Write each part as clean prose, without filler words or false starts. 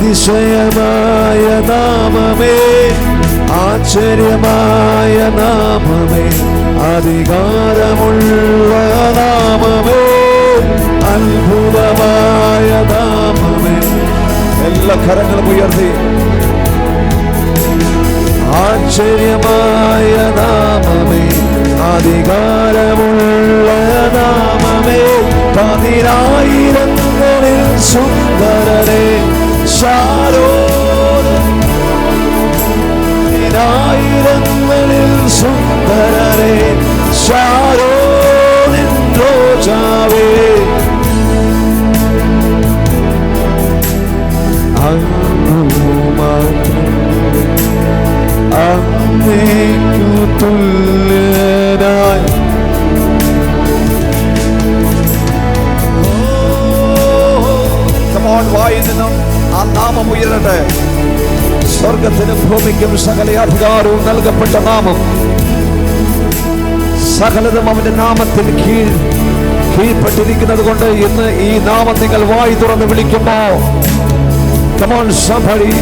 അതിശയമായ നാമമേ, ആശ്ചര്യമായ നാമമേ, അധികാരമുള്ള നാമമേ, അത്ഭുതമായ നാമമേ. എല്ലാ കരങ്ങളും ഉയർത്തി. ആശ്ചര്യമായ നാമമേ, അധികാരമുള്ള നാമമേ, പതിനായിരങ്ങളിൽ സുന്ദരനെ ശാരോൻ, പതിനായിരങ്ങളിൽ സുന്ദരനെ ശാരോനിൻ റോജാവേ, അങ്ങേക്കു തുല്യനായി. വായിൽ നിന്നും ആ നാമം ഉയരട്ടെ. സ്വർഗത്തിനും ഭൂമിക്കും സകല അധികാരവും നൽകപ്പെട്ട നാമം, സകലതും അവന്റെ നാമത്തിൽ കീഴ്പ്പെട്ടിരിക്കുന്നത് കൊണ്ട് ഇന്ന് ഈ നാമം നിങ്ങൾ വായി തുറന്ന് വിളിക്കുമ്പോ, come on somebody,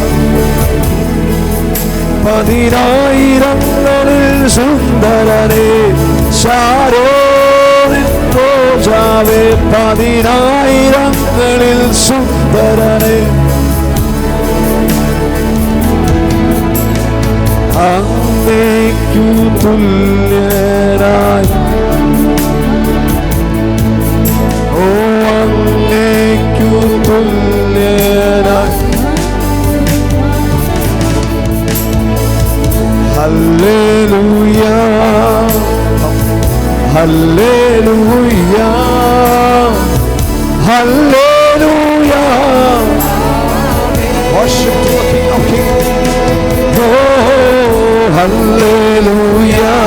പതിനായിരങ്ങളിൽ സുന്ദരനെ ശാരോനിൻ റോജാവേ, പതിനായിരങ്ങളിൽ സുന്ദരനെ അങ്ങേക്കു തുല്യനായി. Oh അങ്ങേക്കു തുല്യനായി. Hallelujah, hallelujah, hallelujah. Worship to the King of Kings. Oh, hallelujah,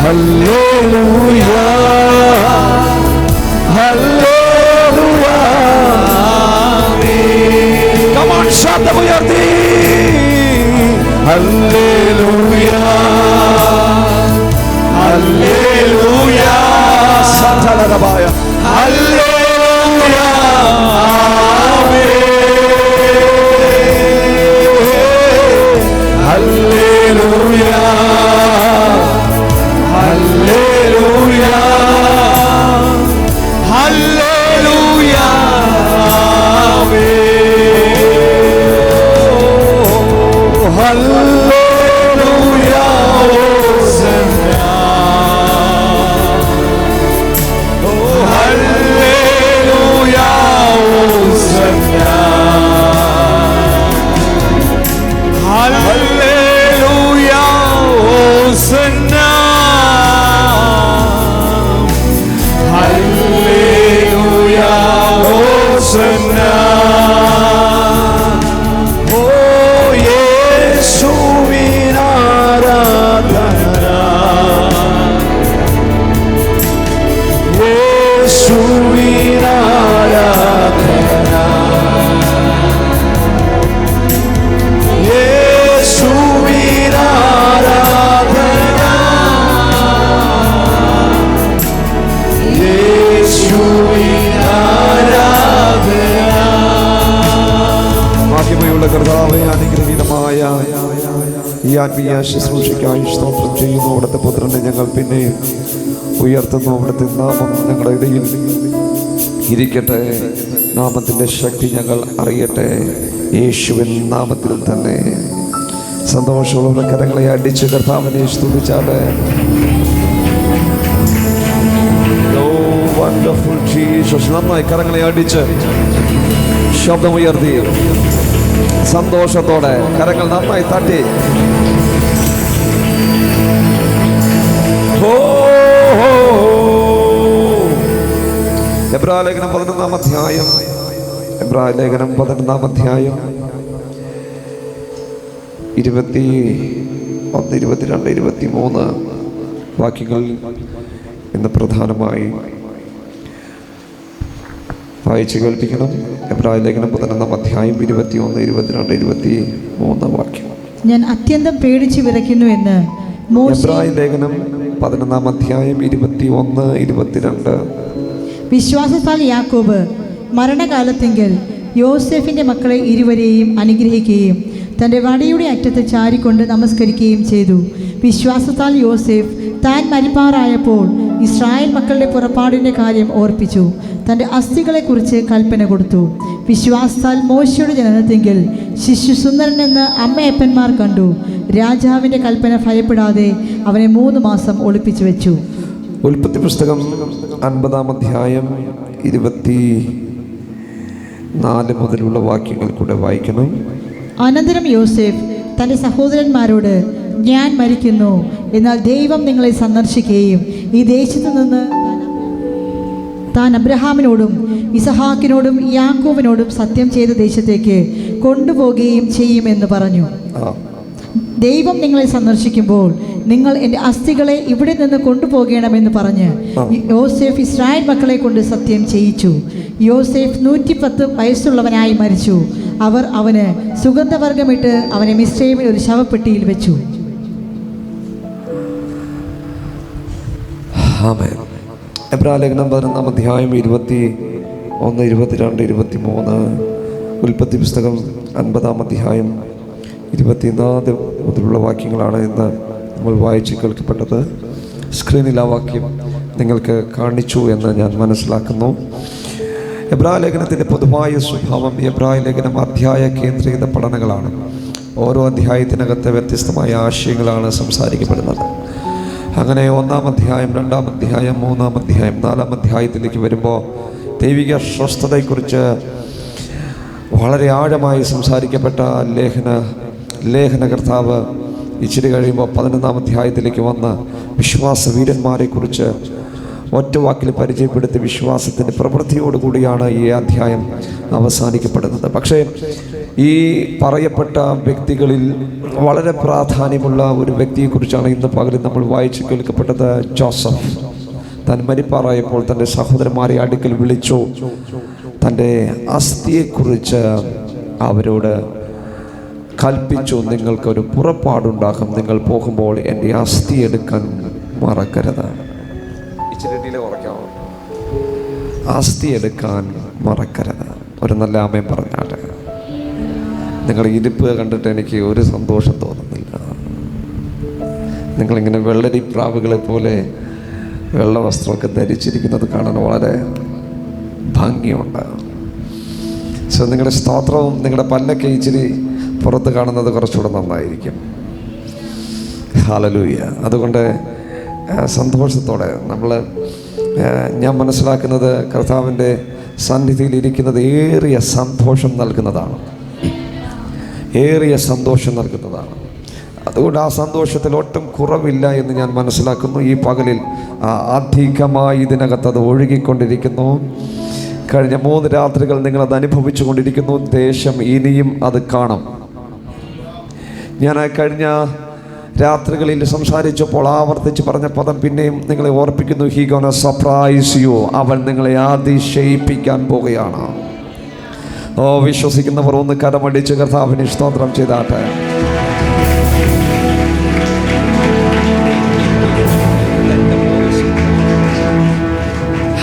hallelujah, hallelujah. Come on, shout the uyardi. Hallelujah, hallelujah. Santala rabaya. Hallelujah, hallelujah, hallelujah, hallelujah, hallelujah, Hosanna, oh hallelujah, Hosanna, hallelujah, Hosanna, hallelujah, Hosanna. Oh Yeshuwin ആരാധന, യേശുവിൻ ആരാധന, യേശുവിൻ ആരാധന, യേശുവിൻ ആരാധന. മഹിമയുള്ള കർത്താവേ, അനുഗ്രഹീതമായ ഈ ആത്മീയ ശുശ്രൂഷയ്ക്കായി സ്തോത്രം ചെയ്യുന്നു. അവിടുത്തെ പുത്രനെ ഞങ്ങൾ പിന്നെ ഉയർത്തുന്നു. അവിടുത്തെ നാമം ഞങ്ങളുടെ ഇടയിൽ ഇരിക്കട്ടെ. നാമത്തിൻ്റെ ശക്തി ഞങ്ങൾ അറിയട്ടെ. യേശുവിൻ നാമത്തിൽ തന്നെ. സന്തോഷമുള്ള കരങ്ങളെ അടിച്ച് കർത്താവിനെ സ്തുതിച്ചാട്ടെ. Wonderful Jesus. നന്നായി കരങ്ങളെ അടിച്ച് ശബ്ദമുയർത്തി സന്തോഷത്തോടെ കരങ്ങൾ നന്നായി തട്ടി. എബ്രായ ലേഖനം 11-ാം അധ്യായം, എബ്രായ ലേഖനം 11-ാം അധ്യായം 21, 22, 23 വാക്യങ്ങൾ ഇന്ന് പ്രധാനമായി വായിച്ചു കേൾപ്പിക്കണം. എബ്രായ ലേഖനം 11-ാം അധ്യായം 21, 22, 23 വാക്യം. ഞാൻ അത്യന്തം പേടിച്ചു വിറയ്ക്കുന്നു എന്ന് എബ്രായ ലേഖനം 11-ാം അധ്യായം 21, 22. വിശ്വാസത്താൽ യാക്കോബ് മരണകാലത്തെങ്കിൽ യോസേഫിൻ്റെ മക്കളെ ഇരുവരെയും അനുഗ്രഹിക്കുകയും തൻ്റെ വടിയുടെ അറ്റത്ത് ചാരിക്കൊണ്ട് നമസ്കരിക്കുകയും ചെയ്തു. വിശ്വാസത്താൽ യോസേഫ് താൻ മരിപ്പാറായപ്പോൾ ഇസ്രായേൽ മക്കളുടെ പുറപ്പാടിൻ്റെ കാര്യം ഓർപ്പിച്ചു. തൻ്റെ അസ്ഥികളെക്കുറിച്ച് കൽപ്പന കൊടുത്തു. വിശ്വാസത്താൽ മോശയുടെ ജനനത്തെങ്കിൽ ശിശു സുന്ദരനെന്ന് അമ്മയപ്പന്മാർ കണ്ടു. രാജാവിൻ്റെ കൽപ്പന ഭയപ്പെടാതെ അവനെ 3 മാസം ഒളിപ്പിച്ചു വെച്ചു. ഉൽപ്പത്തി പുസ്തകം 50-ാം അധ്യായം 24 മുതലുള്ള വാക്യങ്ങൾ കൂടെ വായിക്കണം. അനന്തരം യോസേഫ് തൻ്റെ സഹോദരന്മാരോട്, ഞാൻ മരിക്കുന്നു, എന്നാൽ ദൈവം നിങ്ങളെ സന്ദർശിക്കുകയും ഈ ദേശത്തു നിന്ന് താൻ അബ്രഹാമിനോടും ഇസഹാക്കിനോടും യാക്കോബിനോടും സത്യം ചെയ്ത ദേശത്തേക്ക് കൊണ്ടുപോകുകയും ചെയ്യുമെന്ന് പറഞ്ഞു. ദൈവം നിങ്ങളെ സന്ദർശിക്കുമ്പോൾ നിങ്ങൾ എൻ്റെ അസ്ഥികളെ ഇവിടെ നിന്ന് കൊണ്ടുപോകണമെന്ന് പറഞ്ഞ് യോസേഫ് ഇസ്രായേൽ മക്കളെ കൊണ്ട് സത്യം ചെയ്യിച്ചു. യോസേഫ് 110 വയസ്സുള്ളവനായി മരിച്ചു. അവർ അവന് സുഗന്ധവർഗമിട്ട് അവനെ മിസ്രയീമിൽ ഒരു ശവപ്പെട്ടിയിൽ വെച്ചു. എബ്രായലേഖനം 11-ാം അധ്യായം 21, 22, 23. ഉൽപ്പത്തി പുസ്തകം 50-ാം അധ്യായം 24 മുതലുള്ള വാക്യങ്ങളാണ് ഇന്ന് നമ്മൾ വായിച്ച് കേൾക്കപ്പെട്ടത്. സ്ക്രീനിൽ ആ വാക്യം നിങ്ങൾക്ക് കാണിച്ചു എന്ന് ഞാൻ മനസ്സിലാക്കുന്നു. എബ്രായലേഖനത്തിൻ്റെ പൊതുവായ സ്വഭാവം എബ്രായലേഖനം അധ്യായ കേന്ദ്രീകൃത പഠനങ്ങളാണ്. ഓരോ അധ്യായത്തിനകത്ത് വ്യത്യസ്തമായ ആശയങ്ങളാണ് സംസാരിക്കപ്പെടുന്നത്. അങ്ങനെ 1-ാം അധ്യായം, 2-ാം അധ്യായം, 3-ാം അധ്യായം, 4-ാം അധ്യായത്തിലേക്ക് വരുമ്പോൾ ദൈവിക സ്വസ്ഥതയെക്കുറിച്ച് വളരെ ആഴമായി സംസാരിക്കപ്പെട്ട ലേഖനകർത്താവ് ഇച്ചിരി കഴിയുമ്പോൾ 11-ാം അധ്യായത്തിലേക്ക് വന്ന് വിശ്വാസവീരന്മാരെക്കുറിച്ച് ഒറ്റ വാക്കിൽ പരിചയപ്പെടുത്തി വിശ്വാസത്തിൻ്റെ പ്രവൃത്തിയോടുകൂടിയാണ് ഈ അധ്യായം അവസാനിക്കപ്പെടുന്നത്. പക്ഷേ ഈ പറയപ്പെട്ട വ്യക്തികളിൽ വളരെ പ്രാധാന്യമുള്ള ഒരു വ്യക്തിയെക്കുറിച്ചാണ് ഇന്ന് പകലിൽ നമ്മൾ വായിച്ചു കേൾക്കപ്പെട്ടത്. ജോസഫ് താൻ മരിപ്പാറായപ്പോൾ തൻ്റെ സഹോദരന്മാരെ അടുക്കൽ വിളിച്ചു. തൻ്റെ അസ്ഥിയെക്കുറിച്ച് അവരോട് കൽപ്പിച്ചു, നിങ്ങൾക്കൊരു പുറപ്പാടുണ്ടാകും, നിങ്ങൾ പോകുമ്പോൾ എൻ്റെ അസ്ഥി എടുക്കാൻ മറക്കരുത്. അസ്ഥി എടുക്കാൻ മറക്കരുത്. ഒരു നല്ല ആമേൻ പറഞ്ഞാട്ടെ. നിങ്ങളുടെ ഇരിപ്പ് കണ്ടിട്ട് എനിക്ക് ഒരു സന്തോഷം തോന്നുന്നില്ല. നിങ്ങളിങ്ങനെ വെള്ളരി പ്രാവുകളെ പോലെ വെള്ള വസ്ത്രമൊക്കെ ധരിച്ചിരിക്കുന്നത് കാണാൻ വളരെ ഭംഗിയുണ്ട്. സോ നിങ്ങളുടെ സ്തോത്രവും നിങ്ങളുടെ പല്ലൊക്കെ ഇച്ചിരി പുറത്ത് കാണുന്നത് കുറച്ചുകൂടെ നന്നായിരിക്കും. ഹല്ലേലൂയ. അതുകൊണ്ട് സന്തോഷത്തോടെ ഞാൻ മനസ്സിലാക്കുന്നത് കർത്താവിൻ്റെ സന്നിധിയിൽ ഇരിക്കുന്നത് ഏറിയ സന്തോഷം നൽകുന്നതാണ്. അതുകൊണ്ട് ആ സന്തോഷത്തിൽ ഒട്ടും കുറവില്ല എന്ന് ഞാൻ മനസ്സിലാക്കുന്നു. ഈ പകലിൽ അധികമായി ഇതിനകത്ത് അത് ഒഴുകിക്കൊണ്ടിരിക്കുന്നു. കഴിഞ്ഞ 3 രാത്രികൾ നിങ്ങളത് അനുഭവിച്ചു കൊണ്ടിരിക്കുന്നു. ദേശം ഇനിയും അത് കാണും. ഞാൻ കഴിഞ്ഞ രാത്രികളിൽ സംസാരിച്ചപ്പോൾ ആവർത്തിച്ച് പറഞ്ഞ പദം പിന്നെയും നിങ്ങളെ ഓർപ്പിക്കുന്നു. He gonna surprise you. അവൻ നിങ്ങളെ അതിശയിപ്പിക്കാൻ പോകുകയാണ്. വിശ്വസിക്കുന്നവർ ഒന്ന് കരമടിച്ച് കർത്താവിനെ സ്തോത്രം ചെയ്താട്ടെ.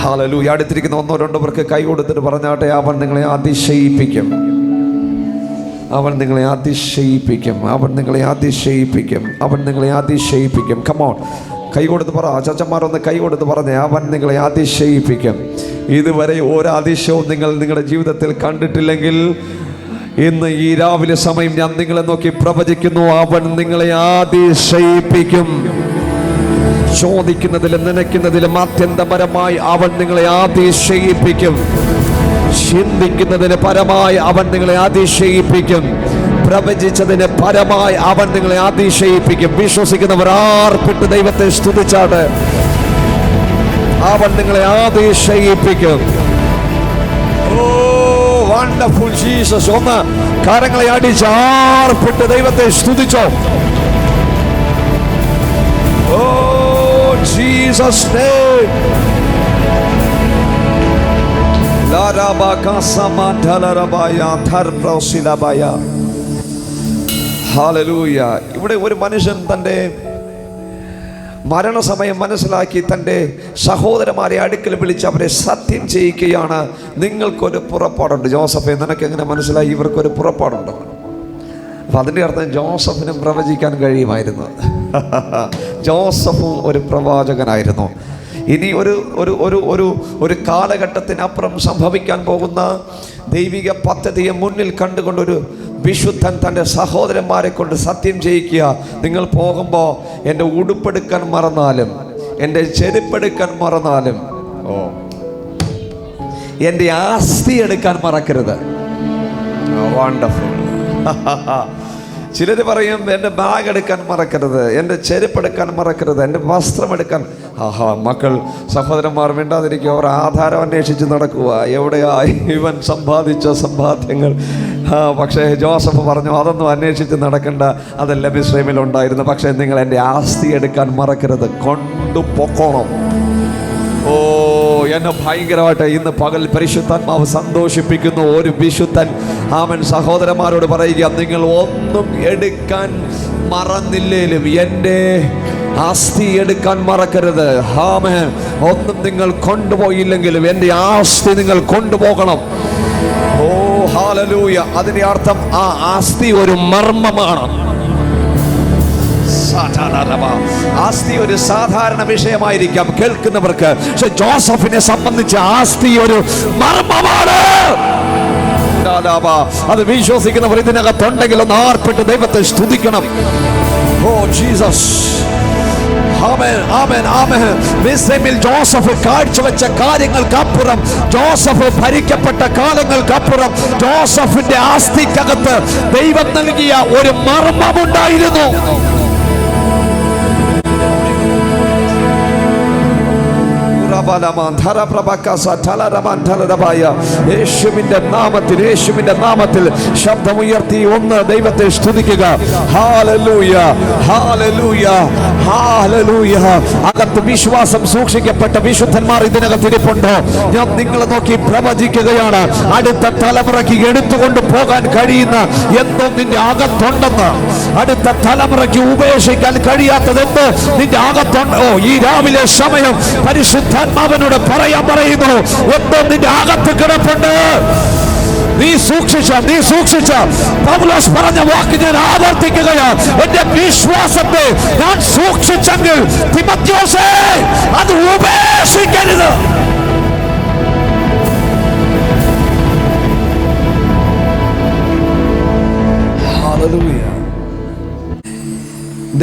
ഹല്ലേലൂയ. അടുത്തിരിക്കുന്ന 1-2 പേർക്ക് കൈ കൊടുത്തിട്ട് പറഞ്ഞാട്ടെ, അവൻ നിങ്ങളെ അതിശയിപ്പിക്കും. അവൻ നിങ്ങളെ അതിശയിപ്പിക്കും. അവൻ നിങ്ങളെ അതിശയിപ്പിക്കും. അവൻ നിങ്ങളെ അതിശയിപ്പിക്കും. കമോൺ, കൈ കൊടുത്ത് പറ. ചച്ചന്മാരൊന്ന് കൈ കൊടുത്ത് പറഞ്ഞേ, അവൻ നിങ്ങളെ അതിശയിപ്പിക്കും. ഇതുവരെ ഒരു അതിശയവും നിങ്ങളുടെ ജീവിതത്തിൽ കണ്ടിട്ടില്ലെങ്കിൽ ഇന്ന് ഈ രാവിലെ സമയം ഞാൻ നിങ്ങളെ നോക്കി പ്രവചിക്കുന്നു, അവൻ നിങ്ങളെ അതിശയിപ്പിക്കും. ചോദിക്കുന്നതിലും നനയ്ക്കുന്നതിലും അത്യന്തപരമായി അവൻ നിങ്ങളെ അതിശയിപ്പിക്കും. ചിന്തിക്കുന്നതിന് പരമായി അവൻ നിങ്ങളെ അതിശയിപ്പിക്കും. പ്രവചിച്ചതിന് പരമായി അവൻ നിങ്ങളെ അതിശയിപ്പിക്കും. വിശ്വസിക്കുന്നവർ ആർപ്പിട്ട് ദൈവത്തെ സ്തുതിച്ചാട്ട്. അവൻ നിങ്ങളെ അതിശയിപ്പിക്കും. ഓ വണ്ടർഫുൾ ജീസസ്. ഒന്ന് കരങ്ങളെ അടിച്ച് ആർപ്പിട്ട് ദൈവത്തെ സ്തുതിച്ചോ. Oh Jesus name. ഹല്ലേലൂയ. ഇവിടെ ഒരു മനുഷ്യൻ തൻ്റെ മരണസമയം മനസ്സിലാക്കി തൻ്റെ സഹോദരന്മാരെ അടുക്കൽ വിളിച്ച് അവരെ സത്യം ചെയ്യിക്കുകയാണ്. നിങ്ങൾക്കൊരു പുറപ്പാടുണ്ട്. ജോസഫെ, നിനക്ക് എങ്ങനെ മനസ്സിലായി ഇവർക്കൊരു പുറപ്പാടുണ്ട്? അപ്പം അതിൻ്റെ അർത്ഥം ജോസഫിനും പ്രവചിക്കാൻ കഴിയുമായിരുന്നു. ജോസഫും ഒരു പ്രവാചകനായിരുന്നു. ഇനി ഒരു കാലഘട്ടത്തിനപ്പുറം സംഭവിക്കാൻ പോകുന്ന ദൈവിക പദ്ധതിയെ മുന്നിൽ കണ്ടുകൊണ്ടൊരു വിശുദ്ധൻ തൻ്റെ സഹോദരന്മാരെ കൊണ്ട് സത്യം ചെയ്യിക്കുക. നിങ്ങൾ പോകുമ്പോൾ എൻ്റെ ഉടുപ്പെടുക്കാൻ മറന്നാലും, എൻ്റെ ചെരുപ്പെടുക്കാൻ മറന്നാലും, എൻ്റെ ആസ്തി എടുക്കാൻ മറക്കരുത്. വണ്ടർഫുൾ. ചിലർ പറയും എൻ്റെ ബാഗ് എടുക്കാൻ മറക്കരുത്, എൻ്റെ ചെരുപ്പെടുക്കാൻ മറക്കരുത്, എൻ്റെ വസ്ത്രം എടുക്കാൻ. മക്കൾ സഹോദരന്മാർ മിണ്ടാതിരിക്കുക. അവർ ആധാരം അന്വേഷിച്ച് നടക്കുക. എവിടെയാ ഇവൻ സമ്പാദിച്ച സമ്പാദ്യങ്ങൾ? പക്ഷേ ജോസഫ് പറഞ്ഞു, അതൊന്നും അന്വേഷിച്ച് നടക്കണ്ട, അതെല്ലാം മിസ്രൈമിലുണ്ടായിരുന്നു. പക്ഷേ നിങ്ങൾ എൻ്റെ ആസ്തി എടുക്കാൻ മറക്കരുത്, കൊണ്ടുപോക്കണം. എന്നെ ഭയങ്കരമായിട്ട് ഇന്ന് പകൽ പരിശുദ്ധാത്മാവ് സന്തോഷിപ്പിക്കുന്നു. ഒരു വിശുദ്ധൻ ആമൻ സഹോദരന്മാരോട് പറയുക, നിങ്ങൾ ഒന്നും എടുക്കാൻ മറന്നില്ലേലും എൻ്റെ ആസ്തി എടുക്കാൻ മറക്കരുത്. ആമേൻ. ഒന്നും നിങ്ങൾ കൊണ്ടുപോയില്ലെങ്കിലും എൻ്റെ ആസ്തി നിങ്ങൾ കൊണ്ടുപോകണം. ഓ ഹല്ലേലൂയ. അതിന്റെ അർത്ഥം ആ ആസ്തി ഒരു മർമ്മമാണ്. ആസ്തി ഒരു സാധാരണ വിഷയമായിരിക്കാം കേൾക്കുന്നവർക്ക്, പക്ഷെ ജോസഫിനെ സംബന്ധിച്ച് ആസ്തി ഒരു മർമ്മമാണ്. അത് വിശ്വസിക്കുന്നവർ ഇതിനകത്തുണ്ടെങ്കിൽ ഒന്ന് ആർപ്പിട്ട് ദൈവത്തെ സ്തുതിക്കണം. Oh Jesus. മിസ്രൈമിൽ ജോസഫ് കാഴ്ചവെച്ച കാര്യങ്ങൾക്കപ്പുറം, ജോസഫ് ഭരിക്കപ്പെട്ട കാലങ്ങൾക്കപ്പുറം, ജോസഫിന്റെ ആസ്തിക്കകത്ത് ദൈവം നൽകിയ ഒരു മർമ്മമുണ്ടായിരുന്നു. യേശുവിന്റെ നാമത്തിൽ, യേശുവിന്റെ നാമത്തിൽ ശബ്ദമുയർത്തി ഒന്ന് ദൈവത്തെ സ്തുതിക്കുക. Hallelujah, hallelujah, hallelujah. അകത്ത് വിശ്വാസം സൂക്ഷിക്കപ്പെട്ട വിശുദ്ധന്മാർ ഇതിനകത്ത് ഇരിപ്പുണ്ടോ? ഞാൻ നിങ്ങളെ നോക്കി പ്രവചിക്കുകയാണ്. അടുത്ത തലമുറയ്ക്ക് എടുത്തുകൊണ്ട് പോകാൻ കഴിയുന്ന എന്തോ നിന്റെ അകത്തുണ്ടെന്ന്, അടുത്ത തലമുറയ്ക്ക് ഉപേക്ഷിക്കാൻ കഴിയാത്തതെന്തോ നിന്റെ അകത്തുണ്ട്. ഈ രാവിലെ സമയം പരിശുദ്ധാത്മാവിനോട് പറയാൻ പറയുന്നു, എന്തോ നിന്റെ അകത്ത് കിടപ്പുണ്ട്. നീ സൂക്ഷിച്ച പൗലോസ് പറഞ്ഞ വാക്ക് ഞാൻ ആവർത്തിക്കുകയാണ്. എന്റെ വിശ്വാസത്തെ ഞാൻ സൂക്ഷിച്ചെങ്കിൽ തിമോഥെയോസേ, അത് ഉപേക്ഷിക്കരുത്. ഹല്ലേലൂയ.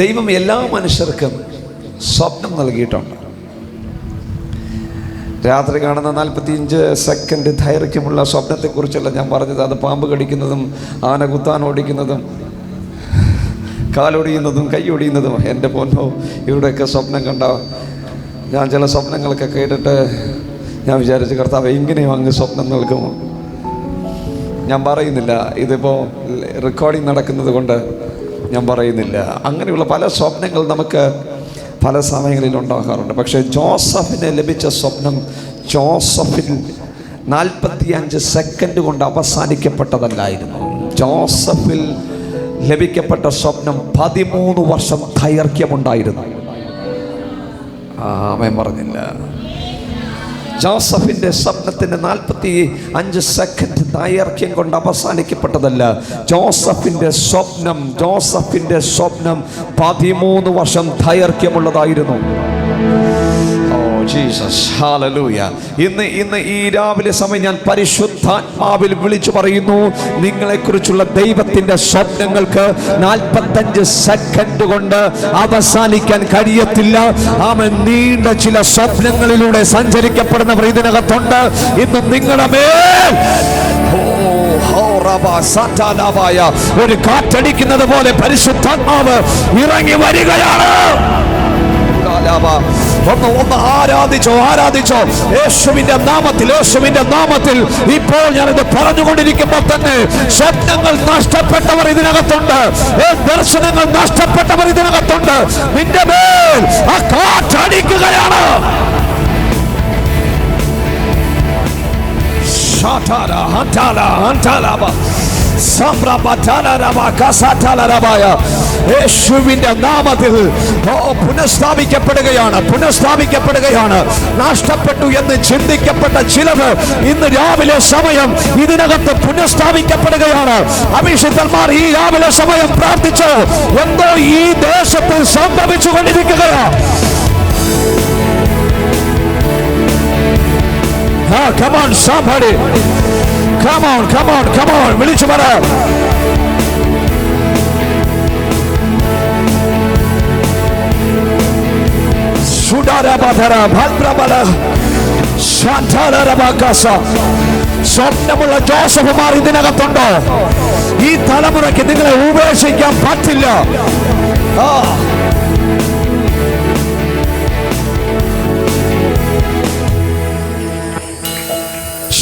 ദൈവം എല്ലാ മനുഷ്യർക്കും സ്വപ്നം നൽകിയിട്ടുണ്ട്. രാത്രി കാണുന്ന 45 സെക്കൻഡ് ദൈർഘ്യമുള്ള സ്വപ്നത്തെക്കുറിച്ചല്ല ഞാൻ പറഞ്ഞത്. അത് പാമ്പ് കടിക്കുന്നതും ആന കുത്താൻ ഓടിക്കുന്നതും കാലൊടിയുന്നതും കൈയൊടിയുന്നതും. എൻ്റെ പൊന്നോ, ഇവിടെയൊക്കെ സ്വപ്നം കണ്ട ഞാൻ ചില സ്വപ്നങ്ങളൊക്കെ കേട്ടിട്ട് ഞാൻ വിചാരിച്ചു, കർത്താവ് ഇങ്ങനെയും അങ്ങ് സ്വപ്നം നൽകുമോ? ഞാൻ പറയുന്നില്ല, ഇതിപ്പോൾ റെക്കോർഡിങ് നടക്കുന്നത് കൊണ്ട് ഞാൻ പറയുന്നില്ല. അങ്ങനെയുള്ള പല സ്വപ്നങ്ങൾ നമുക്ക് പല സമയങ്ങളിൽ ഉണ്ടാകാറുണ്ട്. പക്ഷേ ജോസഫിന് ലഭിച്ച സ്വപ്നം ജോസഫിൽ 45 സെക്കൻഡ് കൊണ്ട് അവസാനിക്കപ്പെട്ടതല്ലായിരുന്നു. ജോസഫിൽ ലഭിക്കപ്പെട്ട സ്വപ്നം 13 വർഷം ദൈർഘ്യമുണ്ടായിരുന്നു. ആമേൻ പറഞ്ഞില്ല. ജോസഫിന്റെ സ്വപ്നത്തിന് 45 സെക്കൻഡ് ദൈർഘ്യം കൊണ്ട് അവസാനിക്കപ്പെട്ടതല്ല. ജോസഫിന്റെ സ്വപ്നം 13 വർഷം ദൈർഘ്യമുള്ളതായിരുന്നു. Jesus, hallelujah. ഇന്ന് ഈ രാവിലെ സമയം ഞാൻ പരിശുദ്ധാത്മാവിൽ വിളിച്ചു പറയുന്നു, നിങ്ങളെക്കുറിച്ചുള്ള ദൈവത്തിന്റെ സ്വപ്നങ്ങൾക്ക് 45 സെക്കൻഡ് കൊണ്ട് അവസാനിക്കാൻ കഴിയത്തില്ല. ആമേൻ. നീണ്ട ചില സ്വപ്നങ്ങളിലൂടെ സഞ്ചരിക്കപ്പെടുന്നവർ ഇതിനകത്തുണ്ട്. ഇന്ന് നിങ്ങളുടെ മേൽ ഒരു കാറ്റടിക്കുന്നത് പോലെ പരിശുദ്ധാത്മാവ് ഇറങ്ങി വരികയാണ്. ഒന്ന് ആരാധിച്ചോ യേശുവിന്റെ നാമത്തിൽ. ഇപ്പോൾ ഞാനിത് പറഞ്ഞുകൊണ്ടിരിക്കുമ്പോൾ തന്നെ സ്വപ്നങ്ങൾ നഷ്ടപ്പെട്ടവർ ഇതിനകത്തുണ്ട്, ദർശനങ്ങൾ നഷ്ടപ്പെട്ടവർ ഇതിനകത്തുണ്ട്. നിന്റെ മേൽ ആ കാറ്റടിക്കുകയാണ്. യേശുവിന്റെ നാമത്തിൽ പുനഃസ്ഥാപിക്കപ്പെടുകയാണ്. നഷ്ടപ്പെട്ടു എന്ന് ചിന്തിക്കപ്പെട്ട ചിലത് ഇന്ന് രാവിലെ സമയം ഇതിനകത്ത് പുനഃസ്ഥാപിക്കപ്പെടുകയാണ്. അഭിഷിക്തന്മാർ ഈ രാവിലെ സമയം പ്രാർത്ഥിച്ചു. എന്തോ ഈ ദേശത്ത് സംഭവിച്ചു കൊണ്ടിരിക്കുകയാണ്. Come on somebody, come on, വിളിച്ചു പറ. സ്വപ്നമുള്ള ജോസഫുമാർ ഇതിനകത്തുണ്ടോ? ഈ തലമുറയ്ക്ക് നിങ്ങളെ ഉപേക്ഷിക്കാൻ പറ്റില്ല.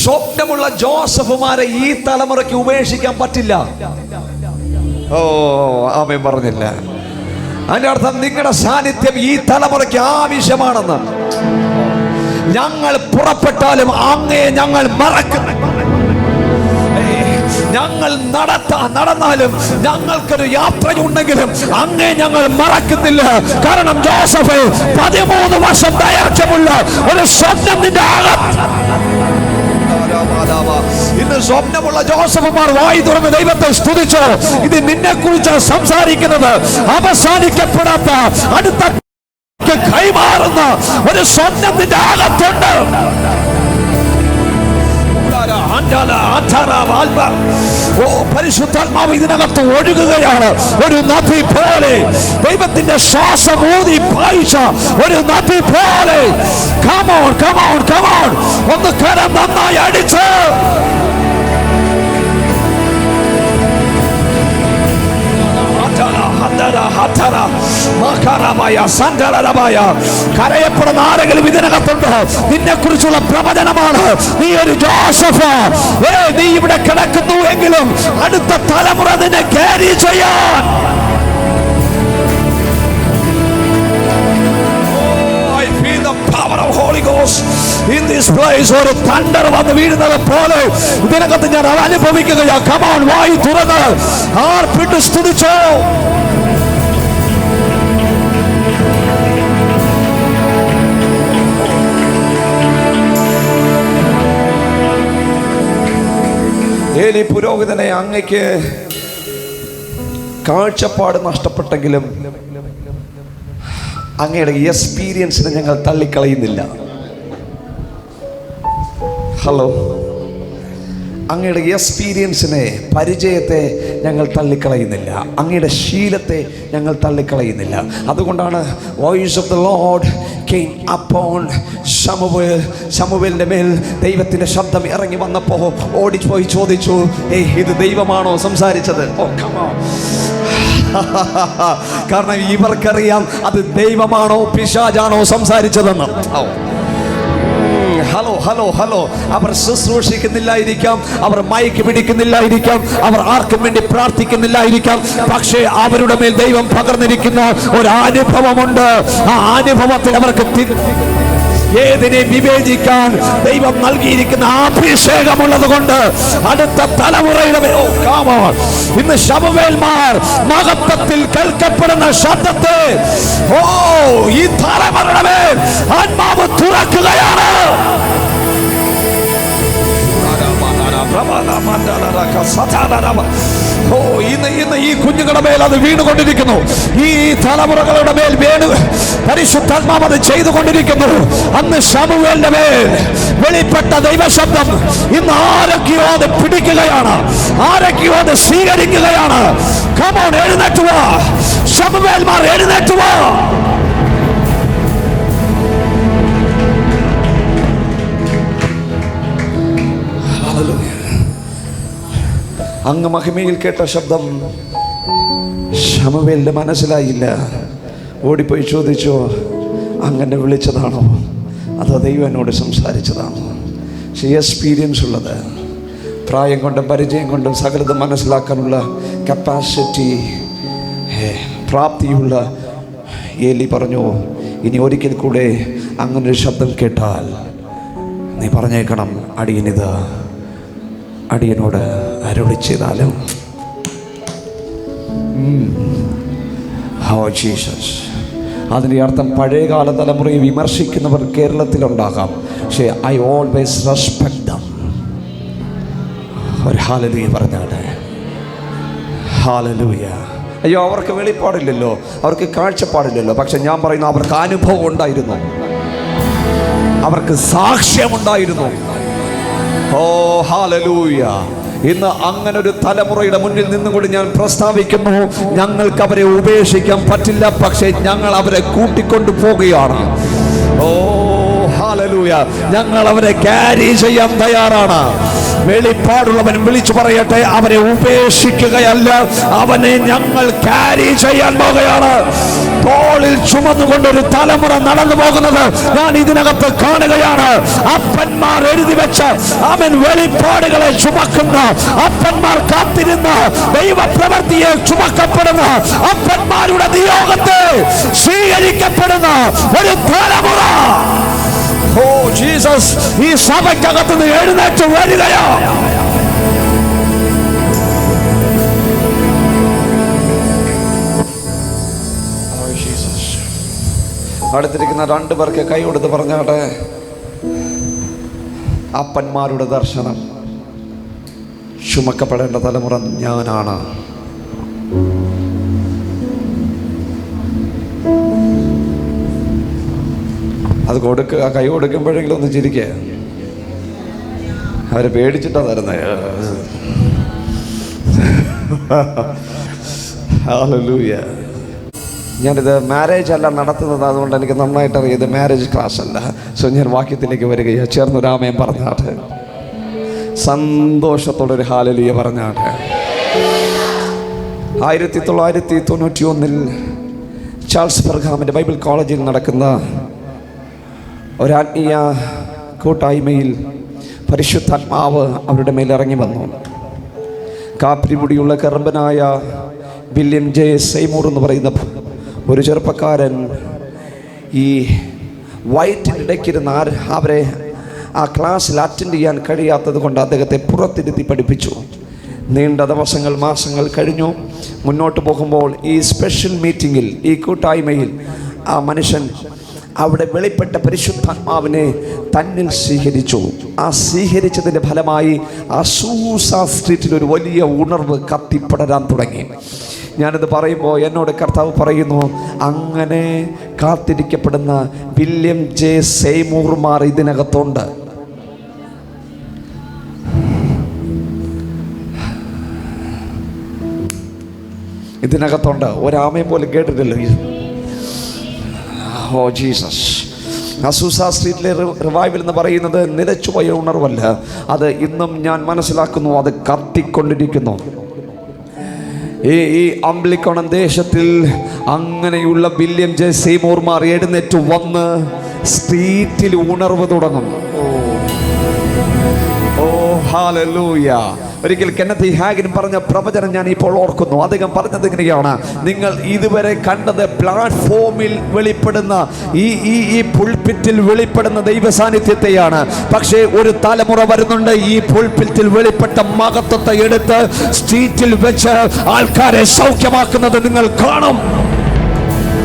സ്വപ്നമുള്ള ജോസഫുമാരെ ഈ തലമുറയ്ക്ക് ഉപേക്ഷിക്കാൻ പറ്റില്ല. ഓ ആമേൻ പറഞ്ഞില്ല. അതിന്റെ അർത്ഥം നിങ്ങളുടെ സാന്നിധ്യം ഈ തലമുറയ്ക്ക് ആവശ്യമാണെന്ന്. ഞങ്ങൾ പുറപ്പെട്ടാലും അങ്ങയെ ഞങ്ങൾ മറക്കും. ഞങ്ങൾ നടന്നാലും ഞങ്ങൾക്കൊരു യാത്രയുണ്ടെങ്കിലും അങ്ങേ ഞങ്ങൾ മറക്കുന്നില്ല. കാരണം ജോസഫ് 13 വർഷം ദൈർഘ്യമുള്ള ഒരു സ്വപ്നം നിന്റെ ഇന്ന് സ്വപ്നമുള്ള ജോസഫുമാർ വായി തുറന്ന് ദൈവത്തെ സ്തുതിച്ചു. ഇത് നിന്നെ കുറിച്ച് സംസാരിക്കുന്നത് അവസാനിക്കപ്പെടാത്ത അടുത്ത കൈമാറുന്ന ഒരു സ്വപ്നം നിന്റെ അകത്തുണ്ട്. ഓ പരിശുദ്ധാത്മാവ് ഇതിനകത്ത് ഒഴുകുകയാണ്. ഒരു നദി പോലെ, ദൈവത്തിന്റെ ശ്വാസം ഊതി പായിച്ച ഒരു നദി പോലെ. Come on, ഒന്ന് കരം നന്നായി അടിച്ച് കരയപ്പെടുന്ന ആരെങ്കിലും ഇതിനകത്തുണ്ട്. നിന്നെ കുറിച്ചുള്ള പ്രവചനമാണ്. നീ ഒരു ജോസഫ്. നീ ഇവിടെ കിടക്കുന്നു എങ്കിലും അടുത്ത തലമുറ നിന്നെ ക്യാരി ചെയ്യാൻ. Power of Holy Ghost in this place. ഒരു തണ്ടർ വന്ന് വീഴുന്നത് പോലെ ഇതിനകത്ത് ഞാൻ അനുഭവിക്കുകയാ. Come on, വായി തുറന്ന് ആർപ്പിട്ട് സ്തുതിച്ചോ. ഏലി പുരോഹിതനെ അങ്ങയ്ക്ക് കാഴ്ചപ്പാട് നഷ്ടപ്പെട്ടെങ്കിലും അങ്ങയുടെ എക്സ്പീരിയൻസിനെ ഞങ്ങൾ തള്ളിക്കളയുന്നില്ല. ഹലോ, അങ്ങയുടെ എക്സ്പീരിയൻസിനെ, പരിചയത്തെ ഞങ്ങൾ തള്ളിക്കളയുന്നില്ല. അങ്ങയുടെ ശീലത്തെ ഞങ്ങൾ തള്ളിക്കളയുന്നില്ല. അതുകൊണ്ടാണ് voice of the Lord came upon ശമൂവേലിന്റെ മേൽ ദൈവത്തിന്റെ ശബ്ദം ഇറങ്ങി വന്നപ്പോൾ ഓടിപ്പോയി ചോദിച്ചു, ഇത് ദൈവമാണോ സംസാരിച്ചത്? ഓ കം ഓൺ. കാരണം ഇവർക്കറിയാം അത് ദൈവമാണോ പിശാചാണോ സംസാരിച്ചതെന്ന്. ഹലോ അവർ ശുശ്രൂഷിക്കുന്നില്ലായിരിക്കാം, അവർ മൈക്ക് പിടിക്കുന്നില്ലായിരിക്കാം, അവർ ആർക്കും വേണ്ടി പ്രാർത്ഥിക്കുന്നില്ലായിരിക്കാം. പക്ഷേ അവരുടെ മേൽ ദൈവം പകർന്നിരിക്കുന്ന ഒരു അനുഭവമുണ്ട്. ആ അനുഭവത്തിൽ അവർക്ക് ഏതിനെ വിവേചിക്കാൻ ദൈവം നൽകിയിരിക്കുന്ന അഭിഷേകമുള്ളത് കൊണ്ട് അടുത്ത തലമുറയുടെ ഇന്ന് ശമൂവേൽമാർ മഹത്വത്തിൽ കേൾക്കപ്പെടുന്ന ശബ്ദത്തെ ഈ തലമുറയുടെ മേൽ ആത്മാവ് തുറക്കുകയാണ്. ഇന്ന് ഈ കുഞ്ഞുങ്ങളുടെ മേൽ അത് വീണുകൊണ്ടിരിക്കുന്നു. ഈ തലമുറകളുടെ മേൽ പരിശുദ്ധാത്മാവ് അത് ചെയ്തുകൊണ്ടിരിക്കുന്നു. അന്ന് ശമൂവേലിന്റെ മേൽ വെളിപ്പെട്ട ദൈവശബ്ദം ഇന്ന് ആരൊക്കെയോ അത് പിടിക്കുകയാണ്, ആരൊക്കെയോ അത് സ്വീകരിക്കുകയാണ്. Come on, എഴുന്നേറ്റ് വാ ശമൂവേൽമാർ, എഴുന്നേറ്റ് വാ. അങ്ങ് മഹിമയിൽ കേട്ട ശബ്ദം ശമൂവേലിന്റെ മനസ്സിലായില്ല. ഓടിപ്പോയി ചോദിച്ചു, അങ്ങനെ വിളിച്ചതാണോ അതോ ദൈവം എന്നോട് സംസാരിച്ചതാണോ? എക്സ്പീരിയൻസ് ഉള്ളത്, പ്രായം കൊണ്ടും പരിചയം കൊണ്ടും സകലതും മനസ്സിലാക്കാനുള്ള കപ്പാസിറ്റി, പ്രാപ്തിയുള്ള ഏലി പറഞ്ഞു, ഇനി ഒരിക്കൽ കൂടെ അങ്ങനൊരു ശബ്ദം കേട്ടാൽ നീ പറഞ്ഞേക്കണം, അടിയനോട് അരുളി ചെയ്താലും ജീസസ്. അതിൻ്റെ അർത്ഥം പഴയകാല തലമുറയെ വിമർശിക്കുന്നവർ കേരളത്തിലുണ്ടാകാം, പക്ഷേ ഐ ഓൾവേസ് റെസ്പെക്ട് ദം. ഒരു ഹല്ലേലൂയ പറഞ്ഞാട്ടെ. ഹല്ലേലൂയ. അയ്യോ, അവർക്ക് വെളിപ്പാടില്ലല്ലോ, അവർക്ക് കാഴ്ചപ്പാടില്ലല്ലോ. പക്ഷെ ഞാൻ പറയുന്നു, അവർക്ക് അനുഭവം ഉണ്ടായിരുന്നു, അവർക്ക് സാക്ഷ്യമുണ്ടായിരുന്നു. ഓ ഹല്ലേലൂയ. ഇന്ന് അങ്ങനെ ഒരു തലമുറയുടെ മുന്നിൽ നിന്നുകൊണ്ട് ഞാൻ പ്രസ്താവിക്കുന്നു, ഞങ്ങൾക്ക് അവരെ ഉപേക്ഷിക്കാൻ പറ്റില്ല, പക്ഷേ ഞങ്ങൾ അവരെ കൂട്ടിക്കൊണ്ടു പോകുകയാണ്. ഓ ഹല്ലേലൂയ. ഞങ്ങൾ അവരെ ക്യാരി ചെയ്യാൻ തയ്യാറാണ്. വെളിപ്പാടുള്ളവൻ വിളിച്ചു പറയട്ടെ, അവരെ ഉപേക്ഷിക്കുകയല്ല, അവനെ ഞങ്ങൾ ക്യാരി ചെയ്യാൻ പോകുകയാണ്. തോളിൽ ചുമന്നുകൊണ്ടൊരു തലമുറ നടന്നു പോകുന്നത് ഞാൻ ഇതിനകത്ത് കാണുകയാണ്. അപ്പന്മാർ എഴുതി വെച്ച് അവൻ വെളിപ്പാടുകളെ ചുമക്കുന്ന അപ്പന്മാർ, കാത്തിരുന്ന് ദൈവപ്രവൃത്തിയെ ചുമക്കപ്പെടുന്ന അപ്പന്മാരുടെ നിയോഗത്തെ സ്വീകരിക്കപ്പെടുന്ന ഒരു തലമുറ. ഓ ജീസസ്, ഈ സഭയ്ക്കകത്ത് നിന്ന് എഴുന്നേറ്റ് വരികയോ. അടുത്തിരിക്കുന്ന രണ്ടു പേർക്ക് കൈ കൊടുത്ത് പറഞ്ഞാട്ടെ, അപ്പന്മാരുടെ ദർശനം ചുമക്കപ്പെടേണ്ട തലമുറ ഞാനാണ്. അത് കൊടുക്കുക. കൈ കൊടുക്കുമ്പോഴെങ്കിലും ഒന്ന് ചിരിക്കുക. അവരെ പേടിച്ചിട്ടാ തരുന്നത്. ഹല്ലേലൂയ. ഞാനിത് മാരേജ് അല്ല നടത്തുന്നത്, അതുകൊണ്ട് എനിക്ക് നന്നായിട്ട് അറിയാം ഇത് മാരേജ് ക്ലാസ് അല്ല. സോ ഞാൻ വാക്യത്തിലേക്ക് വരികയാണ്. ചേർന്നൊരാമയം പറഞ്ഞാട്ടെ, സന്തോഷത്തോടൊരു ഹല്ലേലൂയ പറഞ്ഞാട്ടെ. 1991 ചാൾസ് ബർഹാമിൻ്റെ ബൈബിൾ കോളേജിൽ നടക്കുന്ന ഒരാത്മീയ കൂട്ടായ്മയിൽ പരിശുദ്ധാത്മാവ് അവരുടെ മേൽ ഇറങ്ങി വന്നു. കാപ്പിരിമുടിയുള്ള കറമ്പനായ വില്യം ജെ സെയ്മൂർ എന്ന് പറയുന്ന ഒരു ചെറുപ്പക്കാരൻ ഈ വൈറ്റിൻ്റെ ഇടയ്ക്കിരുന്ന അവരെ ആ ക്ലാസ്സിൽ അറ്റൻഡ് ചെയ്യാൻ കഴിയാത്തത് കൊണ്ട് അദ്ദേഹത്തെ പുറത്തിരുത്തി പഠിപ്പിച്ചു. നീണ്ട ദിവസങ്ങൾ, മാസങ്ങൾ കഴിഞ്ഞു. മുന്നോട്ട് പോകുമ്പോൾ ഈ സ്പെഷ്യൽ മീറ്റിങ്ങിൽ, ഈ കൂട്ടായ്മയിൽ ആ മനുഷ്യൻ അവിടെ വെളിപ്പെട്ട പരിശുദ്ധാത്മാവിനെ തന്നിൽ സ്വീകരിച്ചു. ആ സ്വീകരിച്ചതിൻ്റെ ഫലമായി അസൂസ സ്ട്രീറ്റിൽ ഒരു വലിയ ഉണർവ് കത്തിപ്പടരാൻ തുടങ്ങി. ഞാനിത് പറയുമ്പോൾ എന്നോട് കർത്താവ് പറയുന്നു, അങ്ങനെ കാത്തിരിക്കപ്പെടുന്ന വില്യം ജെ സെയ്മൂർമാർ ഇതിനകത്തുണ്ട്. ഇതിനകത്തുണ്ട്. ഒരാമയും പോലും കേട്ടിട്ടില്ല. Oh Jesus. അസൂസ സ്ട്രീറ്റിലെ റിവൈവൽ എന്ന് പറയുന്നത് നിലച്ചുപോയ ഉണർവല്ല, അത് ഇന്നും ഞാൻ മനസ്സിലാക്കുന്നു, അത് കത്തിക്കൊണ്ടിരിക്കുന്നു. ഈ അംബ്ലിക്കോണം ദേശത്തിൽ അങ്ങനെയുള്ള വില്യം ജെ സെയ്മൂർമാർ എഴുന്നേറ്റ് വന്ന് സ്ട്രീറ്റിൽ ഉണർവ് തുടങ്ങും. ഓ ഹല്ലേലൂയ. ഒരിക്കൽ കെന്നത്ത് ഹാഗിൻ പറഞ്ഞ പ്രവചനം ഞാൻ ഇപ്പോൾ ഓർക്കുന്നു. അദ്ദേഹം പറഞ്ഞത് ഇങ്ങനെയാണ്, നിങ്ങൾ ഇതുവരെ കണ്ടത് പ്ലാറ്റ്ഫോമിൽ വെളിപ്പെടുന്ന ഈ പുൾപിറ്റിൽ വെളിപ്പെടുന്ന ദൈവ സാന്നിധ്യത്തെയാണ്. പക്ഷേ ഒരു തലമുറ വരുന്നുണ്ട്, ഈ പുൾപിറ്റിൽ വെളിപ്പെട്ട മഹത്വത്തെ എടുത്ത് സ്ട്രീറ്റിൽ വെച്ച് ആൾക്കാരെ സൗഖ്യമാക്കുന്നത് നിങ്ങൾ കാണും.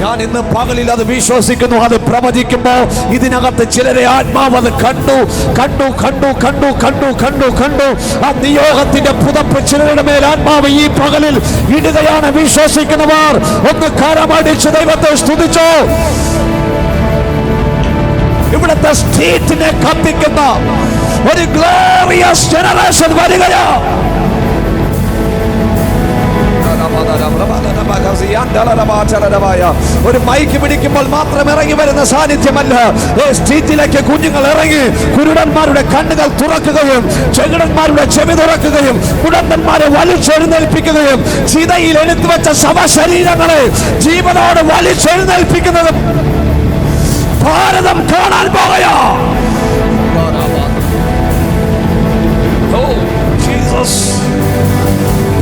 ഞാൻ ഇന്ന് പകലിൽ അത് വിശ്വസിക്കുന്നു. അത് പ്രവചിക്കുമ്പോൾ ഇതിനകത്ത് ചിലരെ ആത്മാവ് അത് കണ്ടു. ആ നിയോഗത്തിന്റെ പുതപ്പ് ചിലരുടെ മേൽ ആത്മാവ് ഈ പകലിൽ ഇടുകയാണ്. വിശ്വസിക്കുന്നവർ ഒന്ന് കരമടിച്ച് ദൈവത്തെ സ്തുതിച്ചോ. ഇവിടുത്തെ സ്ട്രീറ്റിനെ കത്തിക്കുന്ന ഒരു ഗ്ലോറിയസ് ജനറേഷൻ വരികയാ. ഒരു മൈക്ക് പിടിക്കുമ്പോൾ മാത്രം ഇറങ്ങി വരുന്ന സാന്നിധ്യമല്ല. സ്ട്രീറ്റിലേക്ക് കുഞ്ഞുങ്ങൾ ഇറങ്ങി കുരുടന്മാരുടെ കണ്ണുകൾ തുറക്കുകയും ചെകിടന്മാരുടെ ചെവി തുറക്കുകയും കുടന്തന്മാരെ വലിച്ചെഴുന്നേൽപ്പിക്കുകയും ചിതയിൽ എടുത്തു വെച്ച ശവശരീരങ്ങളെ ജീവനോട് വലിച്ചെഴുന്നേൽപ്പിക്കുന്നത് ഭാരതം കാണാൻ പോകുകയാ.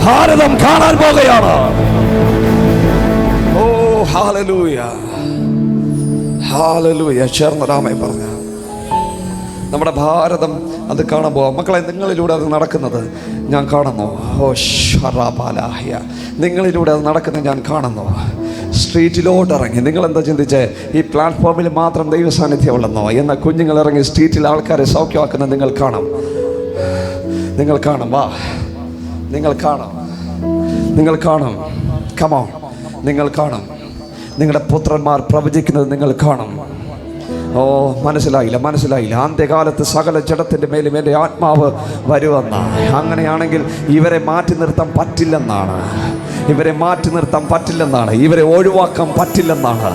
ഭാരതം കാണാൻ പോകുകയാണ്. ഓ ഹല്ലേലൂയ, ഹല്ലേലൂയ. ചേർന്ന് രാമേ പറഞ്ഞ നമ്മുടെ ഭാരതം അത് കാണാൻ പോവാം. മക്കളെ, നിങ്ങളിലൂടെ അത് നടക്കുന്നത് ഞാൻ കാണുന്നു. ഓ ഷറാബാലാഹ്യ, നിങ്ങളിലൂടെ അത് നടക്കുന്നത് ഞാൻ കാണുന്നു. സ്ട്രീറ്റിലോട്ട് ഇറങ്ങി. നിങ്ങളെന്താ ചിന്തിച്ചേ, ഈ പ്ലാറ്റ്ഫോമിൽ മാത്രം ദൈവ സാന്നിധ്യം ഉള്ളെന്നോ? എന്നാൽ കുഞ്ഞുങ്ങൾ ഇറങ്ങി സ്ട്രീറ്റിൽ ആൾക്കാരെ സൗഖ്യമാക്കുന്നത് നിങ്ങൾ കാണും. നിങ്ങൾ കാണും. വാ, നിങ്ങൾ കാണും. നിങ്ങൾ കാണും. കമോ, നിങ്ങൾ കാണും. നിങ്ങളുടെ പുത്രന്മാർ പ്രവചിക്കുന്നത് നിങ്ങൾ കാണും. ഓ, മനസ്സിലായില്ല. അന്ത്യകാലത്ത് സകല ജഡത്തിൻ്റെ മേലും എൻ്റെ ആത്മാവ് വരുമെന്നാണ്. അങ്ങനെയാണെങ്കിൽ ഇവരെ മാറ്റി നിർത്താൻ പറ്റില്ലെന്നാണ്. ഇവരെ ഒഴിവാക്കാൻ പറ്റില്ലെന്നാണ്.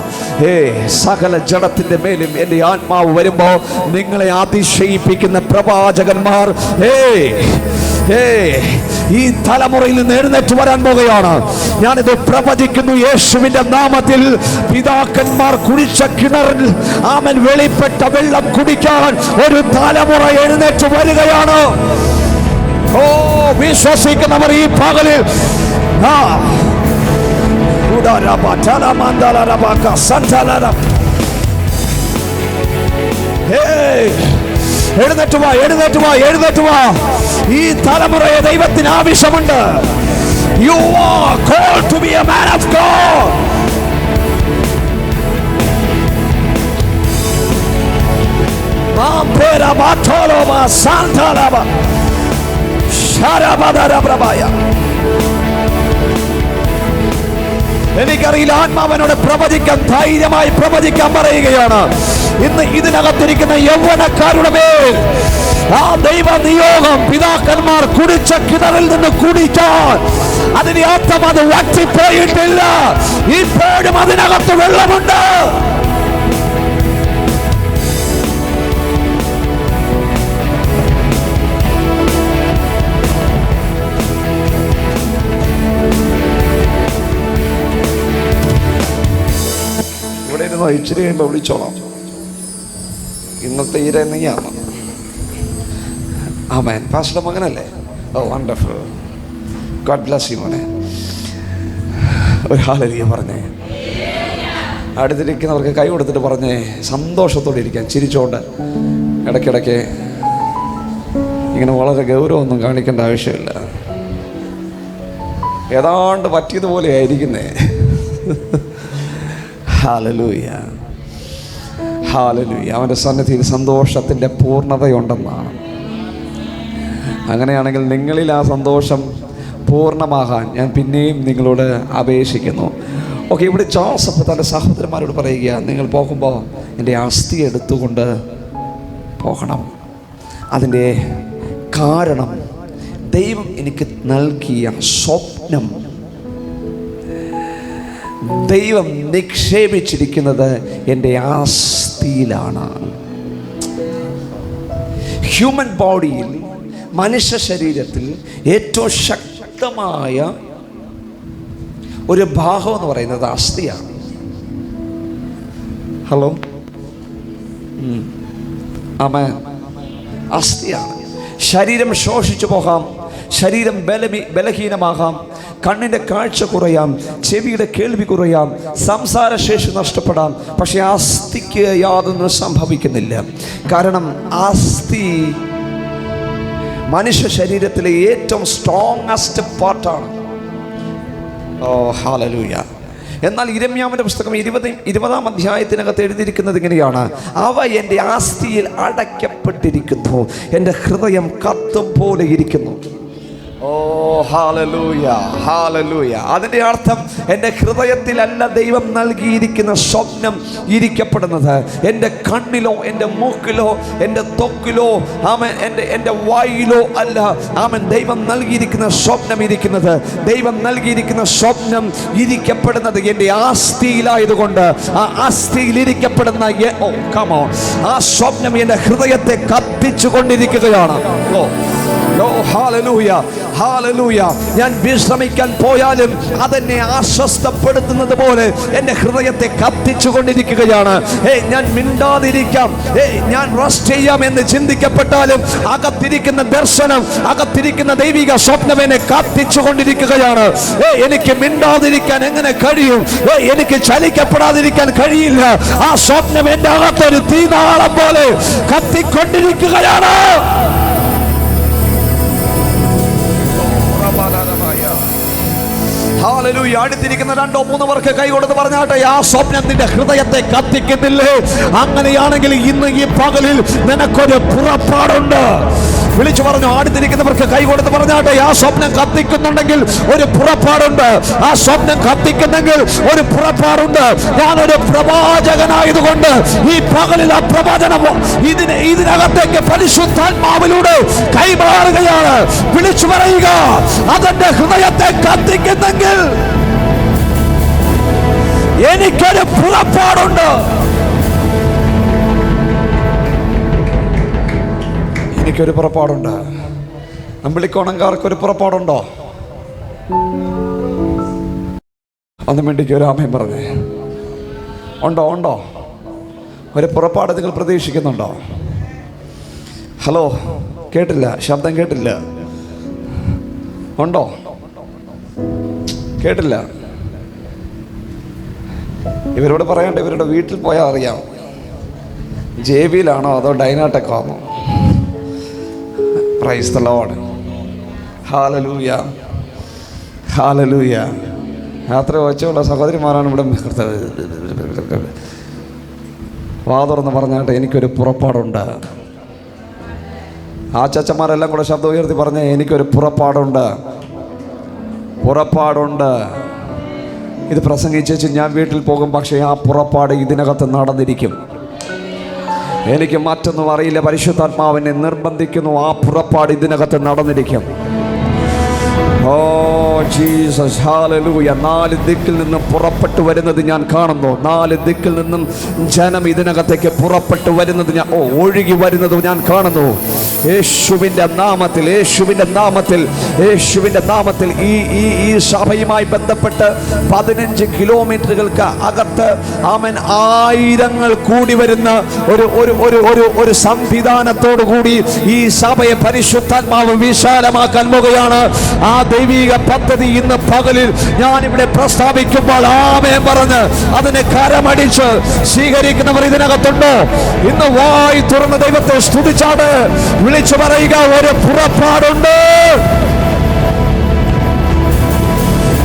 സകല ജഡത്തിൻ്റെ മേലും എൻ്റെ ആത്മാവ് വരുമ്പോൾ നിങ്ങളെ അതിശയിപ്പിക്കുന്ന പ്രവാചകന്മാർ ഈ തലമുറയിൽ നിന്ന് എഴുന്നേറ്റ് വരാൻ പോകുകയാണ്. ഞാനിത് പ്രവചിക്കുന്നു യേശുവിന്റെ നാമത്തിൽ. പിതാക്കന്മാർ കുടിച്ച കിണറിൽ ആമൻ വെളിപ്പെട്ട വെള്ളം കുടിക്കാൻ ഒരു തലമുറ എഴുന്നേറ്റ് വരികയാണ്. ഓ, വിശ്വസിക്കുന്നവർ ഈ പകലിൽ എഴുന്നേറ്റ് വാ. ഈ തലമുറയെ ദൈവത്തിന് ആവശ്യമുണ്ട്. You are called to be a man of God. എനിക്കറിയില്ല, ആത്മാവനോട് പ്രവചിക്കാൻ, ധൈര്യമായി പ്രവചിക്കാൻ പറയുകയാണ്. ഇന്ന് ഇതിനകത്തിരിക്കുന്ന യൗവനക്കാരുടെ മേൽ ആ ദൈവ നിയോഗം, പിതാക്കന്മാർ കുടിച്ച കിണറിൽ നിന്ന് കുടിക്കാൻ, അതിന്റെ അർത്ഥം അത് വറ്റിപ്പോയിട്ടില്ല. ഇപ്പോഴും അതിനകത്ത് വെള്ളമുണ്ട്. ഇവിടെ ഇരുന്നോ, ഇച്ചിരി കഴിയുമ്പോൾ വിളിച്ചോളാം. ഇന്നത്തെ ഈര നീയാണ്. ആമേൻ. പാസ്റ്റർ മകനല്ലേ? Oh, wonderful. God bless you മോനെ. ഒരു ഹല്ലേലൂയ പറഞ്ഞേ. അടുത്തിരിക്കുന്നവർക്ക് കൈ കൊടുത്തിട്ട് പറഞ്ഞേ, സന്തോഷത്തോടെ ഇരിക്കാൻ, ചിരിച്ചോണ്ട്. ഇടയ്ക്കിടയ്ക്ക് ഇങ്ങനെ വളരെ ഗൗരവമൊന്നും കാണിക്കേണ്ട ആവശ്യമില്ല. ഏതാണ്ട് പറ്റിയതുപോലെ ആയിരിക്കുന്നേ. ഹല്ലേലൂയ. അവൻ്റെ സന്നിധിയിൽ സന്തോഷത്തിൻ്റെ പൂർണ്ണതയുണ്ടെന്നാണ്. അങ്ങനെയാണെങ്കിൽ നിങ്ങളിൽ ആ സന്തോഷം പൂർണ്ണമാകാൻ ഞാൻ പിന്നെയും നിങ്ങളോട് അപേക്ഷിക്കുന്നു. ഓക്കെ, ഇവിടെ ജോസഫ് തൻ്റെ സഹോദരന്മാരോട് പറയുക, നിങ്ങൾ പോകുമ്പോൾ എൻ്റെ അസ്ഥി എടുത്തുകൊണ്ട് പോകണം. അതിൻ്റെ കാരണം ദൈവം എനിക്ക് നൽകിയ സ്വപ്നം, ദൈവം നിക്ഷേപിച്ചിരിക്കുന്നത് എൻ്റെ അസ്ഥിയിലാണ്. ഹ്യൂമൻ ബോഡിയിൽ, മനുഷ്യ ശരീരത്തിൽ ഏറ്റവും ശക്തമായ ഒരു ഭാഗം എന്ന് പറയുന്നത് അസ്ഥിയാണ്. ഹലോ, ആമേൻ. അസ്ഥിയാണ്. ശരീരം ശോഷിച്ചു പോകാം, ശരീരം ബലഹീനമാകാം, കണ്ണിൻ്റെ കാഴ്ച കുറയാം, ചെവിയുടെ കേൾവി കുറയാം, സംസാരശേഷി നഷ്ടപ്പെടാം. പക്ഷെ അസ്ഥിക്ക് യാതൊന്നും സംഭവിക്കുന്നില്ല. കാരണം അസ്ഥി മനുഷ്യ ശരീരത്തിലെ ഏറ്റവും സ്ട്രോങ്ങസ്റ്റ് പാർട്ടാണ്. ഓ, ഹല്ലേലൂയ. എന്നാൽ യിരെമ്യാവിൻ്റെ പുസ്തകം 20-ാം അധ്യായത്തിനകത്ത് എഴുതിയിരിക്കുന്നത് ഇങ്ങനെയാണ്: അവ എൻ്റെ അസ്ഥിയിൽ അടയ്ക്കപ്പെട്ടിരിക്കുന്നു, എൻ്റെ ഹൃദയം കത്തും പോലെ ഇരിക്കുന്നു. ഓ, ഹല്ലേലൂയ, ഹല്ലേലൂയ. അതിൻ്റെ അർത്ഥം എൻ്റെ ഹൃദയത്തിലല്ല ദൈവം നൽകിയിരിക്കുന്ന സ്വപ്നം ഇരിക്കപ്പെടുന്നത്. എൻ്റെ കണ്ണിലോ, എൻ്റെ മൂക്കിലോ, എൻ്റെ ത്വക്കിലോ, ആമേൻ, എൻ്റെ വായിലോ അല്ല. ആമേൻ. ദൈവം നൽകിയിരിക്കുന്ന സ്വപ്നം ഇരിക്കുന്നത്, ദൈവം നൽകിയിരിക്കുന്ന സ്വപ്നം ഇരിക്കപ്പെടുന്നത് എൻ്റെ അസ്ഥിയിലായതുകൊണ്ട് ആ അസ്ഥിയിൽ ഇരിക്കപ്പെടുന്ന ആ സ്വപ്നം എൻ്റെ ഹൃദയത്തെ കത്തിച്ചു കൊണ്ടിരിക്കുകയാണ്. ഓ ഹല്ലേലൂയ, ഹല്ലേലൂയ. ഞാൻ വിശ്രമിക്കാൻ പോയാലും അതെന്നെ ആശ്വസ്തപ്പെടുത്തുന്നത് പോലെ എൻ്റെ ഹൃദയത്തെ കത്തിച്ചു കൊണ്ടിരിക്കുകയാണ്. ഞാൻ മിണ്ടാതിരിക്കാം, ഞാൻ റെസ്റ്റ് ചെയ്യാം എന്ന് ചിന്തിക്കപ്പെട്ടാലും അകത്തിരിക്കുന്ന ദർശനം, അകത്തിരിക്കുന്ന ദൈവിക സ്വപ്നം എന്നെ കത്തിച്ചു കൊണ്ടിരിക്കുകയാണ്. എനിക്ക് മിണ്ടാതിരിക്കാൻ എങ്ങനെ കഴിയും? എനിക്ക് ചലിക്കപ്പെടാതിരിക്കാൻ കഴിയില്ല. ആ സ്വപ്നം എൻ്റെ അകത്തൊരു തീനാളം പോലെ കത്തിക്കൊണ്ടിരിക്കുകയാണ്. ഹല്ലേലൂയ. അടുത്തിരിക്കുന്ന 2-3 പേർക്ക് കൈ കൊടുത്ത് പറഞ്ഞാട്ടെ, ആ സ്വപ്നം നിന്റെ ഹൃദയത്തെ കത്തിക്കുന്നില്ലേ? അങ്ങനെയാണെങ്കിൽ ഇന്ന് ഈ പകലിൽ നിനക്കൊരു പുറപ്പാടുണ്ട്. വിളിച്ചു പറഞ്ഞു. അടുത്തിരിക്കുന്നവർക്ക് കൈ കൊടുത്ത് പറഞ്ഞാട്ടെ, ആ സ്വപ്നം കത്തിക്കുന്നുണ്ടെങ്കിൽ ഒരു പുറപ്പാടുണ്ട്. ആ സ്വപ്നം കത്തിക്കുന്നെങ്കിൽ ഒരു പുറപ്പാടുണ്ട്. ഞാനൊരു പ്രവാചകനായതുകൊണ്ട് ഈ പകലിൽ ആ പ്രവചനം ഇതിനകത്തേക്ക് പരിശുദ്ധാത്മാവിലൂടെ കൈമാറുകയാണ്. വിളിച്ചു പറയുക, അതെന്റെ ഹൃദയത്തെ കത്തിക്കുന്നെങ്കിൽ എനിക്കൊരു പുറപ്പാടുണ്ട്. എനിക്കൊരു പുറപ്പാടുണ്ട്. അമ്പിളിക്കോണംകാർക്കൊരു പുറപ്പാടുണ്ടോ? ഒന്നും വേണ്ടിക്ക് ഒരു ആമയും പറഞ്ഞേ. ഉണ്ടോ? ഉണ്ടോ? ഒരു പുറപ്പാട് നിങ്ങൾ പ്രതീക്ഷിക്കുന്നുണ്ടോ? ഹലോ, കേട്ടില്ല, ശബ്ദം കേട്ടില്ല. ഉണ്ടോ? കേട്ടില്ല. ഇവരോട് പറയണ്ട, ഇവരുടെ വീട്ടിൽ പോയാൽ അറിയാം ജെബിയിലാണോ അതോ ഡൈനാടെക് ആണോ. Praise the Lord. Hallelujah, hallelujah. യാത്ര വെച്ചുള്ള സഹോദരിമാരാണ് ഇവിടെ. വാ തുറന്ന് പറഞ്ഞാട്ടെ, എനിക്കൊരു പുറപ്പാടുണ്ട്. ആ ചച്ചന്മാരെല്ലാം കൂടെ ശബ്ദം ഉയർത്തി പറഞ്ഞേ, എനിക്കൊരു പുറപ്പാടുണ്ട്, പുറപ്പാടുണ്ട്. ഇത് പ്രസംഗിച്ചു ഞാൻ വീട്ടിൽ പോകും, പക്ഷേ ആ പുറപ്പാട് ഇതിനകത്ത് നടന്നിരിക്കും. എനിക്ക് മറ്റൊന്നും അറിയില്ല. പരിശുദ്ധാത്മാവിനെ നിർബന്ധിക്കുന്നു, ആ പുറപ്പാട് ഇതിനകത്ത് നടന്നിരിക്കും. Oh Jesus, hallelujah. 4 ദിക്കിൽ നിന്നും പുറപ്പെട്ടു വരുന്നത് ഞാൻ കാണുന്നു. 4 ദിക്കിൽ നിന്നും ജനം ഇതിനകത്തേക്ക് പുറപ്പെട്ടു വരുന്നത് ഒഴുകി വരുന്നത് ഞാൻ കാണുന്നു. യേശുവിൻ്റെ നാമത്തിൽ, യേശുവിൻ്റെ നാമത്തിൽ, യേശുവിൻ്റെ നാമത്തിൽ. ഈ സഭയുമായി ബന്ധപ്പെട്ട് 15 കിലോമീറ്ററുകൾക്ക് അകത്ത് ആമേൻ ആയിരങ്ങൾ കൂടി വരുന്ന ഒരു സംവിധാനത്തോടു കൂടി ഈ സഭയെ പരിശുദ്ധാത്മാവ് വിശാലമാക്കാൻ പോകുകയാണ്. ആ ദൈവിക പദ്ധതി ഇന്ന് പകലിൽ ഞാനിവിടെ പ്രസ്താവിക്കുമ്പോൾ ആമേൻ പറഞ്ഞ് അതിനെ കരമടിച്ച് സ്വീകരിക്കുന്നവർ ഇതിനകത്തുണ്ട്. ഇന്ന് വായി തുറന്ന് ദൈവത്തെ സ്തുതിച്ചാട് വിളിച്ചു പറയുക, ഒരു പുറപ്പാടുണ്ട്,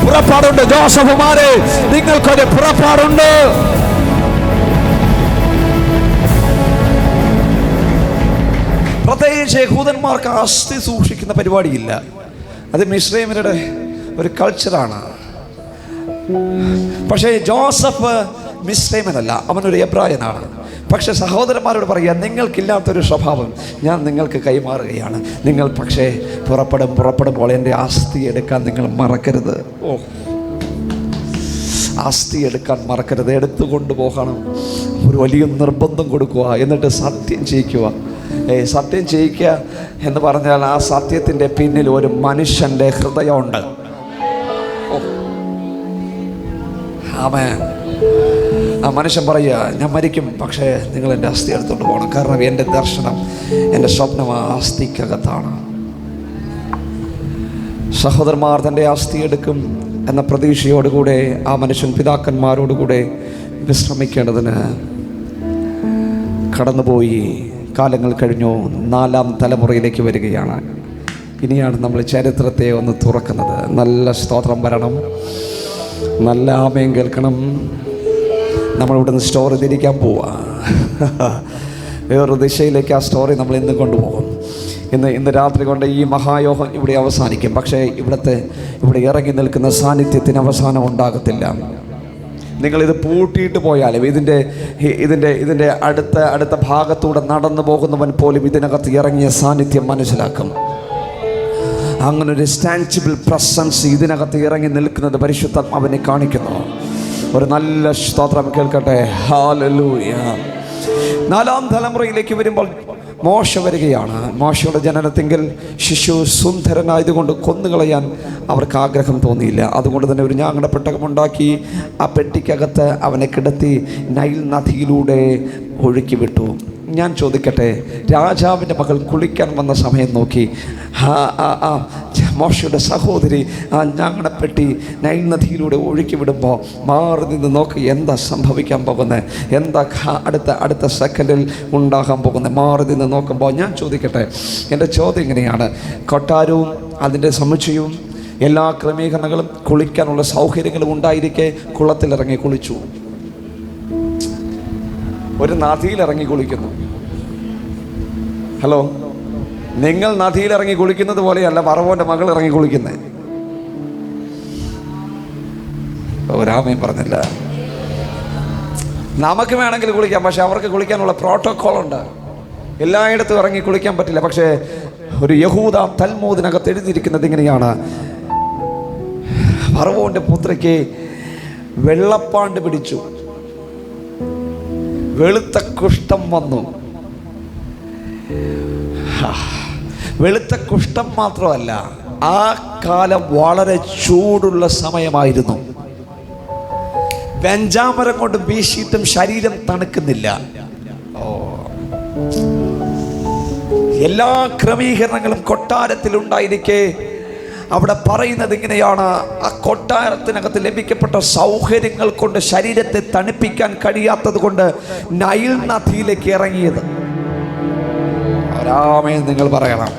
പുറപ്പാടുണ്ട്. ജോസഫുമാരെ, നിങ്ങൾക്കൊരു പുറപ്പാടുണ്ട്. പ്രത്യേകിച്ച് യഹൂദന്മാർക്ക് അസ്ഥി സൂക്ഷിക്കുന്ന പരിപാടിയില്ല. അത് മിസ്രൈമ്യരുടെ ഒരു കൾച്ചറാണ്. പക്ഷേ ജോസഫ് മിസ്രൈമ്യനല്ല, അവനൊരു എബ്രായനാണ്. പക്ഷെ സഹോദരന്മാരോട് പറയുക, നിങ്ങൾക്കില്ലാത്തൊരു സ്വഭാവം ഞാൻ നിങ്ങൾക്ക് കൈമാറുകയാണ്. നിങ്ങൾ പക്ഷേ പുറപ്പെടുമ്പോൾ എൻ്റെ അസ്ഥി എടുക്കാൻ നിങ്ങൾ മറക്കരുത്. അസ്ഥി എടുക്കാൻ മറക്കരുത്. എടുത്തുകൊണ്ട് പോകണം. ഒരു വലിയ നിർബന്ധം കൊടുക്കുക, എന്നിട്ട് സത്യം ചെയ്യിക്കുക. സത്യം ചെയ്യിക്കുക എന്ന് പറഞ്ഞാൽ ആ സത്യത്തിൻ്റെ പിന്നിൽ ഒരു മനുഷ്യൻ്റെ ഹൃദയമുണ്ട്. ആമേൻ. ആ മനുഷ്യൻ പറയുക, ഞാൻ മരിക്കും, പക്ഷേ നിങ്ങൾ എൻ്റെ അസ്ഥി എടുത്തുകൊണ്ട് പോകണം. കാരണം എൻ്റെ ദർശനം, എൻ്റെ സ്വപ്നം ആ അസ്ഥിക്കകത്താണ്. സഹോദരന്മാർ തൻ്റെ അസ്ഥി എടുക്കും എന്ന പ്രതീക്ഷയോടുകൂടെ ആ മനുഷ്യൻ പിതാക്കന്മാരോടുകൂടെ വിശ്രമിക്കേണ്ടതിന് കടന്നുപോയി. കാലങ്ങൾ കഴിഞ്ഞു, 4ാം തലമുറയിലേക്ക് വരികയാണ്. ഇനിയാണ് നമ്മൾ ചരിത്രത്തെ ഒന്ന് തുറക്കുന്നത്. നല്ല സ്തോത്രം വരണം, നല്ല ആമേൻ കേൾക്കണം. നമ്മളിവിടുന്ന് സ്റ്റോറി തിരിക്കാൻ പോവാ. വേറൊരു ദിശയിലേക്ക് ആ സ്റ്റോറി നമ്മൾ ഇന്ന് കൊണ്ടുപോകും. ഇന്ന് രാത്രി കൊണ്ട് ഈ മഹായോഗം ഇവിടെ അവസാനിക്കും. പക്ഷേ ഇവിടെ ഇറങ്ങി നിൽക്കുന്ന സാന്നിധ്യത്തിന് അവസാനം ഉണ്ടാകത്തില്ല. നിങ്ങളിത് പൂട്ടിയിട്ട് പോയാലും ഇതിൻ്റെ അടുത്ത ഭാഗത്തൂടെ നടന്നു പോകുന്നവൻ പോലും ഇതിനകത്ത് ഇറങ്ങിയ സാന്നിധ്യം മനസ്സിലാക്കും. അങ്ങനൊരു സ്റ്റാൻജിബിൾ പ്രസൻസ് ഇതിനകത്ത് ഇറങ്ങി നിൽക്കുന്നത് പരിശുദ്ധാത്മാവിനെ കാണിക്കുന്നു. ഒരു നല്ല സ്തോത്രം കേൾക്കട്ടെ. ഹല്ലേലൂയ. 4ാം തലമുറയിലേക്ക് വരുമ്പോൾ മോശ വരികയാണ്. മോശയുടെ ജനനത്തെങ്കിൽ ശിശു സുന്ദരനായതുകൊണ്ട് കൊന്നുകളയാൻ അവർക്ക് ആഗ്രഹം തോന്നിയില്ല. അതുകൊണ്ട് തന്നെ ഒരു ഞാങ്ങണ പെട്ടകമുണ്ടാക്കി ആ പെട്ടിക്കകത്ത് അവനെ കിടത്തി നൈൽ നദിയിലൂടെ ഒഴുക്കി വിട്ടു. ഞാൻ ചോദിക്കട്ടെ, രാജാവിൻ്റെ മകൾ കുളിക്കാൻ വന്ന സമയം നോക്കി മോശയുടെ സഹോദരി ആ ഞാങ്ങണപ്പെട്ടി നൈൽ നദിയിലൂടെ ഒഴുക്കി വിടുമ്പോൾ മാറി നിന്ന് നോക്കി എന്താ സംഭവിക്കാൻ പോകുന്നത്, എന്താ അടുത്ത സെക്കൻഡിൽ ഉണ്ടാകാൻ പോകുന്നത്. മാറി നിന്ന് നോക്കുമ്പോൾ ഞാൻ ചോദിക്കട്ടെ, എൻ്റെ ചോദ്യം ഇങ്ങനെയാണ്. കൊട്ടാരവും അതിൻ്റെ സമുച്ചയവും എല്ലാ ക്രമീകരണങ്ങളും കുളിക്കാനുള്ള സൗകര്യങ്ങളും ഉണ്ടായിരിക്കെ കുളത്തിലിറങ്ങി കുളിച്ചു. ഒരു നദിയിലിറങ്ങി കുളിക്കുന്നു. ഹലോ, നിങ്ങൾ നദിയിലിറങ്ങി കുളിക്കുന്നത് പോലെയല്ല ഫറവോന്റെ മകൾ ഇറങ്ങി കുളിക്കുന്നത്. ഒരാമയും പറഞ്ഞില്ല. നമുക്ക് വേണമെങ്കിൽ കുളിക്കാം, പക്ഷെ അവർക്ക് കുളിക്കാനുള്ള പ്രോട്ടോകോൾ ഉണ്ട്. എല്ലായിടത്തും ഇറങ്ങി കുളിക്കാൻ പറ്റില്ല. പക്ഷേ ഒരു യഹൂദ തൽമൂദിനകത്ത് എഴുതിയിരിക്കുന്നത് ഇങ്ങനെയാണ്: ഫറവോന്റെ പുത്രിക്ക് വെള്ളപ്പാണ്ട് പിടിച്ചു, വെളുത്ത കുഷ്ഠം വന്നു. വെളുത്ത കുഷ്ഠം മാത്രമല്ല, ആ കാലം വളരെ ചൂടുള്ള സമയമായിരുന്നു. വെഞ്ചാമരം കൊണ്ട് വീശിയിട്ടും ശരീരം തണുക്കുന്നില്ല. എല്ലാ ക്രമീകരണങ്ങളും കൊട്ടാരത്തിൽ ഉണ്ടായിരിക്കെ അവിടെ പറയുന്നത് ഇങ്ങനെയാണ്: ആ കൊട്ടാരത്തിനകത്ത് ലഭിക്കപ്പെട്ട സൗകര്യങ്ങൾ കൊണ്ട് ശരീരത്തെ തണുപ്പിക്കാൻ കഴിയാത്തത് കൊണ്ട് നൈൽ നദിയിലേക്ക് ഇറങ്ങിയത്. ആമേൻ നിങ്ങൾ പറയണം.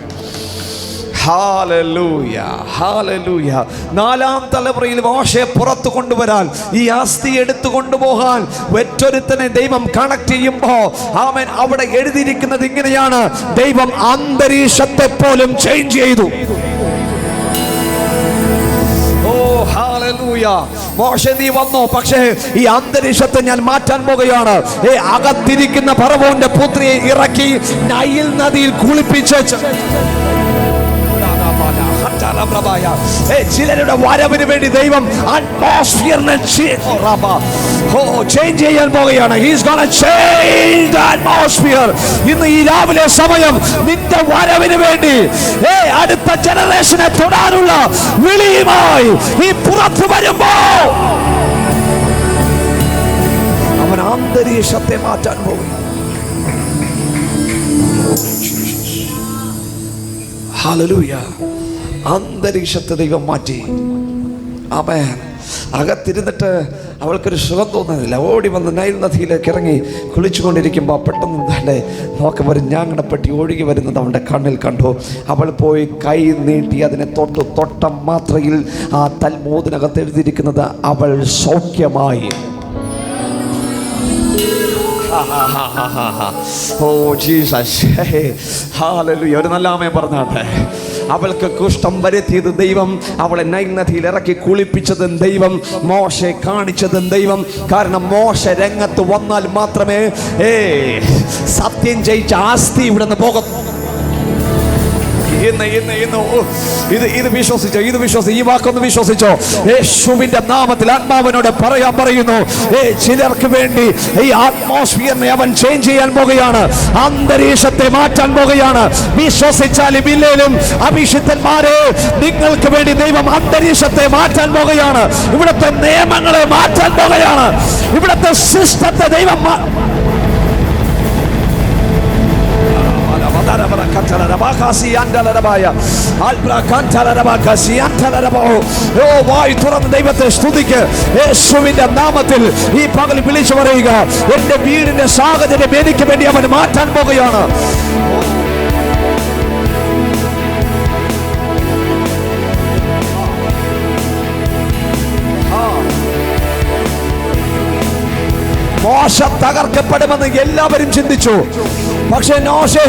Hallelujah, hallelujah. 4-ാം തലമുറയിൽ മോശയെ പുറത്തു കൊണ്ടുവരാൻ, ഈ അസ്ഥി എടുത്തു കൊണ്ടുപോകാൻ ഒറ്റൊരുത്തനെ ദൈവം കണക്ട് ചെയ്യുമ്പോൾ ആമേൻ അവിടെ എഴുതിയിരിക്കുന്നത് ഇങ്ങനെയാണ്: ദൈവം അന്തരീക്ഷത്തെ പോലും ചേഞ്ച് ചെയ്തു. മോശെ നീ വന്നോ, പക്ഷേ ഈ അന്തരീക്ഷത്തെ ഞാൻ മാറ്റാൻ പോകുകയാണ്. അകത്തിരിക്കുന്ന ഫറവോന്റെ പുത്രിയെ ഇറക്കി നൈൽ നദിയിൽ കുളിപ്പിച്ച് ചിലരുടെ വരവിന് വേണ്ടി ദൈവം അറ്റ്മോസ്ഫിയറിനെ ചേഞ്ച് ചെയ്യാൻ പോകുകയാണ്. He's gonna change the atmosphere. ഇന്ന് ഈ രാവിലെ സമയം നിന്റെ വരവിന് വേണ്ടി അടുത്ത ജനറേഷനെ തൊടാനുള്ള വിളിയുമായി ഈ പുറത്തു വരുമ്പോ അവൻ അന്തരീക്ഷത്തെ മാറ്റാൻ പോകും. ഹല്ലേലൂയ. അന്തരീക്ഷത്തെ ദൈവം മാറ്റി. ആമേൻ. അകത്തിരുന്നിട്ട് അവൾക്കൊരു സുഖം തോന്നുന്നില്ല. ഓടി വന്ന് നൈൽ നദിയിലേക്ക് ഇറങ്ങി കുളിച്ചുകൊണ്ടിരിക്കുമ്പോൾ പെട്ടെന്ന് തന്നെ നോക്കുമ്പോൾ ഒരു ഞാങ്ങണപ്പെട്ടി ഒഴുകി വരുന്നത് അവൻ്റെ കണ്ണിൽ കണ്ടു. അവൾ പോയി കൈ നീട്ടി അതിനെ തൊട്ട മാത്രയിൽ ആ തൽമൂദിനകത്ത് എഴുതിയിരിക്കുന്നത് അവൾ സൗഖ്യമായി. Oh Jesus, hallelujah. ഒരു നല്ല ആമേൻ പറഞ്ഞാട്ടെ. അവൾക്ക് കുഷ്ഠം വരുത്തിയത് ദൈവം, അവളെ നൈൽ നദിയിൽ ഇറക്കി കുളിപ്പിച്ചതും ദൈവം, മോശെ കാണിച്ചതും ദൈവം. കാരണം മോശ രംഗത്ത് വന്നാൽ മാത്രമേ സത്യം ജയിച്ച ആസ്തി ഇവിടെ നിന്ന് പോകും. ഇത് വിശ്വസിച്ചോ? ഈ വാക്കൊന്ന് വിശ്വസിച്ചോ? യേശുവിന്റെ നാമത്തിൽ ആത്മാവിനോട് പറയുന്നു, ചിലർക്ക് വേണ്ടി ഈ അറ്റ്മോസ്ഫിയറിനെ അവൻ ചേഞ്ച് ചെയ്യാൻ പോകുകയാണ്. അന്തരീക്ഷത്തെ മാറ്റാൻ പോകുകയാണ്. വിശ്വസിച്ചാലും ഇല്ലേലും അഭിഷിക്തന്മാരെ, നിങ്ങൾക്ക് വേണ്ടി ദൈവം അന്തരീക്ഷത്തെ മാറ്റാൻ പോകുകയാണ്. ഇവിടുത്തെ നിയമങ്ങളെ മാറ്റാൻ പോകുകയാണ്. ഇവിടുത്തെ സിസ്റ്റത്തെ ദൈവം വായി തുറന്ന് ദൈവത്തെ സ്തുതിക്ക്. യേശുവിന്റെ നാമത്തിൽ ഈ പകൽ വിളിച്ചു പറയുക, എന്റെ വീടിന്റെ സാഹചര്യം എനിക്ക് വേണ്ടി അവൻ മാറ്റാൻ പോകുകയാണ്. മോശ തകർക്കപ്പെടുമെന്ന് എല്ലാവരും ചിന്തിച്ചു. പക്ഷേ മോശേ,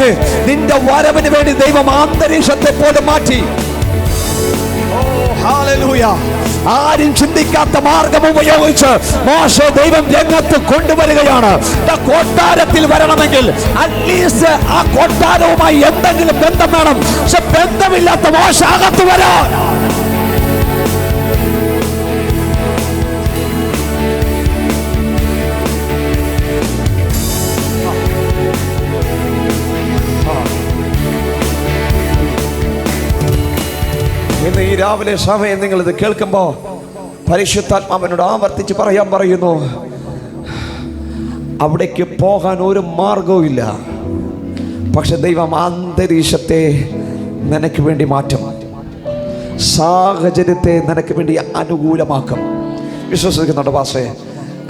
നിന്റെ വരവിന് വേണ്ടി ദൈവം അന്തരീക്ഷത്തെ പോലും മാറ്റി. ഹല്ലേലൂയ. ആരും ചിന്തിക്കാത്ത മാർഗം ഉപയോഗിച്ച് മോശെ ദൈവം രംഗത്ത് കൊണ്ടുവരികയാണ്. കൊട്ടാരത്തിൽ വരണമെങ്കിൽ അറ്റ്ലീസ്റ്റ് ആ കൊട്ടാരവുമായി എന്തെങ്കിലും ബന്ധം വേണം. പക്ഷെ ബന്ധമില്ലാത്ത മോശ അകത്ത് വരാൻ രാവിലെ സമയം നിങ്ങളിത് കേൾക്കുമ്പോൾ പരിശുദ്ധാത്മാവിനോട് ആവർത്തിച്ച് പറയാൻ പറയുന്നു, അവിടേക്ക് പോകാൻ ഒരു മാർഗവും ഇല്ല. പക്ഷെ ദൈവം അന്തരീക്ഷത്തെ നിനക്ക് വേണ്ടി മാറ്റും, സാഹചര്യത്തെ നിനക്ക് വേണ്ടി അനുകൂലമാക്കും. വിശ്വസിക്കുന്നുണ്ട് പാസ്റ്റേ?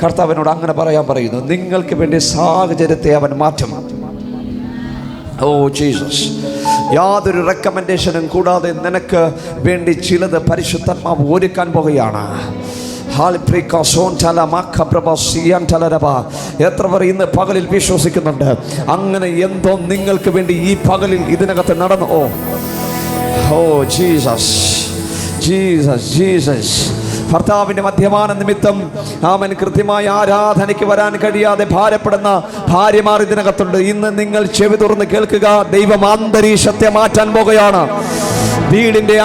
കർത്താവിനോട് അങ്ങനെ പറയാൻ പറയുന്നു, നിങ്ങൾക്ക് വേണ്ടി സാഹചര്യത്തെ അവൻ മാറ്റും. ഓ ജീസസ്, യാതൊരു റെക്കമെൻഡേഷനും കൂടാതെ നിനക്ക് വേണ്ടി ചിലത് പരിശുദ്ധാത്മാവ് ഒരുക്കാൻ പോകുകയാണ്. എത്ര പേർ ഇന്ന് പകലിൽ വിശ്വസിക്കുന്നുണ്ട് അങ്ങനെ എന്തോ നിങ്ങൾക്ക് വേണ്ടി ഈ പകലിൽ ഇതിനകത്ത് നടന്നു? Oh Jesus, Jesus, Jesus. ഭർത്താവിൻ്റെ മദ്യപാന നിമിത്തം അവൻ കൃത്യമായ ആരാധനയ്ക്ക് വരാൻ കഴിയാതെ ഭാരപ്പെടുന്ന ഭാര്യമാർ ഇതിനകത്തുണ്ട്. ഇന്ന് നിങ്ങൾ ചെവി തുറന്ന് കേൾക്കുക, ദൈവം അന്തരീക്ഷത്തെ മാറ്റാൻ പോകുകയാണ്. വീടിന്റെ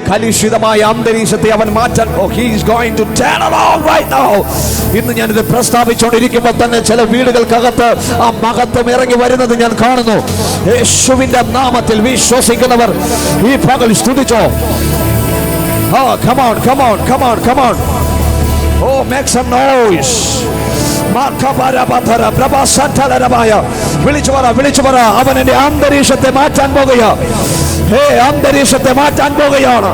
കലുഷിതമായ അന്തരീക്ഷത്തെ അവൻ മാറ്റാൻ. He is going to turn around right now. ഇന്ന് ഞാനിത് പ്രസ്താവിച്ചുകൊണ്ടിരിക്കുമ്പോൾ തന്നെ ചില വീടുകൾക്കകത്ത് ആ മഹത്വം ഇറങ്ങി വരുന്നത് ഞാൻ കാണുന്നു. യേശുവിന്റെ നാമത്തിൽ വിശ്വസിക്കുന്നവർ ഈ പകൽ സ്തുതിച്ചോ. Oh, come on, come on, come on, come on. Oh, make some noise. വിളിച്ചു പറ, അവൻ എന്റെ അന്തരീക്ഷത്തെ മാറ്റാൻ പോകുകയാ. അന്തരീക്ഷത്തെ മാറ്റാൻ പോകുകയാണ്.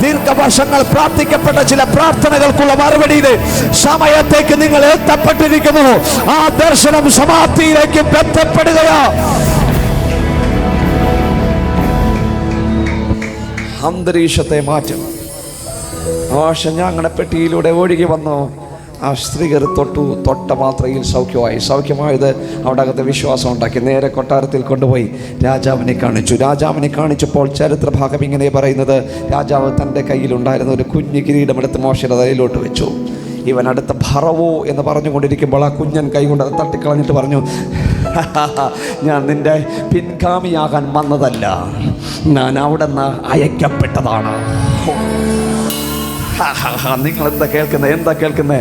ദീർഘവർഷങ്ങൾ പ്രാർത്ഥിക്കപ്പെട്ട ചില പ്രാർത്ഥനകൾക്കുള്ള മറുപടിയുടെ സമയത്തേക്ക് നിങ്ങൾ എത്തപ്പെട്ടിരിക്കുന്നു. ആ ദർശനം സമാപ്തിയിലേക്ക് ബന്ധപ്പെടുകയാ. അന്തരീക്ഷത്തെ മാറ്റും. ഞങ്ങളുടെ പെട്ടിയിലൂടെ ഒഴുകി വന്നു. ആ സ്ത്രീകർ തൊട്ട മാത്രയിൽ സൗഖ്യമായത് അവിടെ അകത്ത് വിശ്വാസം ഉണ്ടാക്കി. നേരെ കൊട്ടാരത്തിൽ കൊണ്ടുപോയി രാജാവിനെ കാണിച്ചപ്പോൾ ചരിത്രഭാഗം ഇങ്ങനെ പറയുന്നത്, രാജാവ് തൻ്റെ കയ്യിലുണ്ടായിരുന്ന ഒരു കുഞ്ഞു കിരീടമെടുത്ത് മോശയുടെ തലയിലോട്ട് വെച്ചു. ഇവൻ അടുത്ത ഭറവോ എന്ന് പറഞ്ഞുകൊണ്ടിരിക്കുമ്പോൾ ആ കുഞ്ഞൻ കൈകൊണ്ട് അത് തട്ടിക്കളഞ്ഞിട്ട് പറഞ്ഞു, ഞാൻ നിന്റെ പിൻഗാമിയാകാൻ വന്നതല്ല, ഞാൻ അവിടെ നിന്ന് അയക്കപ്പെട്ടതാണ്. നിങ്ങൾ എന്താ കേൾക്കുന്നത്?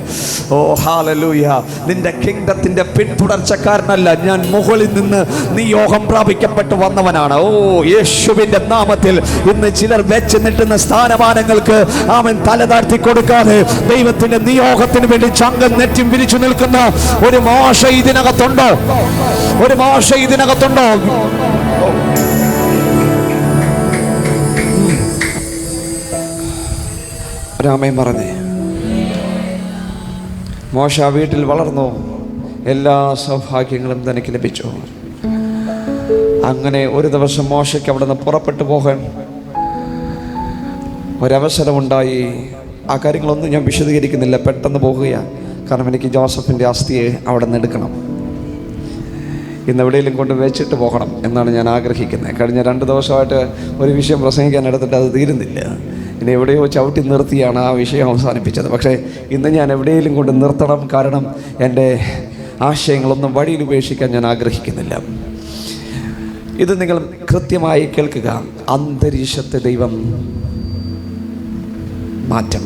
ഓ ഹല്ലേലൂയ. നിന്റെ കിങ്ഡത്തിന്റെ പിന്തുടർച്ചക്കാരനല്ല ഞാൻ, മുകളിൽ നിന്ന് നിയോഗം പ്രാപിക്കപ്പെട്ടു വന്നവനാണ്. ഓ യേശുവിന്റെ നാമത്തിൽ ഇന്ന് ചിലർ വെച്ച് നിൽക്കുന്ന സ്ഥാനമാനങ്ങൾക്ക് അവൻ തല താഴ്ത്തി കൊടുക്കാതെ ദൈവത്തിന്റെ നിയോഗത്തിന് വേണ്ടി ചങ്കം നെറ്റും വിരിച്ചു നിൽക്കുന്ന ഒരു മോശ ഇതിനകത്തുണ്ടോ? രാമൻ പറഞ്ഞേ. മോശ വീട്ടിൽ വളർന്നു, എല്ലാ സൗഭാഗ്യങ്ങളും തനിക്ക് ലഭിച്ചു. അങ്ങനെ ഒരു ദിവസം മോശയ്ക്ക് അവിടെ നിന്ന് പുറപ്പെട്ടു പോകാൻ ഒരവസരമുണ്ടായി. ആ കാര്യങ്ങളൊന്നും ഞാൻ വിശദീകരിക്കുന്നില്ല, പെട്ടെന്ന് പോകുകയാണ്. കാരണം എനിക്ക് ജോസഫിൻ്റെ അസ്ഥിയെ അവിടെ നിന്ന് എടുക്കണം. ഇന്ന് എവിടെയെങ്കിലും കൊണ്ട് വെച്ചിട്ട് പോകണം എന്നാണ് ഞാൻ ആഗ്രഹിക്കുന്നത്. കഴിഞ്ഞ 2 ദിവസമായിട്ട് ഒരു വിഷയം പ്രസംഗിക്കാൻ എടുത്തിട്ട് അത് തീരുന്നില്ല. ഇനി എവിടെയോ ചവിട്ടി നിർത്തിയാണ് ആ വിഷയം അവസാനിപ്പിച്ചത്. പക്ഷേ ഇന്ന് ഞാൻ എവിടെയെങ്കിലും കൊണ്ട് നിർത്തണം. കാരണം എൻ്റെ ആശയങ്ങളൊന്നും വഴിയിൽ ഉപേക്ഷിക്കാൻ ഞാൻ ആഗ്രഹിക്കുന്നില്ല. ഇത് നിങ്ങൾ കൃത്യമായി കേൾക്കുക. അന്തരീക്ഷത്തെ ദൈവം മാറ്റം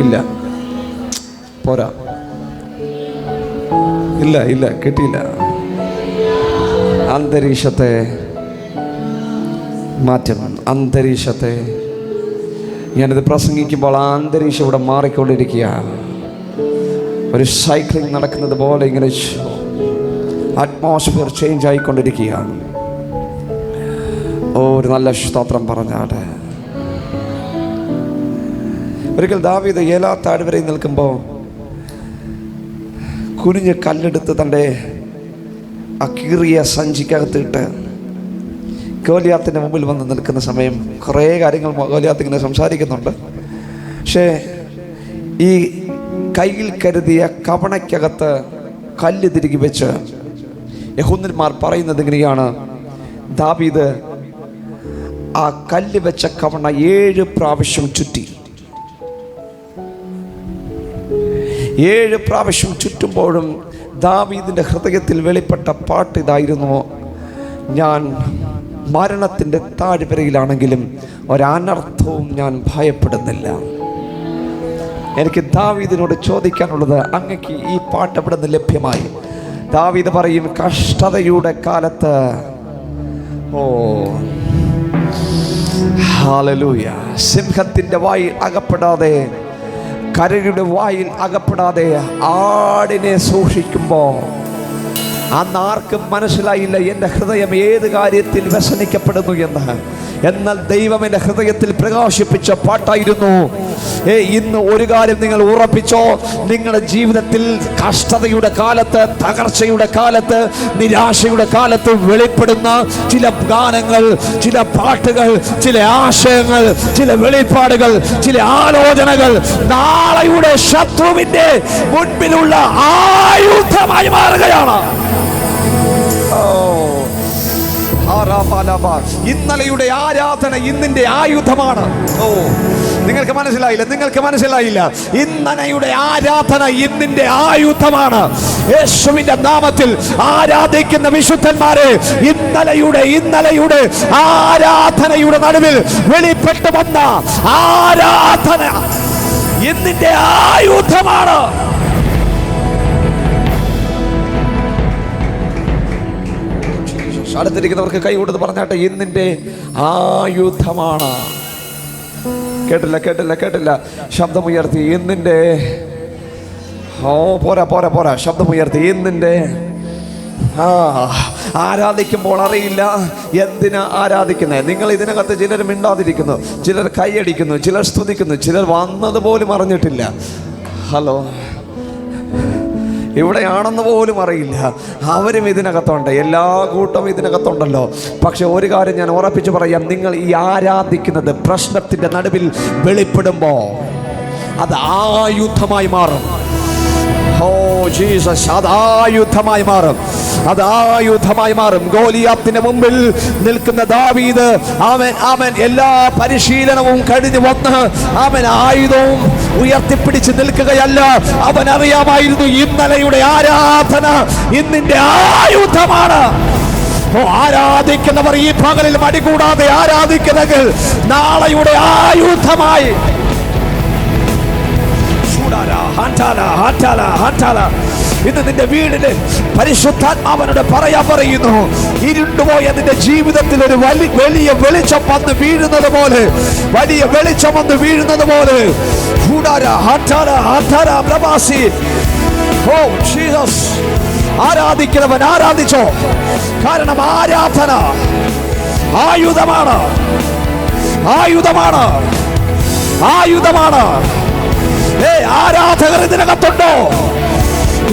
ഇല്ല, പോരാ, ഇല്ല കിട്ടിയില്ല. അന്തരീക്ഷത്തെ മാറ്റം. അന്തരീക്ഷത്തെ ഞാനിത് പ്രസംഗിക്കുമ്പോൾ ആ അന്തരീക്ഷം ഇവിടെ മാറിക്കൊണ്ടിരിക്കുക. ഒരു സൈക്ലിംഗ് നടക്കുന്നത് പോലെ ഇങ്ങനെ അറ്റ്മോസ്ഫിയർ ചേഞ്ച് ആയിക്കൊണ്ടിരിക്കുകയാണ്. ഒരു നല്ല സ്തോത്രം പറഞ്ഞാട്ടെ. ഒരിക്കൽ ദാവീദ് ഏലാ താഴ്വരയിൽ നിൽക്കുമ്പോൾ കുനിഞ്ഞ് കല്ലെടുത്ത് തൻ്റെ ആ കീറിയ സഞ്ചിക്കകത്തിട്ട് ഗോലിയാത്തിൻ്റെ മുമ്പിൽ വന്ന് നിൽക്കുന്ന സമയം കുറേ കാര്യങ്ങൾ ഗോലിയാത്ത് ഇങ്ങനെ സംസാരിക്കുന്നുണ്ട്. പക്ഷേ ഈ കയ്യിൽ കരുതിയ കവണയ്ക്കകത്ത് കല്ല് തിരികെ വെച്ച് യഹൂദന്മാർ പറയുന്നത് ഇങ്ങനെയാണ്, ദാവീദ് ആ കല്ല് വെച്ച കവണ 7 പ്രാവശ്യം ചുറ്റി. 7 പ്രാവശ്യം ചുറ്റുമ്പോഴും ദാവീദിൻ്റെ ഹൃദയത്തിൽ വെളിപ്പെട്ട പാട്ട് ഇതായിരുന്നു, ഞാൻ മരണത്തിൻ്റെ താഴ്വരയിലാണെങ്കിലും ഒരനർത്ഥവും ഞാൻ ഭയപ്പെടുന്നില്ല. എനിക്ക് ദാവീദിനോട് ചോദിക്കാനുള്ളത്, അങ്ങക്ക് ഈ പാട്ട് എവിടെ നിന്ന് ലഭ്യമായി? ദാവീദ് പറയും, കഷ്ടതയുടെ കാലത്ത് ഓ ഹല്ലേലൂയ. സിംഹത്തിൻ്റെ വായിൽ അകപ്പെടാതെ, കരടിയുടെ വായിൽ അകപ്പെടാതെ ആടിനെ സൂക്ഷിക്കുമ്പോൾ അന്ന് ആർക്കും മനസ്സിലായില്ല എൻ്റെ ഹൃദയം ഏത് കാര്യത്തിൽ വ്യസനിക്കപ്പെടുന്നു എന്ന്. എന്നാൽ ദൈവം എൻ്റെ ഹൃദയത്തിൽ പ്രകാശിപ്പിച്ച പാട്ടായിരുന്നു. ഇന്ന് ഒരു കാര്യം നിങ്ങൾ ഉറപ്പിച്ചോ, നിങ്ങളുടെ ജീവിതത്തിൽ കഷ്ടതയുടെ കാലത്ത്, തകർച്ചയുടെ കാലത്ത്, നിരാശയുടെ കാലത്ത് വെളിപ്പെടുന്ന ചില ഗാനങ്ങൾ, ചില പാട്ടുകൾ, ചില ആശയങ്ങൾ, ചില വെളിപ്പാടുകൾ, ചില ആലോചനകൾ നാളെയുടെ ശത്രുവിൻ്റെ മുൻപിലുള്ള ആയുധമായി മാറുകയാണ്. ഇന്നലെയുടെ ആരാധന ഇന്നിന്റെ ആയുധമാണ്. ഓ, നിങ്ങൾക്ക് മനസ്സിലായില്ല, നിങ്ങൾക്ക് മനസ്സിലായില്ല. ഇന്നലെയുടെ ആരാധന ഇന്നിന്റെ ആയുധമാണ്. യേശുവിന്റെ നാമത്തിൽ ആരാധിക്കുന്ന വിശുദ്ധന്മാരെ, ഇന്നലെയുടെ ആരാധനയുടെ നടുവിൽ വെളിപ്പെട്ടു വന്ന ആരാധന ഇന്നിന്റെ ആയുധമാണ്. അടുത്തിരിക്കുന്നവർക്ക് കൈ കൊടുത്ത് പറഞ്ഞാട്ടെ, ഇന്നിന്റെ ആയുധമാണ്. കേട്ടില്ല കേട്ടില്ല കേട്ടില്ല, ശബ്ദമുയർത്തി. ഇന്നിന്റെ, ഓ പോരാ പോരാ പോരാ, ശബ്ദമുയർത്തി. ഇന്നിന്റെ ആരാധിക്കുമ്പോൾ അറിയില്ല എന്തിനാ ആരാധിക്കുന്നത്. നിങ്ങൾ ഇതിനകത്ത് ചിലർ മിണ്ടാതിരിക്കുന്നു, ചിലർ കൈയടിക്കുന്നു, ചിലർ സ്തുതിക്കുന്നു, ചിലർ വന്നത് പോലും അറിഞ്ഞിട്ടില്ല. ഹലോ, ഇവിടെയാണെന്ന് പോലും അറിയില്ല. അവരും ഇതിനകത്തുണ്ട്, എല്ലാ കൂട്ടവും ഇതിനകത്തുണ്ടല്ലോ. പക്ഷെ ഒരു കാര്യം ഞാൻ ഉറപ്പിച്ച് പറയാം, നിങ്ങൾ ഈ ആരാധിക്കുന്നത് പ്രശ്നത്തിൻ്റെ നടുവിൽ വെളിപ്പെടുമ്പോൾ അത് ആയുധമായി മാറും. ഓ ജീസസ്, അത് ആയുധമായി മാറും, അത് ആയുധമായി മാറും. ഗോലിയാത്തിന് മുമ്പിൽ നിൽക്കുന്ന ദാവീദ്, അവൻ എല്ലാ പരിശീലനവും കഴിഞ്ഞു വന്ന് അവൻ ആയുധവും ഉയർത്തിപ്പിടിച്ച് നിൽക്കുകയല്ല. അവൻ അറിയാമായിരുന്നു ഇന്നലെയുടെ ആരാധന ഇന്നിന്റെ ആയുധമാണ്. ആരാധിക്കുന്നവർ ഈ പകലിൽ മടികൂടാതെ ആരാധിക്കുന്നെങ്കിൽ നാളെയുടെ ആയുധമായി. ഇന്ന് നിന്റെ വീടിന് പരിശുദ്ധാത്മാവനോട് പറയുന്നു, ഇരുണ്ടുപോയ നിന്റെ ജീവിതത്തിൽ ഒരു വലിയ വെളിച്ചം വന്ന് വീഴുന്നത് പോലെ, വലിയ വെളിച്ചം വന്ന് വീഴുന്നത് പോലെ. ആരാധിക്കുന്നവൻ ആരാധിച്ചോ, കാരണം ആരാധന ആയുധമാണ്, ആയുധമാണ്, ആയുധമാണ്. ആരാധകർ ഇതിനകത്തുണ്ടോ?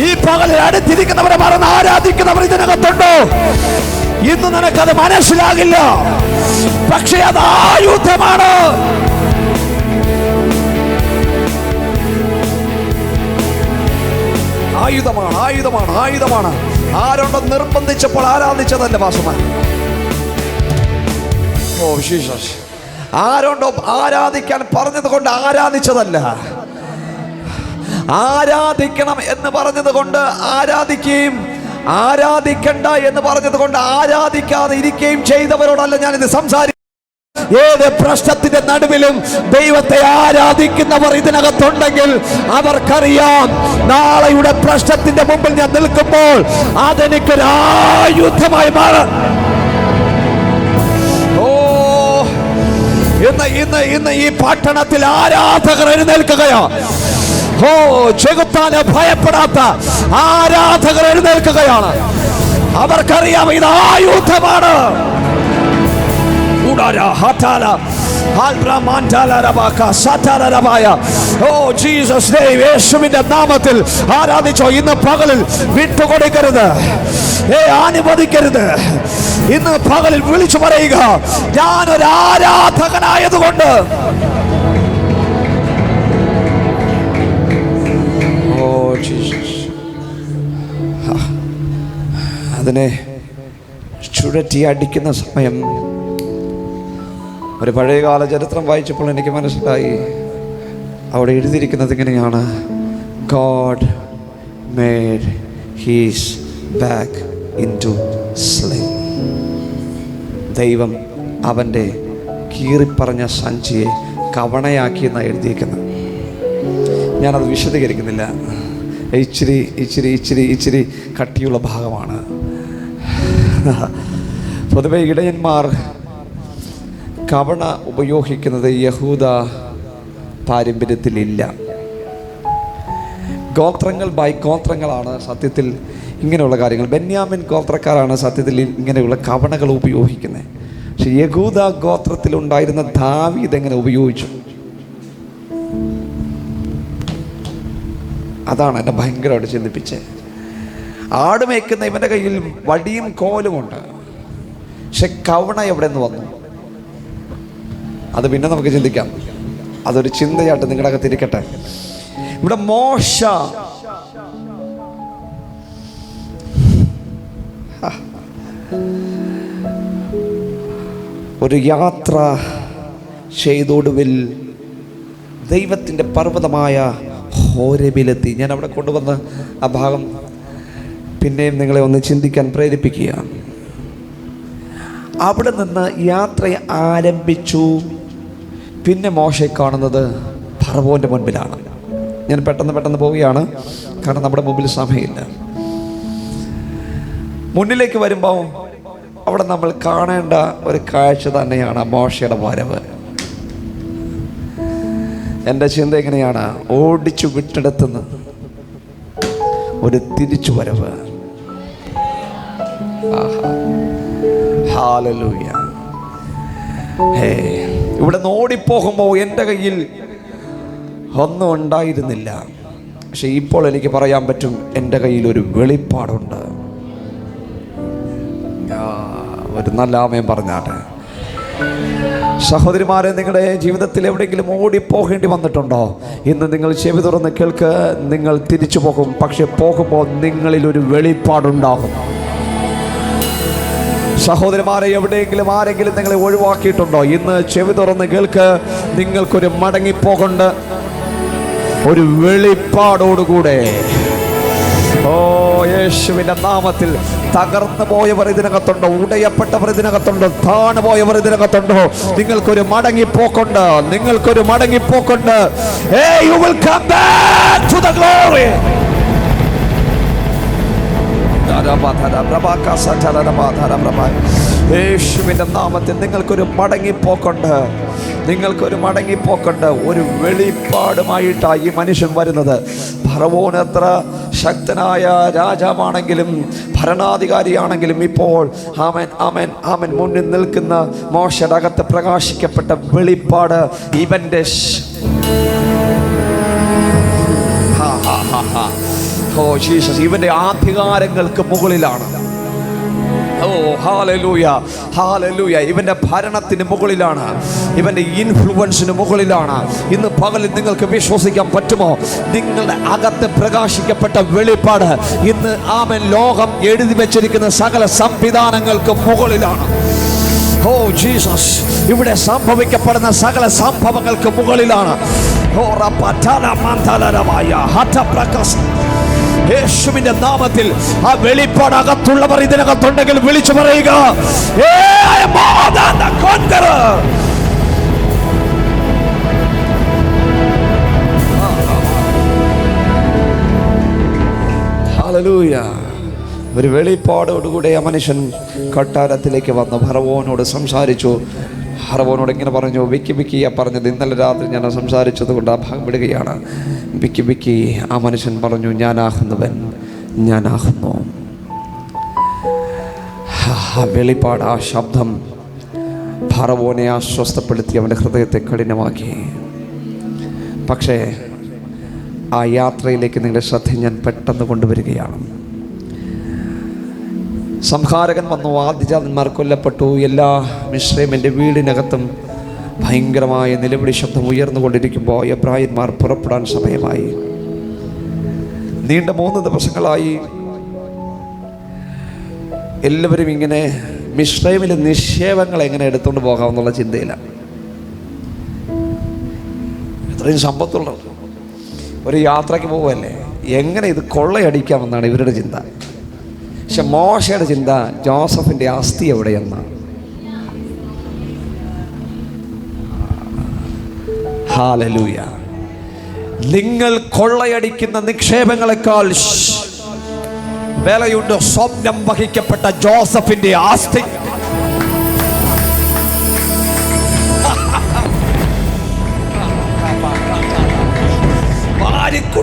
ഈ പകലിൽ അടുത്തിരിക്കുന്നവരെ മറന്ന് ആരാധിക്കുന്നവർ ഇതിനകത്തുണ്ടോ? ഇന്ന് നിനക്കത് മനസ്സിലാകില്ല, പക്ഷേ അത് ആയുധമാണ്. ആയുധമാണ്, ആയുധമാണ്, ആയുധമാണ്. ആരോണ്ടോ നിർബന്ധിച്ചപ്പോൾ ആരാധിച്ചതല്ല പാസ്റ്റർമാർ. ഓ വിശേഷം, ആരോണ്ടോ ആരാധിക്കാൻ പറഞ്ഞത് കൊണ്ട് ആരാധിച്ചതല്ല. ആരാധിക്കണം എന്ന് പറഞ്ഞത് കൊണ്ട് ആരാധിക്കുകയും ആരാധിക്കണ്ട എന്ന് പറഞ്ഞത് കൊണ്ട് ആരാധിക്കാതെ ഇരിക്കുകയും ചെയ്തവരോടല്ല ഞാനിത് സംസാരിക്കുന്നത്. ഏത് പ്രശ്നത്തിന്റെ നടുവിലും ദൈവത്തെ ആരാധിക്കുന്നവർ ഇതിനകത്തുണ്ടെങ്കിൽ അവർക്കറിയാം, നാളെയുടെ പ്രശ്നത്തിന്റെ മുമ്പിൽ ഞാൻ നിൽക്കുമ്പോൾ അതെനിക്കൊരു ആയുധമായി മാറും. ഇന്ന് ഈ പട്ടണത്തിൽ ആരാധകർ എഴുന്നേൽക്കുകയാ. ഓ, ചെകുത്താനെ ഭയപ്പെടാത്ത ആരാധകർ എഴുന്നേൽക്കുകയാണ്. അവർക്കറിയാം ഇത് ആയുധമാണ്. ഓ ജീസസ് നെയിം, യേശുവിന്റെ നാമത്തിൽ ആരാധിച്ചോ. ഇന്ന് പകലിൽ വിട്ടുകൊടുക്കരുത്, അനുവദിക്കരുത്. ഇന്ന് പകലിൽ വിളിച്ചു പറയുക, ഞാനൊരു ആരാധകനായതുകൊണ്ട്. ഓ ജീസസ്, അതിനെ ചുഴറ്റി അടിക്കുന്ന സമയം ഒരു പഴയകാല ചരിത്രം വായിച്ചപ്പോൾ എനിക്ക് മനസ്സിലായി. അവിടെ എഴുതിയിരിക്കുന്നത് ഇങ്ങനെയാണ്: God made his back into sling. ദൈവം അവൻ്റെ കീറിപ്പറഞ്ഞ സഞ്ചിയെ കവണയാക്കിയെന്നാണ് എഴുതിയിരിക്കുന്നത്. ഞാനത് വിശദീകരിക്കുന്നില്ല, ഇച്ചിരി കട്ടിയുള്ള ഭാഗമാണ്. പൊതുവെ ഇടയന്മാർ കവണ ഉപയോഗിക്കുന്നത് യഹൂദ പാരമ്പര്യത്തിലില്ല. ഗോത്രങ്ങൾ ബൈ ഗോത്രങ്ങളാണ് സത്യത്തിൽ ഇങ്ങനെയുള്ള കാര്യങ്ങൾ. ബെന്യാമിൻ ഗോത്രക്കാരാണ് സത്യത്തിൽ ഇങ്ങനെയുള്ള കവണകൾ ഉപയോഗിക്കുന്നത്. പക്ഷെ യഹൂദ ഗോത്രത്തിലുണ്ടായിരുന്ന ദാവീദ് എങ്ങനെ ഉപയോഗിച്ചു? അതാണ് എന്നെ ഭയങ്കരമായിട്ട് ചിന്തിപ്പിച്ചത്. ആട് മേയ്ക്കുന്ന ഇവൻ്റെ കയ്യിൽ വടിയും കോലുമുണ്ട്, പക്ഷെ കവണ എവിടെ നിന്ന് വന്നു? അത് പിന്നെ നമുക്ക് ചിന്തിക്കാം. അതൊരു ചിന്തയായിട്ട് നിങ്ങളുടെ അകത്തിരിക്കട്ടെ. ഇവിടെ മോശ ഒരു യാത്ര ചെയ്തൊടുവിൽ ദൈവത്തിൻ്റെ പർവ്വതമായ ഹോരേബിലെത്തി. ഞാൻ അവിടെ കൊണ്ടുവന്ന ആ ഭാഗം പിന്നെയും നിങ്ങളെ ഒന്ന് ചിന്തിക്കാൻ പ്രേരിപ്പിക്കുക. അവിടെ നിന്ന് യാത്ര ആരംഭിച്ചു. പിന്നെ മോശയെ കാണുന്നത് ഫറവോൻ്റെ മുൻപിലാണ്. ഞാൻ പെട്ടെന്ന് പോവുകയാണ്, കാരണം നമ്മുടെ മുമ്പിൽ സമയമില്ല. മുന്നിലേക്ക് വരുമ്പോൾ അവിടെ നമ്മൾ കാണേണ്ട ഒരു കാഴ്ച തന്നെയാണ് മോശയുടെ വരവ്. എൻ്റെ ചിന്ത എങ്ങനെയാണ്? ഓടിച്ചു വിട്ടെടുത്തുനിന്ന് ഒരു തിരിച്ചു വരവ്. ഹല്ലേലൂയ. ഇവിടെ നിന്ന് ഓടിപ്പോകുമ്പോൾ എൻ്റെ കയ്യിൽ ഒന്നും ഉണ്ടായിരുന്നില്ല. പക്ഷെ ഇപ്പോൾ എനിക്ക് പറയാൻ പറ്റും, എൻ്റെ കയ്യിൽ ഒരു വെളിപ്പാടുണ്ട്. ഒരു നല്ല ആമേൻ പറഞ്ഞാട്ടെ. സഹോദരിമാരെ, നിങ്ങളുടെ ജീവിതത്തിൽ എവിടെയെങ്കിലും ഓടിപ്പോകേണ്ടി വന്നിട്ടുണ്ടോ? ഇന്ന് നിങ്ങൾ ചെവി തുറന്ന് കേൾക്ക്. നിങ്ങൾ തിരിച്ചു പോകും, പക്ഷെ പോകുമ്പോൾ നിങ്ങളിൽ ഒരു വെളിപ്പാടുണ്ടാകും. സഹോദരന്മാരെ, എവിടെയെങ്കിലും ആരെങ്കിലും നിങ്ങളെ ഒഴിവാക്കിയിട്ടുണ്ടോ? ഇന്ന് ചെവി തുറന്ന് കേൾക്ക്. നിങ്ങൾക്കൊരു മടങ്ങിപ്പോകൊണ്ട് ഒരു വെളിപ്പാടോടുകൂടെ, ഓ യേശുവിൻ്റെ നാമത്തിൽ, തകർന്നു പോയവർ ഇതിനകത്തുണ്ടോ? ഉടയപ്പെട്ടവർ ഇതിനകത്തുണ്ടോ? താണു പോയവർ ഇതിനകത്തുണ്ടോ? നിങ്ങൾക്കൊരു മടങ്ങിപ്പോക്കുണ്ട്. നിങ്ങൾക്കൊരു മടങ്ങിപ്പോക്കുണ്ട്. You will come back to the glory. യേശുവിൻ്റെ നാമത്തിൽ നിങ്ങൾക്കൊരു മടങ്ങിപ്പോക്കുണ്ട്. നിങ്ങൾക്കൊരു മടങ്ങിപ്പോക്കുണ്ട്. ഒരു വെളിപ്പാടുമായിട്ടാണ് ഈ മനുഷ്യൻ വരുന്നത്. ഫറവോൻ എത്ര ശക്തനായ രാജാവാണെങ്കിലും ഭരണാധികാരിയാണെങ്കിലും ഇപ്പോൾ ആമേൻ ആമേൻ ആമേൻ മുന്നിൽ നിൽക്കുന്ന മോശയുടെ അകത്ത് പ്രകാശിക്കപ്പെട്ട വെളിപ്പാട് ഇവൻ്റെ ഓ ജീസസ് ഇവൻ്റെ അധികാരങ്ങൾക്ക് മുകളിലാണ്. ഓ ഹല്ലേലൂയ, ഹല്ലേലൂയ. ഇവൻ്റെ ഭരണത്തിന് മുകളിലാണ്, ഇവൻ്റെ ഇൻഫ്ലുവൻസിന് മുകളിലാണ്. ഇന്ന് പകലിൽ നിങ്ങൾക്ക് വിശ്വസിക്കാൻ പറ്റുമോ? നിങ്ങളുടെ അകത്ത് പ്രകാശിക്കപ്പെട്ട വെളിപ്പാട് ഇന്ന് ആമേൻ ലോകം എഴുതി വെച്ചിരിക്കുന്ന സകല സംവിധാനങ്ങൾക്ക് മുകളിലാണ്. ഓ ജീസസ്, ഇവിടെ സംഭവിക്കപ്പെടുന്ന സകല സംഭവങ്ങൾക്ക് മുകളിലാണ്. യേശുവിന്റെ നാമത്തിൽ ആ വെളിപ്പാട് അകത്തുള്ളവർ ഇതിനകത്തുണ്ടെങ്കിൽ വിളിച്ചു പറയുക, ഹല്ലേലൂയ. ഒരു വെളിപ്പാടോടുകൂടെ ആ മനുഷ്യൻ കൊട്ടാരത്തിലേക്ക് വന്നു. ഫറവോനോട് സംസാരിച്ചു. ഫറവോനോട് ഇങ്ങനെ പറഞ്ഞു, വിക്കിയാ പറഞ്ഞത്. ഇന്നലെ രാത്രി ഞാൻ സംസാരിച്ചത് കൊണ്ട് ആ ഭാഗം വിടുകയാണ്. വിക്കി ആ മനുഷ്യൻ പറഞ്ഞു, ഞാനാകുന്നവൻ ഞാനാകുന്നു. ആ വെളിപ്പാട്, ആ ശബ്ദം ഫറവോനെ ആശ്വസ്തപ്പെടുത്തി അവൻ്റെ ഹൃദയത്തെ കഠിനമാക്കി. പക്ഷേ ആ യാത്രയിലേക്ക് നിങ്ങളുടെ ശ്രദ്ധ ഞാൻ പെട്ടെന്ന് കൊണ്ടുവരികയാണ്. സംഹാരകൻ വന്നു, ആദ്യജാതന്മാർ കൊല്ലപ്പെട്ടു. എല്ലാ മിശ്രമിൻ്റെ വീടിനകത്തും ഭയങ്കരമായ നിലവിളി ശബ്ദം ഉയർന്നുകൊണ്ടിരിക്കുമ്പോൾ എബ്രായന്മാർ പുറപ്പെടാൻ സമയമായി. നീണ്ട 3 ദിവസങ്ങളായി എല്ലാവരും ഇങ്ങനെ മിശ്രമിലെ നിക്ഷേപങ്ങൾ എങ്ങനെ എടുത്തുകൊണ്ട് പോകാമെന്നുള്ള ചിന്തയിലാണ്. ഇത്രയും സമ്പത്തുള്ള ഒരു യാത്രയ്ക്ക് പോകുമല്ലേ, എങ്ങനെ ഇത് കൊള്ളയടിക്കാമെന്നാണ് ഇവരുടെ ചിന്ത. പക്ഷെ മോശയുടെ ചിന്ത, ജോസഫിൻ്റെ അസ്ഥി എവിടെയെന്നാണ്. ഹല്ലേലൂയ. നിങ്ങൾ കൊള്ളയടിക്കുന്ന നിക്ഷേപങ്ങളെക്കാൾ വിലയുണ്ട് സ്വപ്നം വഹിക്കപ്പെട്ട ജോസഫിന്റെ ആസ്തി.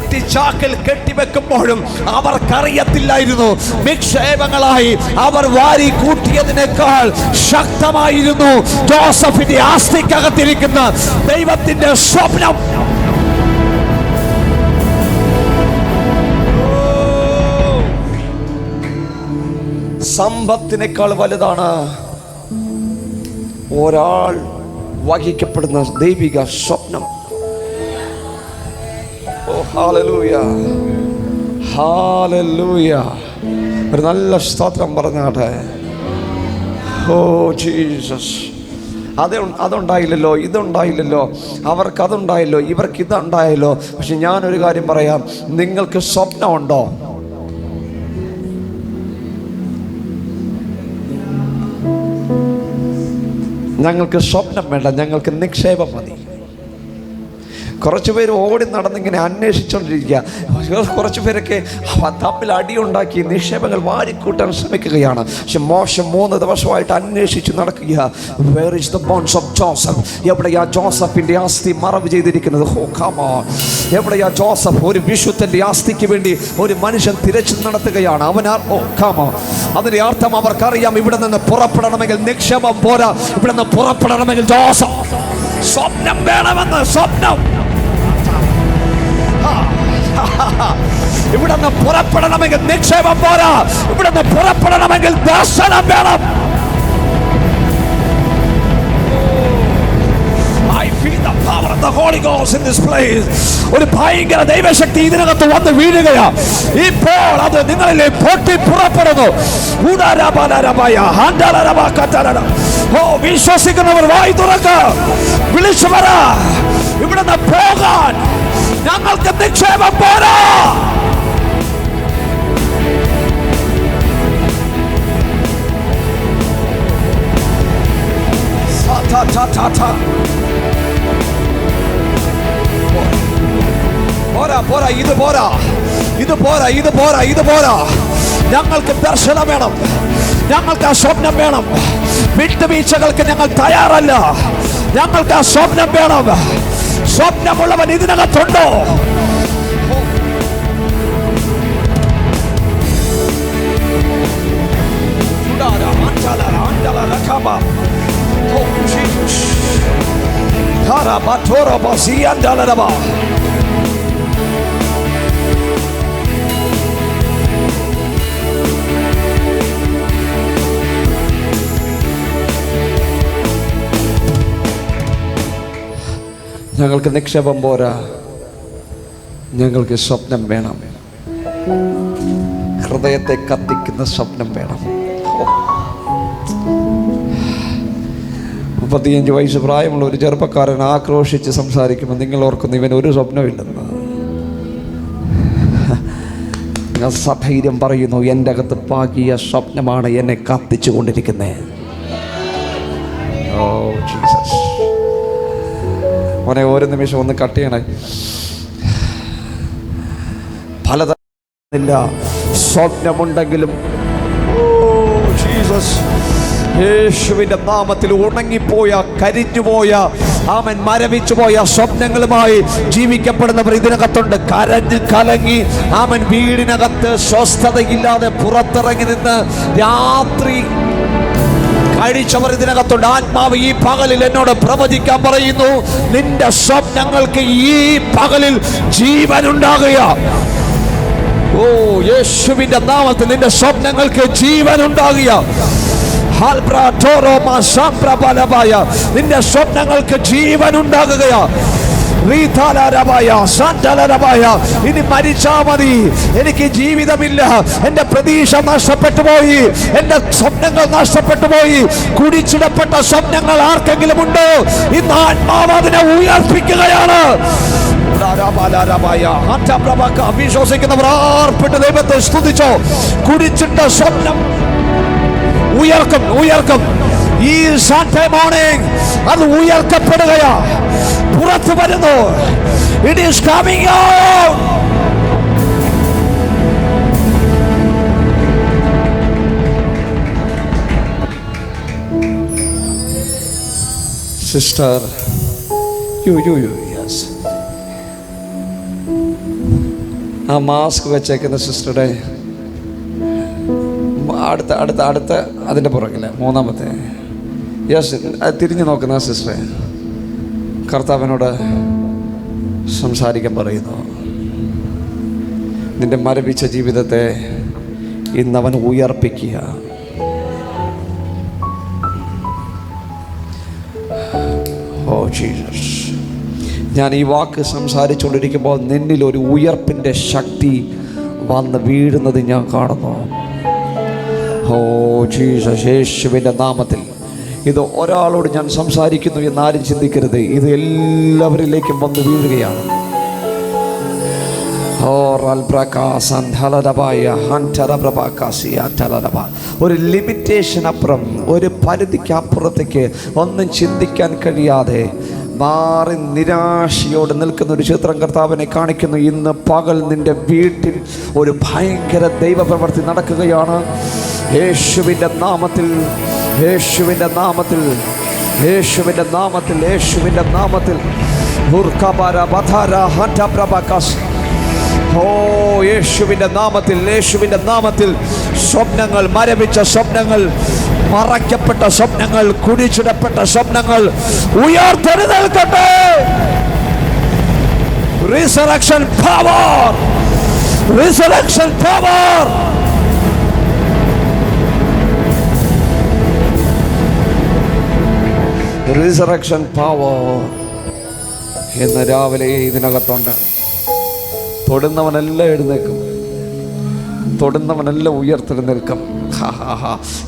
കുറ്റിച്ചാക്കിൽ കെട്ടിവെക്കുമ്പോഴും അവർക്കറിയത്തില്ലായിരുന്നു നിക്ഷേപങ്ങളായി അവർ വാരി കൂട്ടിയതിനേക്കാൾ ശക്തമായിരുന്നു ജോസഫിന്റെ ആസ്തിക്കകത്തിരിക്കുന്ന ദൈവത്തിന്റെ സ്വപ്നം. സമ്പത്തിനേക്കാൾ വലുതാണ് ഒരാൾ വഹിക്കപ്പെടുന്ന ദൈവിക സ്വപ്നം. ഓ ഹല്ലേലൂയ, ഹല്ലേലൂയ. ഒരു നല്ല സ്തോത്രം പറഞ്ഞാട്ടെ. Oh Jesus. അതുണ്ടായില്ലല്ലോ, ഇതുണ്ടായില്ലല്ലോ, അവർക്ക് അതുണ്ടായല്ലോ, ഇവർക്ക് ഇതുണ്ടായല്ലോ. പക്ഷെ ഞാനൊരു കാര്യം പറയാം, നിങ്ങൾക്ക് സ്വപ്നമുണ്ടോ? ഞങ്ങൾക്ക് സ്വപ്നം വേണ്ട, ഞങ്ങൾക്ക് നിക്ഷേപം മതി. കുറച്ച് പേര് ഓടി നടന്നിങ്ങനെ അന്വേഷിച്ചുകൊണ്ടിരിക്കുക. കുറച്ച് പേരൊക്കെ തമ്മിൽ അടിയുണ്ടാക്കി നിക്ഷേപങ്ങൾ വാരിക്കൂട്ടാൻ ശ്രമിക്കുകയാണ്. പക്ഷെ മോശം 3 ദിവസമായിട്ട് അന്വേഷിച്ച് നടക്കുക. Where is the bones of Joseph? എവിടെയാ ജോസഫിന്റെ ആസ്തി മറവ് ചെയ്തിരിക്കുന്നത്? Oh come on. എവിടെയാ ജോസഫ്? ഒരു വിശുദ്ധന്റെ ആസ്തിക്ക് വേണ്ടി ഒരു മനുഷ്യൻ തിരച്ചിൽ നടത്തുകയാണ്. Oh come on. അതിന്റെ അർത്ഥം അവർക്കറിയാം, ഇവിടെ നിന്ന് പുറപ്പെടണമെങ്കിൽ നിക്ഷേപം പോരാ, ഇവിടെ നിന്ന് പുറപ്പെടണമെങ്കിൽ ജോസഫ് സ്വപ്നം വേണമെന്ന്. സ്വപ്നം. ഇവിടെ നിന്ന് പുറപ്പെടണമെങ്കിൽ നിക്ഷേപം പോരാ, ഇവിടെ നിന്ന് പുറപ്പെടണമെങ്കിൽ ദർശനം വേണം. I feel the power of the Holy Ghost in this place. ഒരു ഭയങ്കര ദൈവശക്തി ഇതിനകത്ത് വന്ന് വീഴുകയാ. ഇപ്പോൾ അത് നിങ്ങളിലെ പൊട്ടി പുറപ്പെടുന്നു. ഓ വിശ്വസിക്കുന്നവർ വായി തുറക്ക, വിളിച്ചു പറ, ഇവിടെ നിന്ന് പോകാൻ ഞങ്ങൾക്ക് നിക്ഷേപം പോരാ. പോരാ, ഇത് പോരാ, ഇത് പോരാ, ഇത് പോരാ, ഇത് പോരാ. ഞങ്ങൾക്ക് ദർശനം വേണം, ഞങ്ങൾക്ക് ആ സ്വപ്നം വേണം. വിട്ടുവീഴ്ചകൾക്ക് ഞങ്ങൾ തയ്യാറല്ല, ഞങ്ങൾക്ക് ആ സ്വപ്നം വേണം. സ്വപ്നമുള്ളവൻ ഇതിനകത്തുണ്ടോ? ഞങ്ങൾക്ക് നിക്ഷേപം പോരാ, ഞങ്ങൾക്ക് സ്വപ്നം വേണം. ഹൃദയത്തെ കത്തിക്കുന്ന സ്വപ്നം വേണം. 35 വയസ്സ് പ്രായമുള്ള ഒരു ചെറുപ്പക്കാരൻ ആക്രോശിച്ച് സംസാരിക്കുമ്പോൾ നിങ്ങൾ ഓർക്കുന്നു, ഇവൻ ഒരു സ്വപ്നമില്ലെന്ന്. ഞാൻ സധൈര്യം പറയുന്നു, എൻ്റെ അകത്ത് പാകിയ സ്വപ്നമാണ് എന്നെ കത്തിച്ചു കൊണ്ടിരിക്കുന്നത്. Oh Jesus. മോനെ ഒരു നിമിഷം ഒന്ന് കട്ട് ചെയ്യണേ. പലതരമില്ല സ്വപ്നമുണ്ടെങ്കിലും യേശുവിന്റെ നാമത്തിൽ ഉണങ്ങിപ്പോയ, കരിഞ്ഞുപോയ, അവൻ മരവിച്ചുപോയ സ്വപ്നങ്ങളുമായി ജീവിക്കപ്പെടുന്നവർ ഇതിനകത്തുണ്ട്. കരഞ്ഞ് കലങ്ങി അവൻ വീടിനകത്ത് സ്വസ്ഥതയില്ലാതെ പുറത്തിറങ്ങി നിന്ന് രാത്രി കഴിച്ചവർ ഇതിനകത്തുണ്ട്. ആത്മാവ് ഈ പകലിൽ എന്നോട് പ്രവചിക്കാൻ പറയുന്നു, നിന്റെ സ്വപ്നങ്ങൾക്ക് ഈ പകലിൽ ജീവനുണ്ടാകുക. ഓ യേശുവിന്റെ നാമത്തിൽ നിന്റെ സ്വപ്നങ്ങൾക്ക് ജീവനുണ്ടാകുക. നിന്റെ സ്വപ്നങ്ങൾക്ക് ജീവനുണ്ടാകുകയാ. ഇനി മരിച്ചാ മതി, എനിക്ക് ജീവിതമില്ല, എന്റെ പ്രതീക്ഷ നഷ്ടപ്പെട്ടു പോയി, എന്റെ സ്വപ്നങ്ങൾ നഷ്ടപ്പെട്ടു പോയി. കുടിച്ചിടപ്പെട്ട സ്വപ്നങ്ങൾ ആർക്കെങ്കിലും ഉണ്ടോ? ഇന്ന് ആത്മാവ് അതിനെ ഉയർപ്പിക്കുകയാണ്. വിശ്വസിക്കുന്നവർ ആർപ്പിട്ട് ദൈവത്തെ സ്തുതിച്ചോ. കുടിച്ചിട്ട സ്വപ്നം ഉയർക്കും, ഉയർക്കും. ഈ സൺഡേ മോർണിംഗ് അത് ഉയർത്തപ്പെടുകയാ, പുറത്തു വരുന്നു. It is coming out. Sister, yes. ആ മാസ്ക് വെച്ചേക്കുന്ന സിസ്റ്ററുടെ അടുത്ത അതിൻ്റെ പുറകില് മൂന്നാമത്തെ യെസ് തിരിഞ്ഞു നോക്കുന്ന സിസ്റ്ററെ കർത്താവിനോട് സംസാരിക്കാൻ പറയുന്നു. നിന്റെ മരവിച്ച ജീവിതത്തെ ഇന്നവൻ ഉയർപ്പിക്കുക. ഓ ജീസസ്, ഞാൻ ഈ വാക്ക് സംസാരിച്ചുകൊണ്ടിരിക്കുമ്പോൾ നിന്നിൽ ഒരു ഉയർപ്പിൻ്റെ ശക്തി വന്ന് വീഴുന്നത് ഞാൻ കാണുന്നു. ഓ ജീസസ്, യേശുവിൻ്റെ നാമത്തിൽ ഇത് ഒരാളോട് ഞാൻ സംസാരിക്കുന്നു എന്നാരും ചിന്തിക്കരുത്. ഇത് എല്ലാവരിലേക്കും വന്ന് വീഴുകയാണ്. ഒരു ലിമിറ്റേഷൻ അപ്പുറം, ഒരു പരിധിക്ക് അപ്പുറത്തേക്ക് ഒന്നും ചിന്തിക്കാൻ കഴിയാതെ മാറി നിരാശയോട് നിൽക്കുന്ന ഒരു ചിത്രം കർത്താവിനെ കാണിക്കുന്നു. ഇന്ന് പകൽ നിന്റെ വീട്ടിൽ ഒരു ഭയങ്കര ദൈവപ്രവൃത്തി നടക്കുകയാണ്. യേശുവിൻ്റെ നാമത്തിൽ, യേശുവിൻ്റെ നാമത്തിൽ, യേശുവിൻ്റെ നാമത്തിൽ, യേശുവിൻ്റെ നാമത്തിൽ. ഓ യേശുവിൻ്റെ നാമത്തിൽ, യേശുവിൻ്റെ നാമത്തിൽ സ്വപ്നങ്ങൾ, മരവിച്ച സ്വപ്നങ്ങൾ, മറയ്ക്കപ്പെട്ട സ്വപ്നങ്ങൾ, കുഴിച്ചിടപ്പെട്ട സ്വപ്നങ്ങൾ ഉയർത്തെഴുന്നേൽക്കട്ടെ. Resurrection power, resurrection power. Resurrection power ഇന്ന് രാവിലെ ഇതിനകത്തുണ്ട്. തൊടുന്നവനെല്ലാം എഴുന്നേൽക്കും, തൊടുന്നവനെല്ലാം ഉയർത്തെഴുന്നേൽക്കും.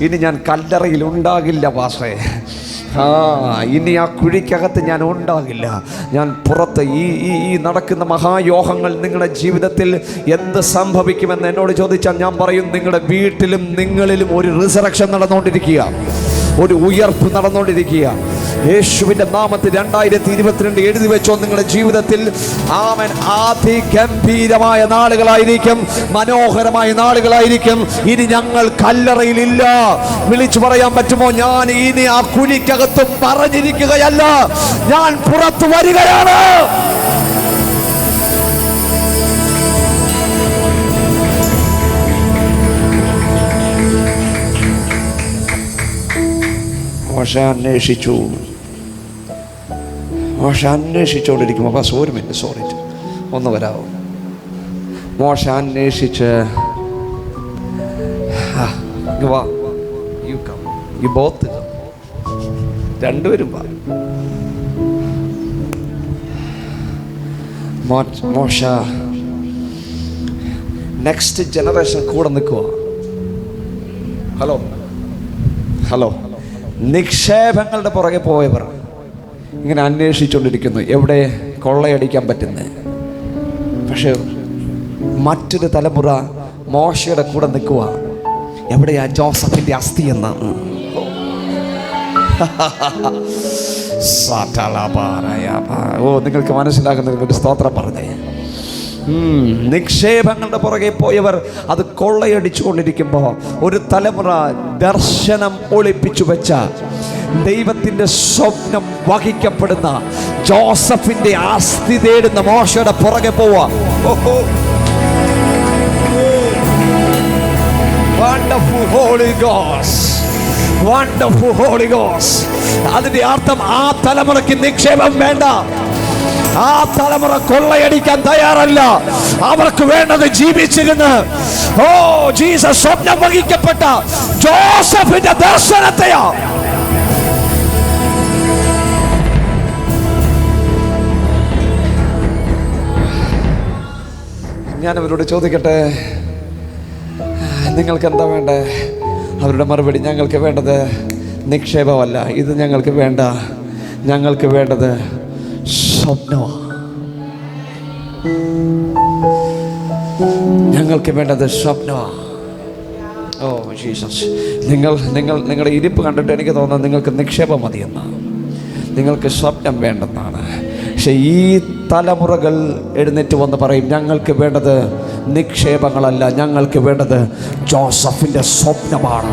ഇനി ഞാൻ കല്ലറയിൽ ഉണ്ടാകില്ല പാസ്റ്ററേ. ഇനി ആ കുഴിക്കകത്ത് ഞാൻ ഉണ്ടാകില്ല, ഞാൻ പുറത്ത്. ഈ നടക്കുന്ന മഹായോഗങ്ങൾ നിങ്ങളുടെ ജീവിതത്തിൽ എന്ത് സംഭവിക്കുമെന്ന് എന്നോട് ചോദിച്ചാൽ ഞാൻ പറയും, നിങ്ങളുടെ വീട്ടിലും നിങ്ങളിലും ഒരു റിസറക്ഷൻ നടന്നുകൊണ്ടിരിക്കുക, ഒരു ഉയർപ്പ് നടന്നുകൊണ്ടിരിക്കുക. യേശുവിൻ്റെ നാമത്തിൽ 2022 എഴുതി വെച്ചോ നിങ്ങളുടെ ജീവിതത്തിൽ. ആമേൻ. അതിഗംഭീരമായ നാളുകളായിരിക്കും, മനോഹരമായ നാളുകളായിരിക്കും. ഇനി ഞങ്ങൾ കല്ലറയിലില്ല. വിളിച്ചു പറയാൻ പറ്റുമോ? ഞാൻ ഇനി ആ കുഴിക്കകത്തും പറഞ്ഞിരിക്കുകയല്ല, ഞാൻ പുറത്തു വരികയാണ്. മോശ അന്വേഷിച്ചു, മോശ അന്വേഷിച്ചുകൊണ്ടിരിക്കുമ്പോൾ ബസ് ഒരു മിനിറ്റ്, സോറി ഒന്ന് വരാമോ? മോശ അന്വേഷിച്ച് വാ, യു കം, യു ബോത്ത്, രണ്ടുപേരും വാ. മോശ നെക്സ്റ്റ് ജനറേഷൻ കൂടെ നിൽക്കുക. ഹലോ ഹലോ, നിക്ഷേപങ്ങളുടെ പുറകെ പോയവർ ഇങ്ങനെ അന്വേഷിച്ചുകൊണ്ടിരിക്കുന്നു എവിടെ കൊള്ളയടിക്കാൻ പറ്റുന്നത്. പക്ഷെ മറ്റൊരു തലമുറ മോശയുടെ കൂടെ നിൽക്കുക, എവിടെയാ ജോസഫിന്റെ അസ്ഥി എന്നാണ്. ഓ, നിങ്ങൾക്ക് മനസ്സിലാകുന്ന ഒരു സ്തോത്രം പറഞ്ഞേ. നിക്ഷേപങ്ങളുടെ പുറകെ പോയവർ അത് കൊള്ളയടിച്ചു കൊണ്ടിരിക്കുമ്പോൾ ഒരു തലമുറ ദർശനം ഒളിപ്പിച്ചു വെച്ച, ദൈവത്തിന്റെ സ്വപ്നം വഹിക്കപ്പെടുന്ന ജോസഫിന്റെ അസ്ഥി തേടുന്ന മോശയുടെ പുറകെ പോവാ. Wonderful Holy Ghost, wonderful Holy Ghost. അതിന്റെ അർത്ഥം ആ തലമുറയ്ക്ക് നിക്ഷേപം വേണ്ട, ആ തലമുറ കൊള്ളയടിക്കാൻ തയ്യാറല്ല. അവർക്ക് വേണ്ടത് ജീവിച്ചിരുന്ന് ഓ ജീസസ് സ്വപ്നം വഹിക്കപ്പെട്ട ജോസഫിന്റെ ദർശനത്തെയാ. ഞാനവരോട് ചോദിക്കട്ടെ, നിങ്ങൾക്ക് എന്താ വേണ്ടേ? അവരുടെ മറുപടി, ഞങ്ങൾക്ക് വേണ്ടത് നിക്ഷേപമല്ല, ഇത് ഞങ്ങൾക്ക് വേണ്ട, ഞങ്ങൾക്ക് വേണ്ടത് സ്വപ്നമാണ്, ഞങ്ങൾക്ക് വേണ്ടത് സ്വപ്നമാണ്. ഓ ജീസസ്, നിങ്ങളുടെ ഇരിപ്പ് കണ്ടിട്ട് എനിക്ക് തോന്നുന്നത് നിങ്ങൾക്ക് നിക്ഷേപം മതിയെന്നാണ്, നിങ്ങൾക്ക് സ്വപ്നം വേണ്ടെന്നാണ്. പക്ഷെ ഈ തലമുറകൾ എഴുന്നേറ്റ് വന്ന് പറയും, ഞങ്ങൾക്ക് വേണ്ടത് നിക്ഷേപങ്ങളല്ല, ഞങ്ങൾക്ക് വേണ്ടത് ജോസഫിൻ്റെ സ്വപ്നമാണ്.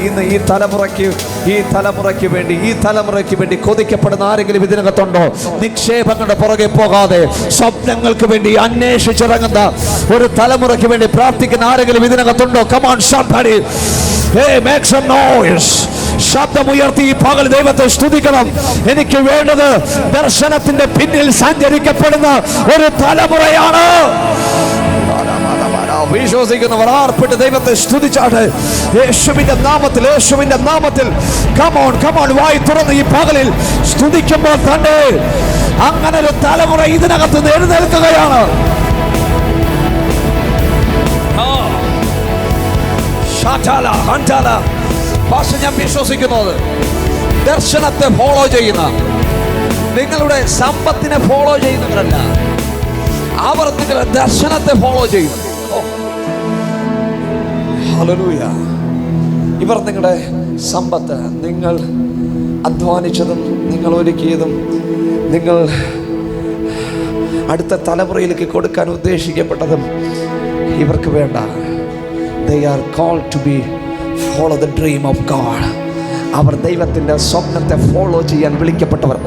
ഇന്ന് ഈ തലമുറയ്ക്ക് വേണ്ടി കൊതിക്കപ്പെടുന്ന ആരെങ്കിലും ഇതിനകത്തുണ്ടോ? നിക്ഷേപങ്ങളുടെ പുറകെ പോകാതെ സ്വപ്നങ്ങൾക്ക് വേണ്ടി അന്വേഷിച്ചിറങ്ങുന്ന ഒരു തലമുറയ്ക്ക് വേണ്ടി പ്രാർത്ഥിക്കുന്ന ആരെങ്കിലും ഇതിനകത്തുണ്ടോ? Come on somebody, hey, make some noise. ശബ്ദമുയർത്തി ഈ പകൽ ദൈവത്തെ സ്തുതിക്കണം. എനിക്ക് വേണ്ടത് ദർശനത്തിന്റെ പിന്നിൽ സഞ്ചരിക്കപ്പെടുന്ന ഒരു തലമുറയാണ്. വിശ്വസിക്കുന്നവർ ആർപ്പിട്ട് ദൈവത്തെ സ്തുതിച്ചാട്ടെ. യേശുവിന്റെ നാമത്തിൽ come on വായി തുറന്ന് ഈ പകലിൽ സ്തുതിക്കുമ്പോൾ തന്നെ അങ്ങനെ ഒരു തലമുറ ഇതിനകത്ത് എഴുന്നേൽക്കുകയാണ്. പക്ഷെ ഞാൻ വിശ്വസിക്കുന്നത് ദർശനത്തെ ഫോളോ ചെയ്യുന്ന, നിങ്ങളുടെ സമ്പത്തിനെ ഫോളോ ചെയ്യുന്നവരല്ല, അവർ നിങ്ങളുടെ ദർശനത്തെ ഫോളോ ചെയ്യുന്നു. ഹല്ലേലൂയ. ഇവർ നിങ്ങളുടെ സമ്പത്ത്, നിങ്ങൾ അധ്വാനിച്ചതും നിങ്ങൾ ഒരുക്കിയതും നിങ്ങൾ അടുത്ത തലമുറയിലേക്ക് കൊടുക്കാൻ ഉദ്ദേശിക്കപ്പെട്ടതും ഇവർക്ക് വേണ്ട. They are called to be follow the dream of God. അവർ ദൈവത്തിൻ്റെ സ്വപ്നത്തെ ഫോളോ ചെയ്യാൻ വിളിക്കപ്പെട്ടവർ.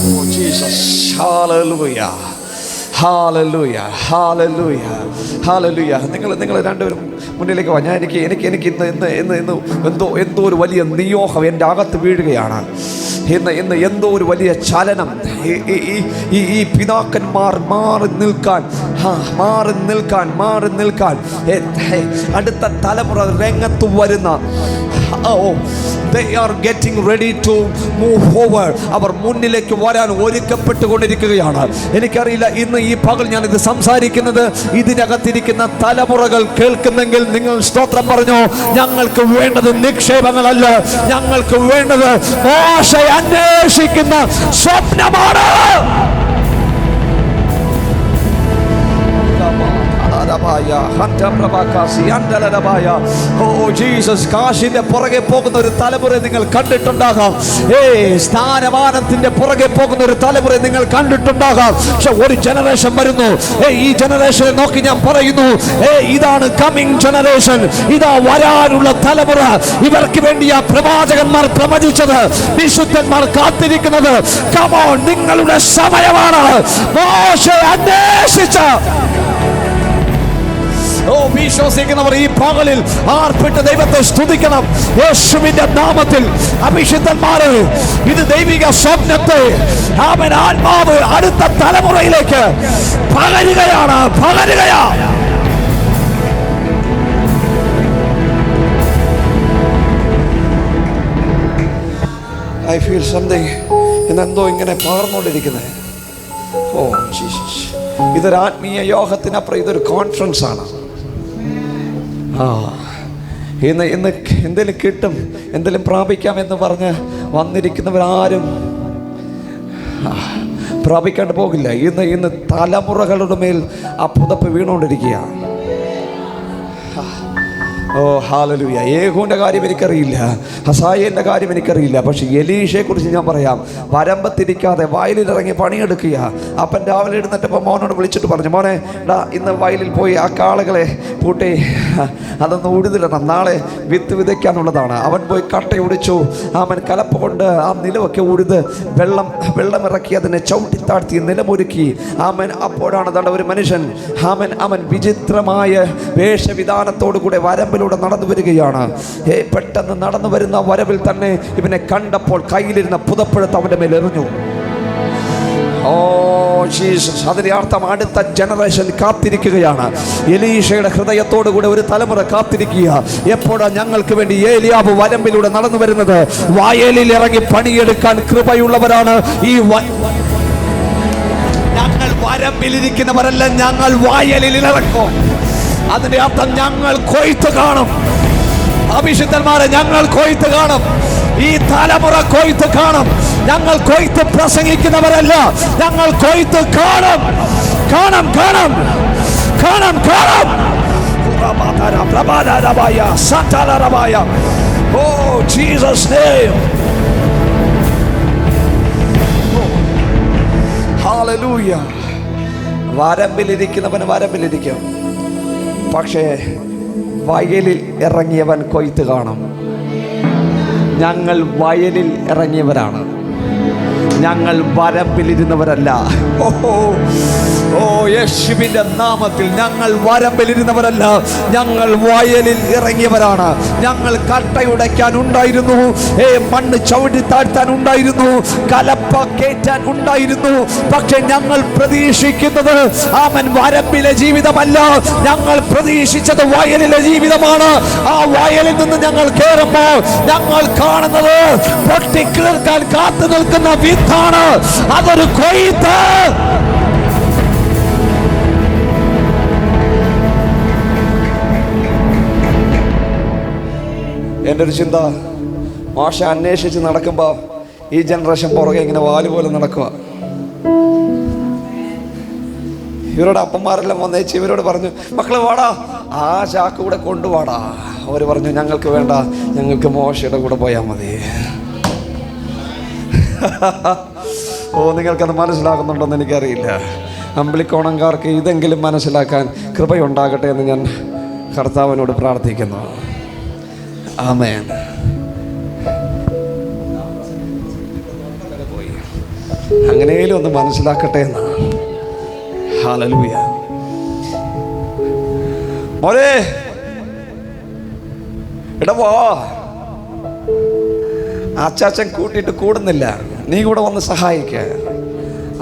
Oh Jesus, hallelujah, hallelujah, hallelujah, hallelujah. നിങ്ങൾ രണ്ടുപേരും മുന്നിലേക്ക് വാ. എനിക്ക് ഇന്ന് എന്തോ ഒരു വലിയ നിയോഗം എൻ്റെ അകത്ത് വീഴുകയാണ്. ഇന്ന് എന്തോ ഒരു വലിയ ചലനം ഈ പിതാക്കന്മാർ മാറി നിൽക്കാൻ അടുത്ത തലമുറ രംഗത്ത് വരുന്ന, they are getting ready to move forward. അവർ മുന്നിലേക്ക് വരാൻ ഒരുക്കപ്പെട്ടുകൊണ്ടിരിക്കുകയാണ്. എനിക്കറിയില്ല ഇന്ന് ഈ പകൽ ഞാൻ ഇത് സംസാരിക്കുന്നത് ഇതിനകത്തിരിക്കുന്ന തലമുറകൾ കേൾക്കുന്നെങ്കിൽ നിങ്ങൾ സ്തോത്രം പറഞ്ഞോ. ഞങ്ങൾക്ക് വേണ്ടത് നിക്ഷേപങ്ങളല്ല, ഞങ്ങൾക്ക് വേണ്ടത് മോശയെ അന്വേഷിക്കുന്ന സ്വപ്നമാണ്. കാശിന്റെ പുറകെ പോകുന്ന ഒരു തലമുറ നിങ്ങൾ കണ്ടിട്ടുണ്ടാകാം. സ്ഥാനമാനത്തിന്റെ പുറകെ പോകുന്ന ഒരു തലമുറ നിങ്ങൾ കണ്ടിട്ടുണ്ടാകാം. പക്ഷെ ഒരു ജനറേഷൻ വരുന്നു. ഈ ജനറേഷനെ നോക്കി ഞാൻ പറയുന്നു, ഇതാണ് കമ്മിങ് ജനറേഷൻ, ഇതാ വരാനുള്ള തലമുറ. ഇവർക്ക് വേണ്ടിയാ പ്രവാചകന്മാർ പ്രവചിച്ചത്, വിശുദ്ധന്മാർ കാത്തിരിക്കുന്നത്. Come on, നിങ്ങളുടെ സമയമാണ്. മോശയെ അന്വേഷിച്ച വിശ്വസിക്കുന്നവർ ഈ പകലിൽ ആർപ്പിട്ട് ദൈവത്തെ സ്തുതിക്കണം. യേശുവിന്റെ നാമത്തിൽ അഭിഷിക്തന്മാരെ, ഇത് ദൈവിക സ്വപ്നത്തെ അവൻ ആത്മാവ് അടുത്ത തലമുറയിലേക്ക് പകരുകയാണ്. I feel something. എന്നെന്തോ ഇങ്ങനെ പകർന്നുകൊണ്ടിരിക്കുന്നത്. ഓ ജീസസ്, ഇതൊരു ആത്മീയ യോഗത്തിനപ്പുറം ഇതൊരു കോൺഫറൻസ് ആണ്. ഇന്ന് എന്തെങ്കിലും കിട്ടും, എന്തെങ്കിലും പ്രാപിക്കാം എന്ന് പറഞ്ഞ് വന്നിരിക്കുന്നവരാരും പ്രാപിക്കാണ്ട് പോകില്ല. ഇന്ന് തലമുറകളുടെ മേൽ ആ പുതപ്പ് വീണുകൊണ്ടിരിക്കുക. ഓ ഹല്ലേലൂയ. യേഹൂവിൻ്റെ കാര്യം എനിക്കറിയില്ല, ഹസായേലിൻ്റെ കാര്യം എനിക്കറിയില്ല. പക്ഷെ എലീഷയെ കുറിച്ച് ഞാൻ പറയാം. വരമ്പത്തിരിക്കാതെ വയലിലിറങ്ങി പണിയെടുക്കുക. അപ്പൻ രാവിലെ എഴുന്നേറ്റപ്പോൾ മോനോട് വിളിച്ചിട്ട് പറഞ്ഞു, മോനെ ഇന്ന് വയലിൽ പോയി ആ കാളകളെ പൂട്ടി അതൊന്ന് ഉഴുതിലിടണം, നാളെ വിത്ത് വിതയ്ക്കാനുള്ളതാണ്. അവൻ പോയി കട്ട ഒടിച്ചു. അവൻ കലപ്പ കൊണ്ട് ആ നിലമൊക്കെ ഉഴുത് വെള്ളമിറക്കി അതിനെ ചവിട്ടിത്താഴ്ത്തി നിലമൊരുക്കി. അപ്പോഴാണ് ദാണ്ട ഒരു മനുഷ്യൻ അവൻ വിചിത്രമായ വേഷവിധാനത്തോടു കൂടെ വരമ്പിലൂടെ നടന്നു വരികയാണ്. പെട്ടെന്ന് നടന്നു വരുന്ന വരവിൽ തന്നെ ഇവനെ കണ്ടപ്പോൾ കയ്യിലിരുന്ന പുതപ്പെടുത്ത് അവന്റെ മേൽ എറിഞ്ഞു. ഓ ജീസസ്, അതിന്റെ അർത്ഥം അടുത്ത ജനറേഷൻ കാത്തിരിക്കുകയാണ്. എലീഷയുടെ ഹൃദയത്തോടു കൂടെ ഒരു തലമുറ കാത്തിരിക്കുക. എപ്പോഴാണ് ഞങ്ങൾക്ക് വേണ്ടി ഏലിയാവ് വരമ്പിലൂടെ നടന്നു വരുന്നത്? വയലിൽ ഇറങ്ങി പണിയെടുക്കാൻ കൃപയുള്ളവരാണ് ഈ ഞങ്ങൾ വരമ്പിലിരിക്കുന്നവരല്ല, ഞങ്ങൾ വയലിൽ ഇറക്കും. അതിന്റെ അർത്ഥം ഞങ്ങൾ കൊയ്ത്ത് കാണും. അഭിഷിക്തന്മാരെ, ഞങ്ങൾ കൊയ്ത്ത് കാണും. ഈ തലമുറ കൊയ്ത്ത് കാണും. ഞങ്ങൾ കൊയ്ത്ത് പ്രസംഗിക്കുന്നവരല്ല, ഞങ്ങൾ കൊയ്ത്ത് കാണും. Oh, Jesus' name. Hallelujah. വരമ്പിലിരിക്കുന്നവന് വരമ്പിലിരിക്കും, പക്ഷേ വയലിൽ ഇറങ്ങിയവൻ കൊയ്ത്ത് കാണും. ഞങ്ങൾ വയലിൽ ഇറങ്ങിയവരാണ്, ഞങ്ങൾ വരമ്പിലിരുന്നവരല്ല. ഓ യേശുവിന്റെ നാമത്തിൽ ഞങ്ങൾ വരമ്പിലിരുന്നവരല്ല, ഞങ്ങൾ വയലിൽ ഇറങ്ങിയവരാണ്. ഞങ്ങൾ കട്ടയുടയ്ക്കാൻ ഉണ്ടായിരുന്നു, മണ്ണ് ചവിട്ടി താഴ്ത്താൻ ഉണ്ടായിരുന്നു, കലപ്പ കയറ്റാൻ ഉണ്ടായിരുന്നു. പക്ഷെ ഞങ്ങൾ പ്രതീക്ഷിക്കുന്നത് വരമ്പിലെ ജീവിതമല്ല, ഞങ്ങൾ പ്രതീക്ഷിച്ചത് വയലിലെ ജീവിതമാണ്. ആ വയലിൽ നിന്ന് ഞങ്ങൾ കയറുമ്പോൾ ഞങ്ങൾ കാണുന്നത് പൊട്ടിക്കിളിർക്കാൻ കാത്തു നിൽക്കുന്ന വിത്താണ്. അതൊരു കൊയ്ത്ത്. എൻ്റെ ഒരു ചിന്ത, മോശ അന്വേഷിച്ച് നടക്കുമ്പോൾ ഈ ജനറേഷൻ പുറകെ ഇങ്ങനെ വാല് പോലെ നടക്കുക. ഇവരുടെ അപ്പന്മാരെല്ലാം വന്നേച്ച് ഇവരോട് പറഞ്ഞു, മക്കളെ വാടാ, ആ ചാക്ക് കൂടെ കൊണ്ടുപോടാ. അവർ പറഞ്ഞു, ഞങ്ങൾക്ക് വേണ്ട, ഞങ്ങൾക്ക് മോശയുടെ കൂടെ പോയാൽ മതി. ഓ, നിങ്ങൾക്കത് മനസ്സിലാകുന്നുണ്ടോയെന്ന് എനിക്കറിയില്ല. അമ്പിളിക്കോണംകാർക്ക് ഇതെങ്കിലും മനസ്സിലാക്കാൻ കൃപയുണ്ടാകട്ടെ എന്ന് ഞാൻ കർത്താവിനോട് പ്രാർത്ഥിക്കുന്നു. ആമേൻ. അങ്ങനെയും ഒന്ന് മനസ്സിലാക്കട്ടെ എന്ന്. ഹല്ലേലൂയ. മോനെ ഇടവോ, അച്ചാച്ചൻ കൂട്ടിയിട്ട് കൂടുന്നില്ല, നീ കൂടെ വന്ന് സഹായിക്ക.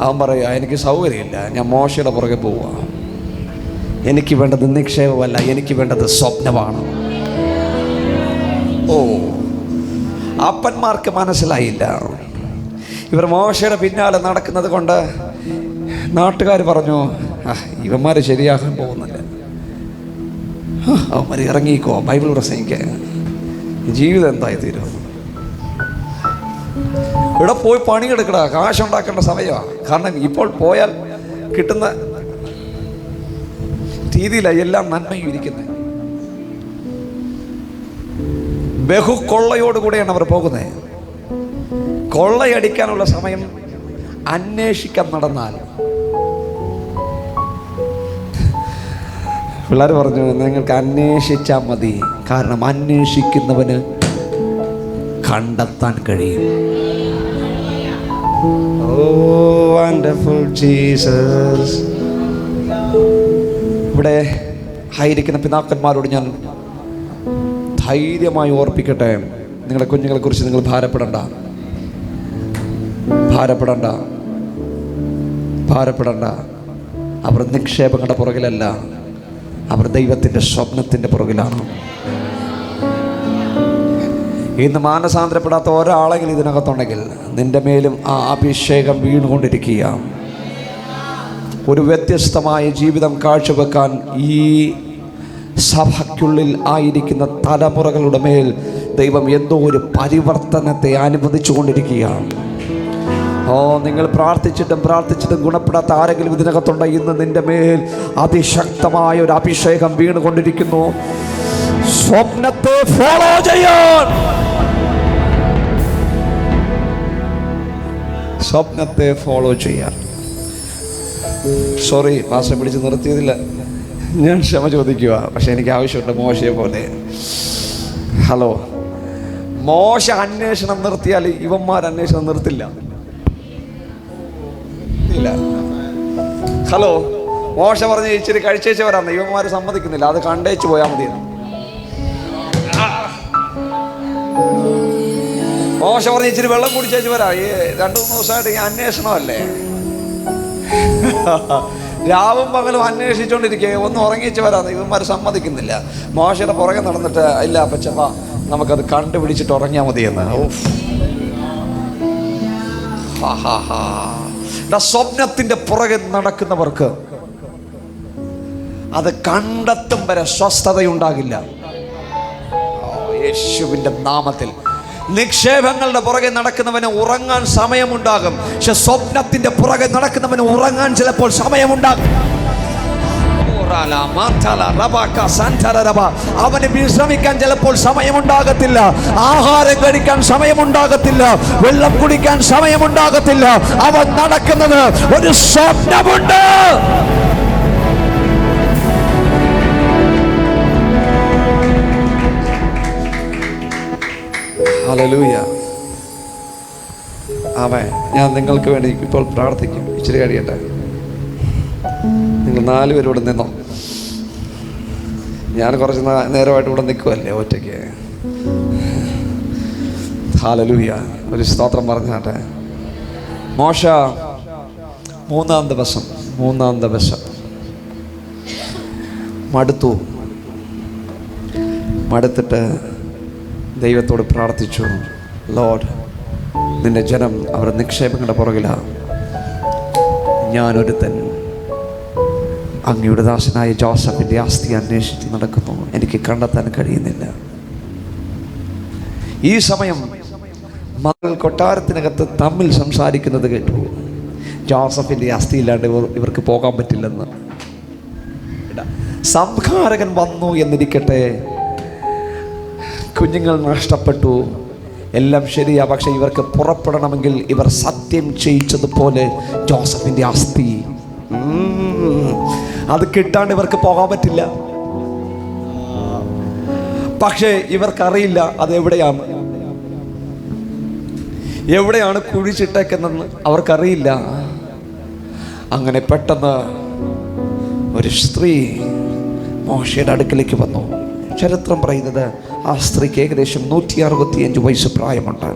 അവൻ പറയുക, എനിക്ക് സൗകര്യമില്ല, ഞാൻ മോശയുടെ പുറകെ പോവുക. എനിക്ക് വേണ്ടത് നിക്ഷേപമല്ല, എനിക്ക് വേണ്ടത് സ്വപ്നമാണ്. ഓ, അപ്പന്മാർക്ക് മനസ്സിലായില്ല. ഇവർ മോശയുടെ പിന്നാലെ നടക്കുന്നത് കൊണ്ട് നാട്ടുകാർ പറഞ്ഞു, ഇവന്മാർ ശരിയാകാൻ പോകുന്നില്ല, അവന്മാർ ഇറങ്ങിക്കോ, ബൈബിൾ പ്രസംഗിക്കാൻ, ജീവിതം എന്തായി തീരും. ഇവിടെ പോയി പണിയെടുക്കടാ, കാശുണ്ടാക്കേണ്ട സമയമാണ്. കാരണം ഇപ്പോൾ പോയാൽ കിട്ടുന്ന രീതിയിലാണ് എല്ലാം നന്മയും ഇരിക്കുന്നത്. ബഹുകൊള്ളയോടുകൂടെയാണ് അവർ പോകുന്നത്. കൊള്ളയടിക്കാനുള്ള സമയം അന്വേഷിക്കാൻ നടന്നാൽ. പിള്ളേർ പറഞ്ഞു, നിങ്ങൾക്ക് അന്വേഷിച്ചാൽ മതി, കാരണം അന്വേഷിക്കുന്നവന് കണ്ടെത്താൻ കഴിയും. Oh, wonderful Jesus. ഇവിടെ ആയിരിക്കുന്ന പിതാക്കന്മാരോട് ഞാൻ ധൈര്യമായി ഓർപ്പിക്കട്ടെ, നിങ്ങളുടെ കുഞ്ഞുങ്ങളെ കുറിച്ച് നിങ്ങൾ ഭാരപ്പെടണ്ട. അവർ നിക്ഷേപങ്ങളുടെ പുറകിലല്ല, അവർ ദൈവത്തിൻ്റെ സ്വപ്നത്തിൻ്റെ പുറകിലാണ്. ഇന്ന് മാനസാന്തരപ്പെടാത്ത ഒരാളെങ്കിലും ഇതിനകത്തുണ്ടെങ്കിൽ നിന്റെ മേലും ആ അഭിഷേകം വീണുകൊണ്ടിരിക്കുക. ഒരു വ്യത്യസ്തമായ ജീവിതം കാഴ്ചവെക്കാൻ ഈ സഭയ്ക്കുള്ളിൽ ആയിരിക്കുന്ന തലമുറകളുടെ മേൽ ദൈവം എന്തോ ഒരു പരിവർത്തനത്തെ അനുവദിച്ചു കൊണ്ടിരിക്കുകയാണ്. ഓ, നിങ്ങൾ പ്രാർത്ഥിച്ചിട്ടും ഗുണപ്പെടാത്ത ആരെങ്കിലും ഇതിനകത്തുണ്ട്, ഇന്ന് നിന്റെ മേൽ അതിശക്തമായ ഒരു അഭിഷേകം വീണുകൊണ്ടിരിക്കുന്നു. സ്വപ്നത്തെ ഫോളോ ചെയ്യാൻ, സ്വപ്നത്തെ ഫോളോ ചെയ്യാൻ. സോറി, പാസ്റ്റർ പിടിച്ച് നിർത്തിയതില്ല, ഞാൻ ക്ഷമ ചോദിക്കുക. പക്ഷെ എനിക്ക് ആവശ്യമുണ്ട് മോശയെ പോലെ. ഹലോ, മോശ അന്വേഷണം നിർത്തിയാൽ ഇവന്മാർ അന്വേഷണം നിർത്തില്ല. ഹലോ, മോശ പറഞ്ഞ് ഇച്ചിരി കഴിച്ചേച്ച് വരാന്ന് ഇവന്മാർ സമ്മതിക്കുന്നില്ല, അത് കണ്ടേച്ച് പോയാൽ മതി. മോശ പറഞ്ഞ് ഇച്ചിരി വെള്ളം കുടിച്ചേച്ച് വരാം, ഈ 2-3 ദിവസമായിട്ട് ഈ അന്വേഷണമല്ലേ. രാവും പകലും അന്വേഷിച്ചുകൊണ്ടിരിക്കുക, ഒന്ന് ഉറങ്ങിച്ച് വരാന്ന് ഇവന്മാർ സമ്മതിക്കുന്നില്ല. മോശയുടെ പുറകെ നടന്നിട്ട്, ഇല്ല അപ്പച്ചപ്പ നമുക്കത് കണ്ടുപിടിച്ചിട്ട് ഉറങ്ങിയാൽ മതിയെന്ന്. സ്വപ്നത്തിന്റെ പുറകെ നടക്കുന്നവർക്ക് അത് കണ്ടെത്തും വരെ സ്വസ്ഥതയുണ്ടാകില്ല. യേശുവിന്റെ നാമത്തിൽ. നിക്ഷേപങ്ങളുടെ പുറകെ നടക്കുന്നവന് ഉറങ്ങാൻ സമയമുണ്ടാകും, പക്ഷെ സ്വപ്നത്തിന്റെ പുറകെ നടക്കുന്നവന് ഉറങ്ങാൻ ചിലപ്പോൾ സമയമുണ്ടാകും. അവന് വിശ്രമിക്കാൻ ചിലപ്പോൾ സമയമുണ്ടാകത്തില്ല, ആഹാരം കഴിക്കാൻ സമയമുണ്ടാകത്തില്ല, വെള്ളം കുടിക്കാൻ സമയമുണ്ടാകത്തില്ല. അവൻ നടക്കുന്നത് ഒരു സ്വപ്നമുണ്ട്. ഹല്ലേലൂയ. ആമേൻ. ഞാൻ നിങ്ങൾക്ക് വേണ്ടി ഇപ്പോൾ പ്രാർത്ഥിക്കും. ഇച്ചിരി കഴിയട്ടെ. നിങ്ങൾ 4 പേരും ഇവിടെ നിന്നോ. ഞാൻ കുറച്ച് നേരമായിട്ട് ഇവിടെ നിൽക്കുമല്ലേ ഒറ്റയ്ക്ക്. ഹല്ലേലൂയ. ഒരു സ്തോത്രം പറഞ്ഞാട്ടെ. മോശ 3-ാം ദിവസം മടുത്തിട്ട് ദൈവത്തോട് പ്രാർത്ഥിച്ചു, ലോർഡ്, നിന്റെ ജനം അവരുടെ നിക്ഷേപങ്ങളുടെ പുറകിലാണ്. ഞാനൊരുത്തൻ അങ്ങയുടെ ദാസനായ ജോസഫിൻ്റെ ആസ്തി അന്വേഷിച്ച് നടക്കുന്നു, എനിക്ക് കണ്ടെത്താൻ കഴിയുന്നില്ല. ഈ സമയം മകൾ കൊട്ടാരത്തിനകത്ത് തമ്മിൽ സംസാരിക്കുന്നത് കേട്ടു. ജോസഫിൻ്റെ ആസ്തി ഇല്ലാണ്ട് ഇവർക്ക് പോകാൻ പറ്റില്ലെന്ന്. സംഹാരകൻ വന്നു എന്നിരിക്കട്ടെ, കുഞ്ഞുങ്ങൾ നഷ്ടപ്പെട്ടു, എല്ലാം ശരിയാ. പക്ഷെ ഇവർക്ക് പുറപ്പെടണമെങ്കിൽ ഇവർ സത്യം ചെയ്യിച്ചതുപോലെ ജോസഫിൻ്റെ ആസ്തി അത് കിട്ടാണ്ട് ഇവർക്ക് പോകാൻ പറ്റില്ല. പക്ഷേ ഇവർക്കറിയില്ല അത് എവിടെയാണ് കുഴിച്ചിട്ടേക്കെന്ന് അവർക്കറിയില്ല. അങ്ങനെ പെട്ടെന്ന് ഒരു സ്ത്രീ മോശയുടെ അടുക്കലേക്ക് വന്നു. ചരിത്രം പറയുന്നത് ആ സ്ത്രീക്ക് ഏകദേശം 165 വയസ്സ് പ്രായമുണ്ട്.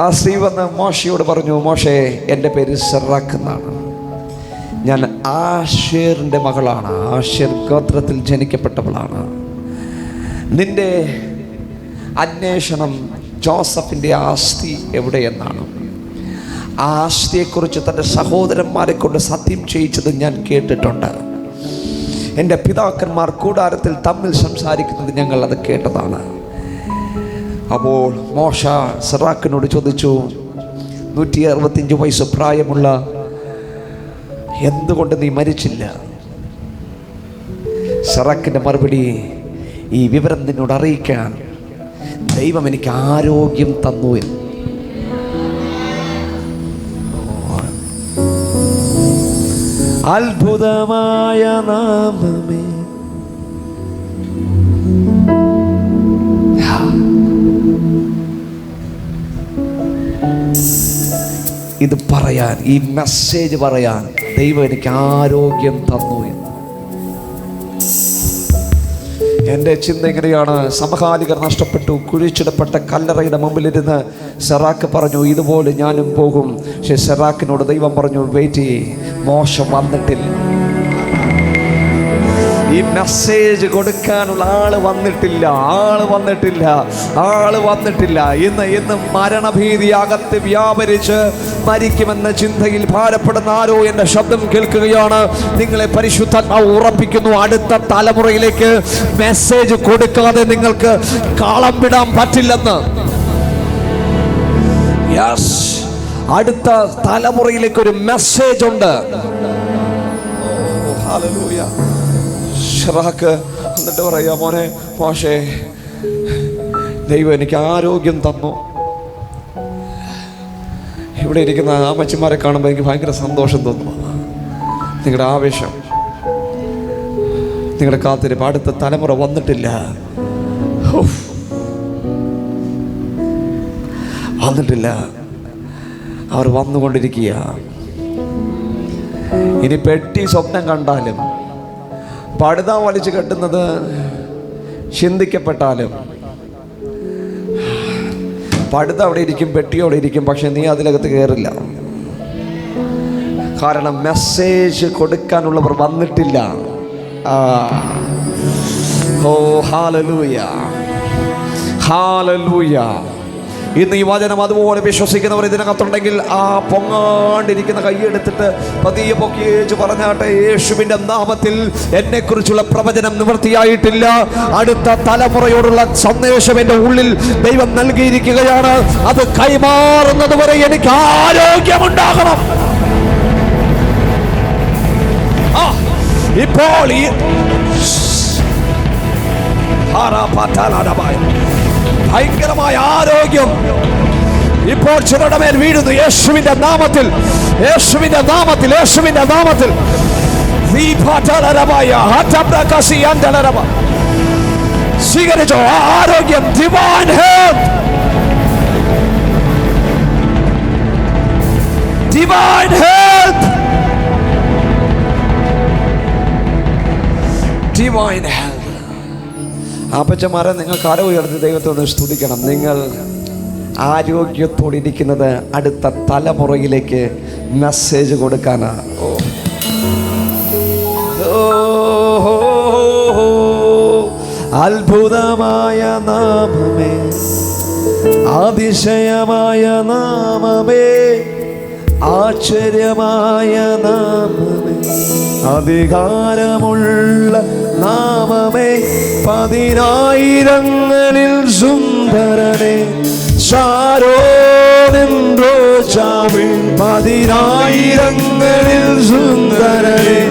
ആ സ്ത്രീ വന്ന് മോശയോട് പറഞ്ഞു, മോശേ, എൻ്റെ പേര് സെറാക്ക് എന്നാണ്, ഞാൻ ആശേറിൻ്റെ മകളാണ്, ആശേർ ഗോത്രത്തിൽ ജനിക്കപ്പെട്ടവളാണ്. നിന്റെ അന്വേഷണം ജോസഫിൻ്റെ ആസ്തി എവിടെയെന്നാണ്. ആ ആസ്തിയെക്കുറിച്ച് തൻ്റെ സഹോദരന്മാരെ കൊണ്ട് സത്യം ചെയ്യിച്ചത് ഞാൻ കേട്ടിട്ടുണ്ട്. എൻ്റെ പിതാക്കന്മാർ കൂടാരത്തിൽ തമ്മിൽ സംസാരിക്കുന്നത് ഞങ്ങൾ അത് കേട്ടതാണ്. അപ്പോൾ മോശ സെറാക്കിനോട് ചോദിച്ചു, 165 വയസ്സ് പ്രായമുള്ള എന്തുകൊണ്ട് നീ മരിച്ചില്ല? സെറാക്കിൻ്റെ മറുപടി, ഈ വിവരം നിന്നോട് അറിയിക്കാൻ ദൈവം എനിക്ക് ആരോഗ്യം തന്നു എന്ന്. അത്ഭുതമായ നാമമേ, ഇത് പറയാൻ, ഈ മെസ്സേജ് പറയാൻ ദൈവം എനിക്ക് ആരോഗ്യം തന്നു എന്ന്. എൻ്റെ ചിന്ത ഇങ്ങനെയാണ്, സമകാലികർ നഷ്ടപ്പെട്ടു കുഴിച്ചിടപ്പെട്ട കല്ലറയുടെ മുമ്പിലിരുന്ന് സെറാക്ക് പറഞ്ഞു, ഇതുപോലെ ഞാനും പോകും. പക്ഷെ സെറാക്കിനോട് ദൈവം പറഞ്ഞു, വെയിറ്റ് ചെയ്യ്, മോശം വന്നിട്ടില്ല. ഈ മെസ്സേജ് കൊടുക്കാനുള്ള ആള് വന്നിട്ടില്ല. ഇന്ന് മരണഭീതി അകത്ത് വ്യാപരിച്ച് മരിക്കുമെന്ന ചിന്തയിൽ ഭാരപ്പെടുന്ന ആരോ എൻ്റെ ശബ്ദം കേൾക്കുകയാണ്. നിങ്ങളെ പരിശുദ്ധാത്മാവ് ഉറപ്പിക്കുന്നു, അടുത്ത തലമുറയിലേക്ക് മെസ്സേജ് കൊടുക്കാതെ നിങ്ങൾക്ക് കളം വിടാൻ പറ്റില്ലെന്ന്. യെസ്, അടുത്ത തലമുറയിലേക്ക് ഒരു മെസ്സേജ് ഉണ്ട്. ഹല്ലേലൂയ. സെറാക്ക് എന്നിട്ട് പറയാ, മോനെ മോശേ, ദൈവം എനിക്ക് ആരോഗ്യം തന്നു. ഇവിടെ ഇരിക്കുന്ന അമ്മച്ചിമാരെ കാണുമ്പോൾ എനിക്ക് ഭയങ്കര സന്തോഷം തോന്നുന്നു. നിങ്ങളുടെ ആവേശം, നിങ്ങളുടെ കാത്തിരിപ്പ്, അടുത്ത തലമുറ വന്നിട്ടില്ല. അവർ വന്നുകൊണ്ടിരിക്കുക. ഇനി പെട്ടി സ്വപ്നം കണ്ടാലും, പടുത വലിച്ചു കെട്ടുന്നത് ചിന്തിക്കപ്പെട്ടാലും, പടുത അവിടെ ഇരിക്കും, പെട്ടി അവിടെ ഇരിക്കും, പക്ഷെ നീ അതിലകത്ത് കയറില്ല. കാരണം മെസ്സേജ് കൊടുക്കാനുള്ളവർ വന്നിട്ടില്ല. ഓ ഹല്ലേലൂയ, ഹല്ലേലൂയ. ഇന്ന് ഈ വചനം അതുപോലെ വിശ്വസിക്കുന്നവർ ഇതിനകത്തുണ്ടെങ്കിൽ ആ പൊങ്ങാണ്ടിരിക്കുന്ന കൈയെടുത്തിട്ട് പതിയെ പൊക്കിയേച്ച് പറഞ്ഞാട്ടെ, യേശുവിൻ്റെ നാമത്തിൽ എന്നെക്കുറിച്ചുള്ള പ്രവചനം നിവൃത്തിയായിട്ടില്ല. അടുത്ത തലമുറയോടുള്ള സന്ദേശം എൻ്റെ ഉള്ളിൽ ദൈവം നൽകിയിരിക്കുകയാണ്. അത് കൈമാറുന്നത് വരെ എനിക്ക് ആരോഗ്യമുണ്ടാകണം. ഇപ്പോൾ ഭയങ്കരമായ ആരോഗ്യം ഇപ്പോൾ ചിലരുടെ മേൽ വീഴുന്നു. യേശുവിന്റെ നാമത്തിൽ, യേശുവിന്റെ നാമത്തിൽ, യേശുവിന്റെ നാമത്തിൽ. സ്വീകരിച്ചോ ആ ആരോഗ്യം. Divine health, divine health, divine health. അപ്പച്ചമാരെ, നിങ്ങൾക്ക് ആരോ ഉയർത്തി ദൈവത്തെ ഒന്ന് സ്തുതിക്കണം. നിങ്ങൾ ആരോഗ്യത്തോടിരിക്കുന്നത് അടുത്ത തലമുറയിലേക്ക് മെസ്സേജ് കൊടുക്കാനാണ്. അത്ഭുതമായ നാമമേ, അതിശയമായ നാമമേ, ആശ്ചര്യമായ നാമമേ, അധികാരമുള്ള നാമമേ, പതിനായിരങ്ങളിൽ സുന്ദരനെ, ശാരോനിൻ റോജാവേ, പതിനായിരങ്ങളിൽ സുന്ദരനെ,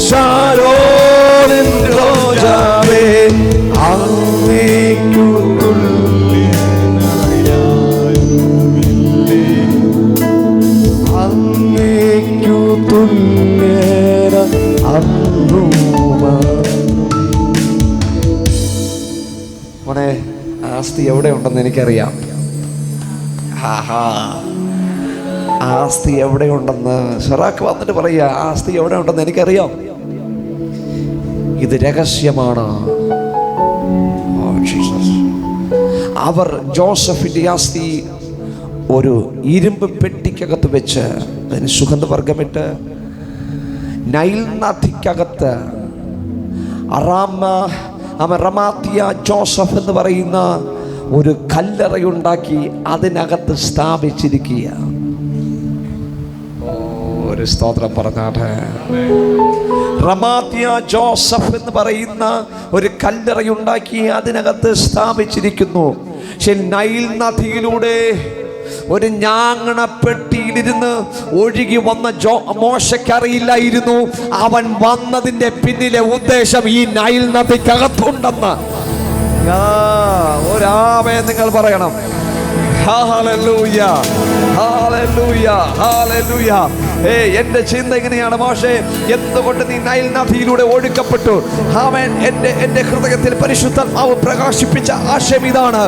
ശാരോനിൻ റോജാവേ, അങ്ങേക്കു തുല്യനായ, അങ്ങേക്കു തുല്യന അന്നൂമാ. മോനെ, ആസ്തി എവിടെ ഉണ്ടെന്ന് എനിക്കറിയാം. ആസ്തി എവിടെയുണ്ടെന്ന് സെറാക്ക് വന്നിട്ട് പറയുക, ആസ്തി എവിടെ ഉണ്ടെന്ന് എനിക്കറിയാം. ഇത് രഹസ്യമാണ്. അവർ ജോസഫിന്റെ ആസ്തി ഒരു ഇരുമ്പ് പെട്ടിക്കകത്ത് വെച്ച് അതിന് സുഗന്ധവർഗമിട്ട് നൈൽ നദിക്കകത്ത് റമാത്തിയ ജോസഫ് എന്ന് പറയുന്ന ഒരു കല്ലറയുണ്ടാക്കി അതിനകത്ത് സ്ഥാപിച്ചിരിക്കുക. ഒരു സ്തോത്രം പറഞ്ഞാട്ടെ. റമാത്തിയ ജോസഫ് എന്ന് പറയുന്ന ഒരു കല്ലറയുണ്ടാക്കി അതിനകത്ത് സ്ഥാപിച്ചിരിക്കുന്നു. പക്ഷെ നൈൽ നദിയിലൂടെ ഒരു ഞാങ്ങണപ്പെട്ടിയിലിരുന്ന് ഒഴുകി വന്ന മോശയ്ക്കറിയില്ലായിരുന്നു അവൻ വന്നതിന്റെ പിന്നിലെ ഉദ്ദേശം ഈ നൈൽ നദിക്കകത്തുണ്ടെന്ന്. ഒരാമേ നിങ്ങൾ പറയണം. Hallelujah, hallelujah, hallelujah. എന്റെ ചിന്ത എങ്ങനെയാണ്, മോശേ എന്തുകൊണ്ട് നീ നൈൽ നദിയിലൂടെ ഒഴുക്കപ്പെട്ടു? അവൻ എന്റെ ഹൃദയത്തിൽ പരിശുദ്ധാത്മാവ് പ്രകാശിപ്പിച്ച ആശയം ഇതാണ്.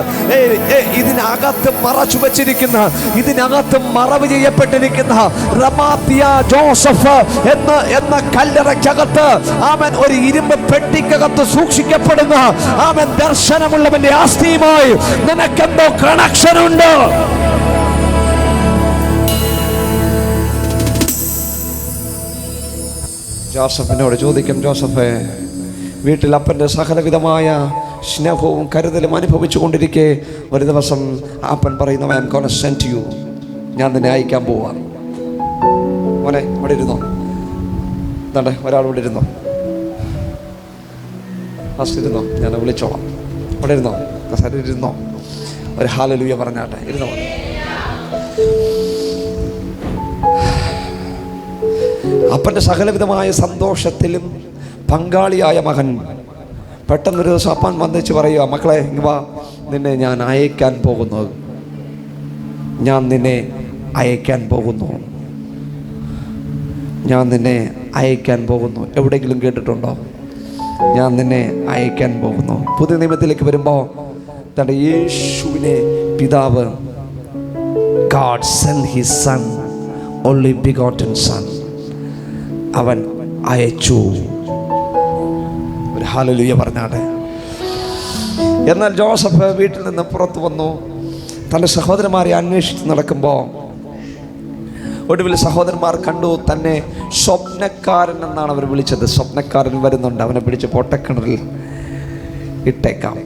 ഇതിനകത്ത് മറച്ചു വച്ചിരിക്കുന്ന, ഇതിനകത്ത് മറവ് ചെയ്യപ്പെട്ടിരിക്കുന്ന റമാത്തിയ ജോസഫ് എന്ന കല്ലറയ്ക്കകത്ത് അവൻ ഒരു ഇരുമ്പ് പെട്ടിക്കകത്ത് സൂക്ഷിക്കപ്പെടുന്ന അവൻ ദർശനമുള്ളവന്റെ ആസ്തിയുമായി നിനക്കെന്തോ കണക്ഷൻ ഉണ്ട്. ജോസഫിനോട് ചോദിക്കും, ജോസഫേ, വീട്ടിൽ അപ്പൻ്റെ സകലവിധമായ സ്നേഹവും കരുതലും അനുഭവിച്ചു കൊണ്ടിരിക്കെ ഒരു ദിവസം അപ്പൻ പറയുന്നു, I am gonna send you, ഞാൻ നിന്നെ അയക്കാൻ പോവാം. മോനെ ഇവിടെ ഇരുന്നോ, എന്താണ്ടേ ഒരാൾ ഇവിടെ ഇരുന്നോ, ഫസ്റ്റ് ഇരുന്നോ, ഞാൻ വിളിച്ചോളാം. ഇവിടെ ഇരുന്നോ, കസേരയിൽ ഇരുന്നോ, ഒരു ഹല്ലേലൂയ പറഞ്ഞാട്ടെ. ഇരുന്നോ. അപ്പൻ്റെ സകലവിധമായ സന്തോഷത്തിലും പങ്കാളിയായ മകൻ പെട്ടെന്നൊരു ദിവസം അപ്പൻ വന്നിച്ച് പറയുക, മക്കളെ ഇങ്ങ് വാ, നിന്നെ ഞാൻ അയക്കാൻ പോകുന്നു, ഞാൻ നിന്നെ അയക്കാൻ പോകുന്നു, ഞാൻ നിന്നെ അയക്കാൻ പോകുന്നു. എവിടെയെങ്കിലും കേട്ടിട്ടുണ്ടോ? ഞാൻ നിന്നെ അയക്കാൻ പോകുന്നു. പുതിയ നിയമത്തിലേക്ക് വരുമ്പോൾ തൻ്റെ യേശുവിനെ പിതാവ് God sent his son, only begotten son, അവൻ അയച്ചു. ഒരു ഹല്ലേലൂയ പറഞ്ഞാട്ടെ. എന്നാൽ ജോസഫ് വീട്ടിൽ നിന്ന് പുറത്തു വന്നു. തൻ്റെ സഹോദരന്മാരെ അന്വേഷിച്ച് നടക്കുമ്പോൾ ഒടുവിൽ സഹോദരന്മാർ കണ്ടു തന്നെ സ്വപ്നക്കാരൻ എന്നാണ് അവർ വിളിച്ചത്. സ്വപ്നക്കാരൻ വരുന്നുണ്ട്, അവനെ പിടിച്ച് പൊട്ടക്കിണറിൽ ഇട്ടേക്കാം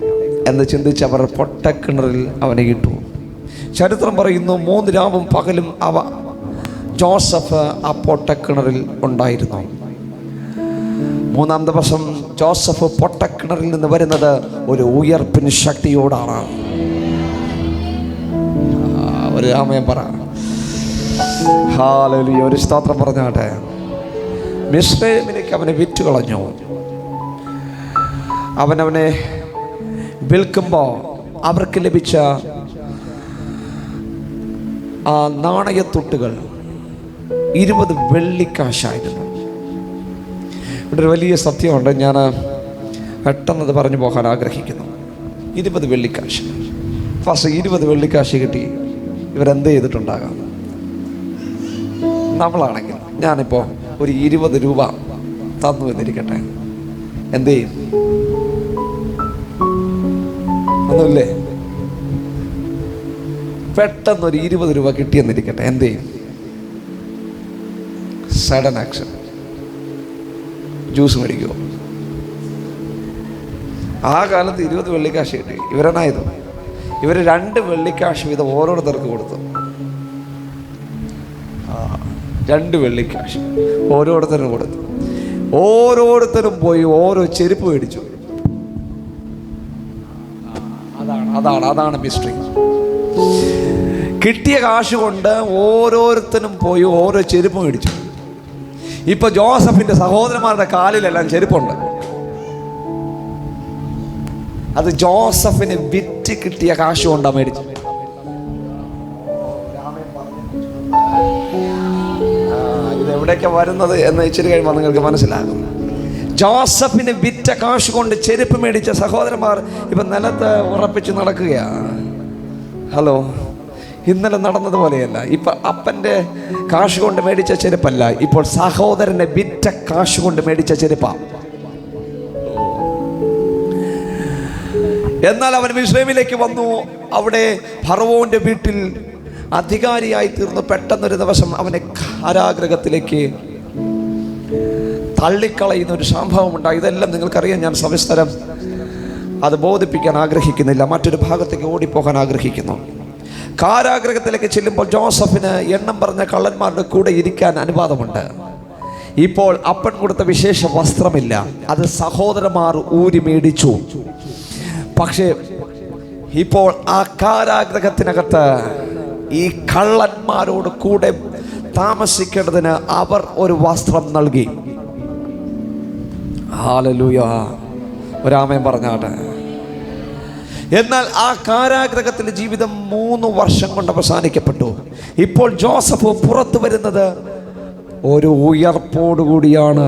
എന്ന് ചിന്തിച്ച് അവർ പൊട്ടക്കിണറിൽ അവനെ ഇട്ടു. ചരിത്രം പറയുന്നു 3 രാവും പകലും ജോസഫ് ആ പൊട്ടക്കിണറിൽ ഉണ്ടായിരുന്നു. 3-ാം ദിവസം ജോസഫ് പൊട്ടക്കിണറിൽ നിന്ന് വരുന്നത് ഒരു ഉയർപ്പിന് ശക്തിയോടാണ്. ഒരു ആമേൻ പറ. ഹല്ലേലൂയ, ഒരു സ്തോത്രം പറഞ്ഞാട്ടെ. മിസ്രൈമിലേക്ക് അവനെ വിറ്റ് കളഞ്ഞു. അവനെ വിൽക്കുമ്പോൾ അവർക്ക് ലഭിച്ച ആ നാണയത്തുട്ടുകൾ 20 വെള്ളിക്കാശായിരുന്നു. ഇവിടെ ഒരു വലിയ സത്യമുണ്ട്, ഞാൻ പെട്ടെന്നത് പറഞ്ഞു പോകാൻ ആഗ്രഹിക്കുന്നു. 20 വെള്ളിക്കാശ്. ഫസ്റ്റ് 20 വെള്ളിക്കാശ് കിട്ടി ഇവരെന്ത് ചെയ്തിട്ടുണ്ടാകാം? നമ്മളാണെങ്കിൽ ഞാനിപ്പോൾ ഒരു 20 രൂപ തന്നു എന്നിരിക്കട്ടെ, എന്ത് ചെയ്യും? ഒന്നുമില്ലേ? പെട്ടെന്നൊരു 20 രൂപ കിട്ടിയെന്നിരിക്കട്ടെ, എന്ത് ചെയ്യും? Sudden action. ജ്യൂസ് മേടിക്കുമോ? ആ കാലത്ത് 20 വെള്ളിക്കാശ് കിട്ടി. ഇവരെന്നായത് ഇവർ 2 വെള്ളിക്കാശ് വീതം ഓരോരുത്തർക്ക് കൊടുത്തു. 2 വെള്ളിക്കാശ് ഓരോരുത്തരും കൊടുത്തു. ഓരോരുത്തരും പോയി ഓരോ ചെരുപ്പ് മേടിച്ചു. അതാണ് മിസ്റ്ററി. കിട്ടിയ കാശ് കൊണ്ട് ഓരോരുത്തരും പോയി ഓരോ ചെരുപ്പ് മേടിച്ചു. ഇപ്പൊ ജോസഫിന്റെ സഹോദരന്മാരുടെ കാലിലെല്ലാം ചെരുപ്പുണ്ട്. അത് ജോസഫിന് വിറ്റ് കിട്ടിയ കാശ് കൊണ്ടാണ് മേടിച്ചു. ഇത് എവിടേക്കാ വരുന്നത് എന്ന് ഇച്ചിരി കഴിയുമ്പോൾ നിങ്ങൾക്ക് മനസ്സിലാകും. ജോസഫിന് വിറ്റ കാശ് കൊണ്ട് ചെരുപ്പ് മേടിച്ച സഹോദരന്മാർ ഇപ്പൊ നിലത്ത് ഉറപ്പിച്ച് നടക്കുകയാണ്. ഹലോ, ഇന്നലെ നടന്നതുപോലെയല്ല. ഇപ്പൊ അപ്പന്റെ കാശ് കൊണ്ട് മേടിച്ച ചെരുപ്പല്ല, ഇപ്പോൾ സഹോദരനെ വിറ്റ കാശ് കൊണ്ട് മേടിച്ച ചെരുപ്പാ. എന്നാൽ അവൻ മിസ്രൈമിലേക്ക് വന്നു. അവിടെ ഫറവോന്റെ വീട്ടിൽ അധികാരിയായി തീർന്നു. പെട്ടെന്നൊരു ദിവസം അവനെ കാരാഗൃഹത്തിലേക്ക് തള്ളിക്കളയുന്ന ഒരു സംഭവം ഉണ്ടായി. ഇതെല്ലാം നിങ്ങൾക്കറിയാം. ഞാൻ സവിസ്തരം അത് ബോധിപ്പിക്കാൻ ആഗ്രഹിക്കുന്നില്ല. മറ്റൊരു ഭാഗത്തേക്ക് ഓടിപ്പോകാൻ ആഗ്രഹിക്കുന്നു. കാരാഗൃഹത്തിലേക്ക് ചെല്ലുമ്പോൾ ജോസഫിന് എണ്ണം പറഞ്ഞ കള്ളന്മാരുടെ കൂടെ ഇരിക്കാൻ അനുവാദമുണ്ട്. ഇപ്പോൾ അപ്പൻ കൊടുത്ത വിശേഷ വസ്ത്രമില്ല, അത് സഹോദരന്മാർ ഊരി മേടിച്ചു. പക്ഷേ ഇപ്പോൾ ആ കാരാഗൃഹത്തിനകത്ത് ഈ കള്ളന്മാരോട് കൂടെ താമസിക്കേണ്ടതിന് അവർ ഒരു വസ്ത്രം നൽകി. ഹല്ലേലൂയ, ഒരാമേൻ പറഞ്ഞാട്ടെ. എന്നാൽ ആ കാരാഗൃഹത്തിലെ ജീവിതം 3 വർഷം കൊണ്ട് അവസാനിക്കപ്പെട്ടു. ഇപ്പോൾ ജോസഫ് പുറത്തു വരുന്നത് ഒരു ഉയർപ്പോടുകൂടിയാണ്.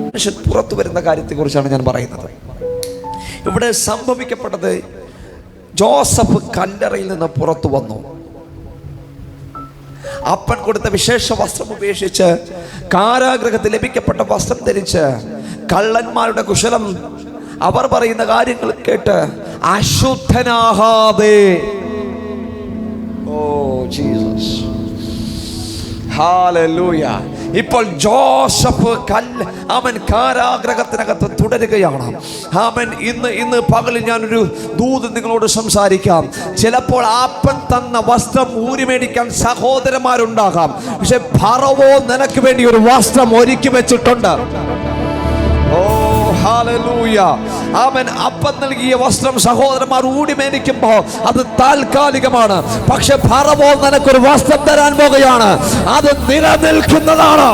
മനുഷ്യൻ പുറത്തു വരുന്ന കാര്യത്തെക്കുറിച്ചാണ് ഞാൻ പറയുന്നത്. ഇവിടെ സംഭവിക്കപ്പെട്ടത്, ജോസഫ് കല്ലറയിൽ നിന്ന് പുറത്തു വന്നു. അപ്പൻ കൊടുത്ത വിശേഷ വസ്ത്രം ഉപേക്ഷിച്ച് കാരാഗൃഹത്തിൽ ലഭിക്കപ്പെട്ട വസ്ത്രം ധരിച്ച് കള്ളന്മാരുടെ കുശലം അവർ പറയുന്ന കാര്യങ്ങൾ കേട്ട് അശുദ്ധനാകാതെ, ഓ ജീസസ്, ഹല്ലേലൂയ. ഇപ്പോൾ ജോസഫ് അവൻ കാരാഗൃഹത്തിനകത്ത് തുടരുകയാണ്. അവൻ ഇന്ന് പകലിൽ ഞാനൊരു ദൂത് നിങ്ങളോട് സംസാരിക്കാം. ചിലപ്പോൾ അപ്പൻ തന്ന വസ്ത്രം ഊരി മേടിക്കാൻ സഹോദരന്മാരുണ്ടാകാം. പക്ഷെ ഫറവോ നിനക്ക് വേണ്ടി ഒരു വസ്ത്രം ഒരുക്കി വെച്ചിട്ടുണ്ട്. ഓ ഹല്ലേലൂയ. അവൻ അപ്പൻ നൽകിയ വസ്ത്രം സഹോദരന്മാർ ഊടി മേടിക്കുമ്പോൾ അത് താൽക്കാലികമാണ്. പക്ഷെ ഫറവോ നിനക്കൊരു വസ്ത്രം തരാൻ പോകുകയാണ്, അത് നിലനിൽക്കുന്നതാണ്.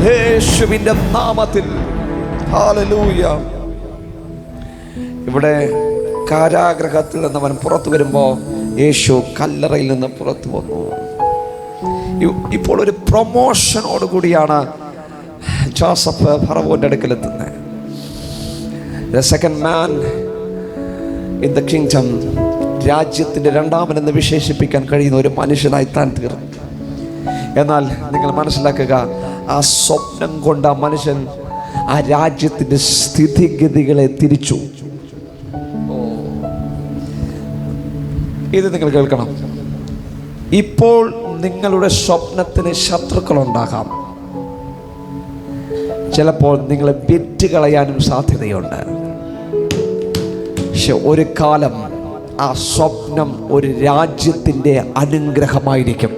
യേശുവിന്റെ നാമത്തിൽ ഹല്ലേലൂയ. ഇവിടെ കാരാഗൃഹത്തിൽ നിന്ന് അവൻ പുറത്തു വരുമ്പോൾ യേശു കല്ലറയിൽ നിന്ന് പുറത്തു വന്നു. ഇപ്പോൾ ഒരു പ്രൊമോഷനോടുകൂടിയാണ് ജോസഫ് ഫറവോന്റെ അടുക്കലെത്തുന്നത്. The second man in the kingdom, രാജ്യത്തിന്റെ രണ്ടാമനെന്ന് വിശേഷിപ്പിക്കാൻ കഴിയുന്ന ഒരു മനുഷ്യനായി താൻ തീർന്നു. എന്നാൽ നിങ്ങൾ മനസ്സിലാക്കുക, ആ സ്വപ്നം കൊണ്ട് ആ മനുഷ്യൻ ആ രാജ്യത്തിന്റെ സ്ഥിതിഗതികളെ തിരിച്ചു. ഇത് നിങ്ങൾ കേൾക്കണം. ഇപ്പോൾ നിങ്ങളുടെ സ്വപ്നത്തിന് ശത്രുക്കളുണ്ടാകാം. ചിലപ്പോൾ നിങ്ങളെ വിറ്റ് കളയാനും സാധ്യതയുണ്ട്. പക്ഷെ ഒരു കാലം ആ സ്വപ്നം ഒരു രാജ്യത്തിൻ്റെ അനുഗ്രഹമായിരിക്കും.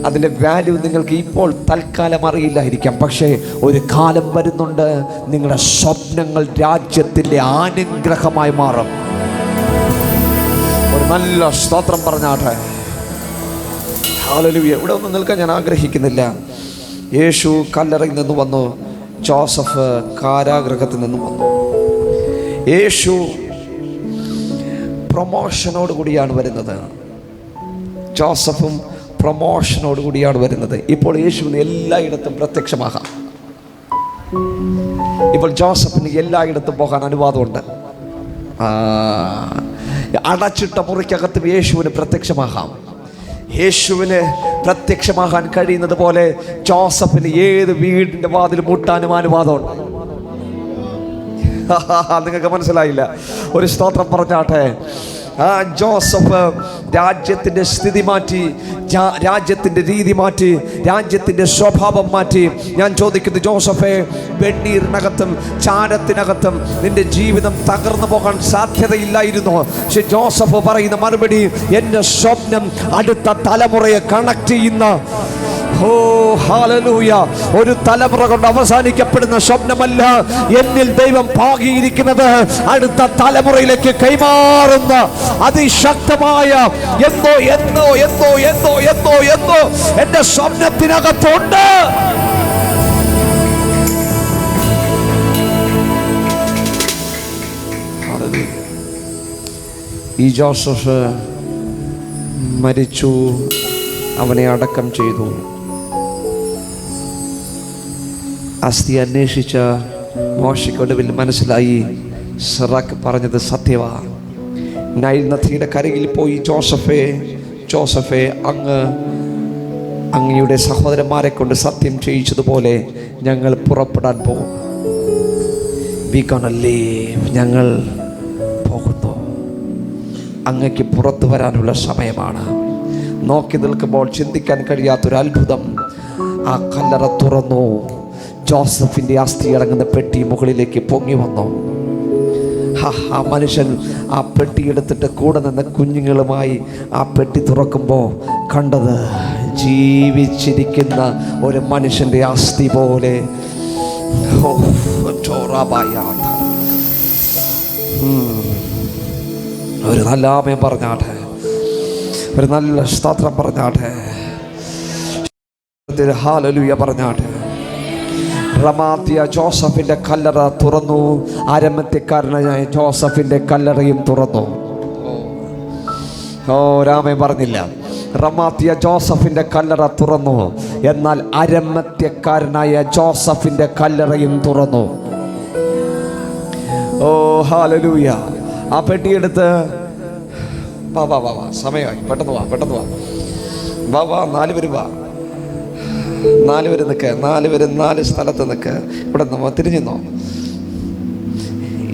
അതിൻ്റെ വാല്യൂ നിങ്ങൾക്ക് ഇപ്പോൾ തൽക്കാലം അറിയില്ലായിരിക്കാം. പക്ഷേ ഒരു കാലം വരുന്നുണ്ട്, നിങ്ങളുടെ സ്വപ്നങ്ങൾ രാജ്യത്തിൻ്റെ അനുഗ്രഹമായി മാറും. ഒരു നല്ല സ്തോത്രം പറഞ്ഞാട്ടെ. ഹല്ലേലൂയ. ഇവിടെ ഒന്നും നിൽക്കാൻ ഞാൻ ആഗ്രഹിക്കുന്നില്ല. യേശു കല്ലറയിൽ നിന്ന് വന്നു, ജോസഫ് കാരാഗൃഹത്തിൽ നിന്ന് വന്നു. യേശു പ്രൊമോഷനോട് കൂടിയാണ് വരുന്നത്, ജോസഫും പ്രൊമോഷനോട് കൂടിയാണ് വരുന്നത്. ഇപ്പോൾ യേശുവിന് എല്ലായിടത്തും പ്രത്യക്ഷമാകാം. ഇപ്പോൾ ജോസഫിന് എല്ലായിടത്തും പോകാൻ അനുവാദമുണ്ട്. അടച്ചിട്ട മുറിക്കകത്തും യേശുവിന് പ്രത്യക്ഷമാകാം. യേശുവിന് പ്രത്യക്ഷമാകാൻ കഴിയുന്നത് പോലെ ജോസഫിന് ഏത് വീടിൻ്റെ വാതിൽ മുട്ടാനും അനുവാദമുണ്ട്. നിങ്ങൾക്ക് മനസ്സിലായില്ല? ഒരു സ്തോത്രം പറഞ്ഞാട്ടെ. ജോസഫ് രാജ്യത്തിൻ്റെ സ്ഥിതി മാറ്റി, രാജ്യത്തിൻ്റെ രീതി മാറ്റി, രാജ്യത്തിൻ്റെ സ്വഭാവം മാറ്റി. ഞാൻ ചോദിക്കുന്നു, ജോസഫെ, വെണ്ണീരിനകത്തും ചാരത്തിനകത്തും നിന്റെ ജീവിതം തകർന്നു പോകാൻ സാധ്യതയില്ലായിരുന്നു. പക്ഷെ ജോസഫ് പറയുന്ന മറുപടി, എൻ്റെ സ്വപ്നം അടുത്ത തലമുറയെ കണക്ട് ചെയ്യുന്ന, ഓ ഹല്ലേലൂയ, ഒരു തലമുറ കൊണ്ട് അവസാനിക്കപ്പെടുന്ന സ്വപ്നമല്ല എന്നിൽ ദൈവം പാകിയിരിക്കുന്നത്, അടുത്ത തലമുറയിലേക്ക് കൈമാറുന്ന അതിശക്തമായ എന്തോ എന്തോ എന്തോ എന്തോ എന്തോ എന്തോ എന്റെ സ്വപ്നത്തിനകത്തുണ്ട്. ഈ ജോസഫ് മരിച്ചു, അവനെ അടക്കം ചെയ്തു. അസ്ഥി അന്വേഷിച്ച മോശയ്ക്കൊടുവിൽ മനസ്സിലായി, സിറാക്ക് പറഞ്ഞത് സത്യവാ. നൈൽ നദിയുടെ കരയിൽ പോയി, ജോസഫേ, അങ്ങയുടെ സഹോദരന്മാരെ കൊണ്ട് സത്യം ചെയ്യിച്ചതുപോലെ ഞങ്ങൾ പുറപ്പെടാൻ പോകും. ഞങ്ങൾ പോകുന്നു. അങ്ങക്ക് പുറത്തു വരാനുള്ള സമയമാണ്. നോക്കി നിൽക്കുമ്പോൾ ചിന്തിക്കാൻ കഴിയാത്തൊരു അത്ഭുതം. ആ കല്ലറ തുറന്നു. ജോസഫിൻ്റെ അസ്ഥി അടങ്ങുന്ന പെട്ടി മുകളിലേക്ക് പൊങ്ങി വന്നു. ആ മനുഷ്യൻ ആ പെട്ടി എടുത്തിട്ട് കൂടെ നിന്ന് കുഞ്ഞുങ്ങളുമായി ആ പെട്ടി തുറക്കുമ്പോൾ കണ്ടത് ജീവിച്ചിരിക്കുന്ന ഒരു മനുഷ്യൻ്റെ അസ്ഥി പോലെ. ഒരു നല്ല ആമേൻ പറഞ്ഞാട്ടെ, ഒരു നല്ല സ്തോത്രം പറഞ്ഞാട്ടെ, ഹല്ലേലൂയ പറഞ്ഞാട്ടെ. റമാത്തിയ ജോസഫിൻ്റെ കല്ലറ തുറന്നു. അരമത്യക്കാരനായ ജോസഫിൻ്റെ കല്ലറയും തുറന്നു. രാമേ പറഞ്ഞില്ല. റമാത്തിയ ജോസഫിൻ്റെ കല്ലറ തുറന്നു, എന്നാൽ അരമത്യക്കാരനായ ജോസഫിൻ്റെ കല്ലറയും തുറന്നു. ഓ ഹല്ലേലൂയ. ആ പെട്ടിയെടുത്ത് വാ സമയമായി, പെട്ടെന്ന് വാ 4 പേര് വാ, 4 പേര് നിൽക്കുക, 4 പേര് 4 സ്ഥലത്ത് നിൽക്കുക. ഇവിടെ നമ്മൾ തിരിഞ്ഞോ,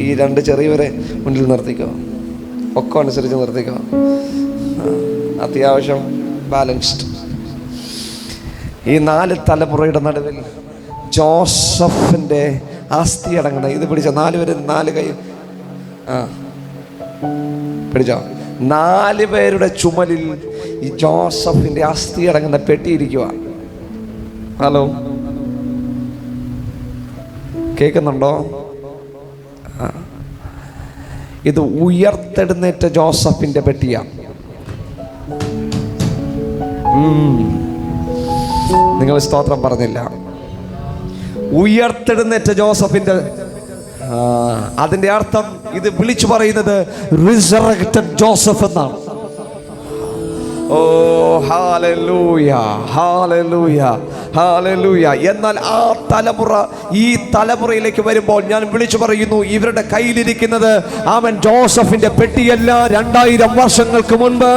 ഈ 2 ചെറിയവരെ മുന്നിൽ നിർത്തിക്കോ, ഒക്കെ അനുസരിച്ച് നിർത്തിക്കോ. അത്യാവശ്യം ബാലൻസ്ഡ്. ഈ 4 തലമുറയുടെ നടുവിൽ ജോസഫിൻ്റെ അസ്ഥി അടങ്ങണം. ഇത് പിടിച്ചോ, 4 പേര് 4 കൈ പിടിച്ചോ. 4 പേരുടെ ചുമലിൽ ഈ ജോസഫിൻ്റെ അസ്ഥി അടങ്ങുന്ന പെട്ടിയിരിക്കുക. ഹലോ, കേൾക്കുന്നുണ്ടോ? ഇത് ഉയർത്തെഴുന്നേറ്റ ജോസഫിൻ്റെ പെട്ടിയാണ്. നിങ്ങൾ സ്തോത്രം പറഞ്ഞില്ല. ഉയർത്തെഴുന്നേറ്റ ജോസഫിൻ്റെ, അതിൻ്റെ അർത്ഥം ഇത് വിളിച്ചു പറയുന്നത് റിസറക്റ്റഡ് ജോസഫ് എന്നാണ്. ഓ ഹല്ലേലൂയ, ഹല്ലേലൂയ, ഹല്ലേലൂയ. എന്നാൽ ആ തലമുറ ഈ തലമുറയിലേക്ക് വരുമ്പോൾ ഞാൻ വിളിച്ചു പറയുന്നു, ഇവരുടെ കയ്യിലിരിക്കുന്നത് അവൻ ജോസഫിന്റെ പെട്ടിയല്ല. 2000 വർഷങ്ങൾക്ക് മുൻപ്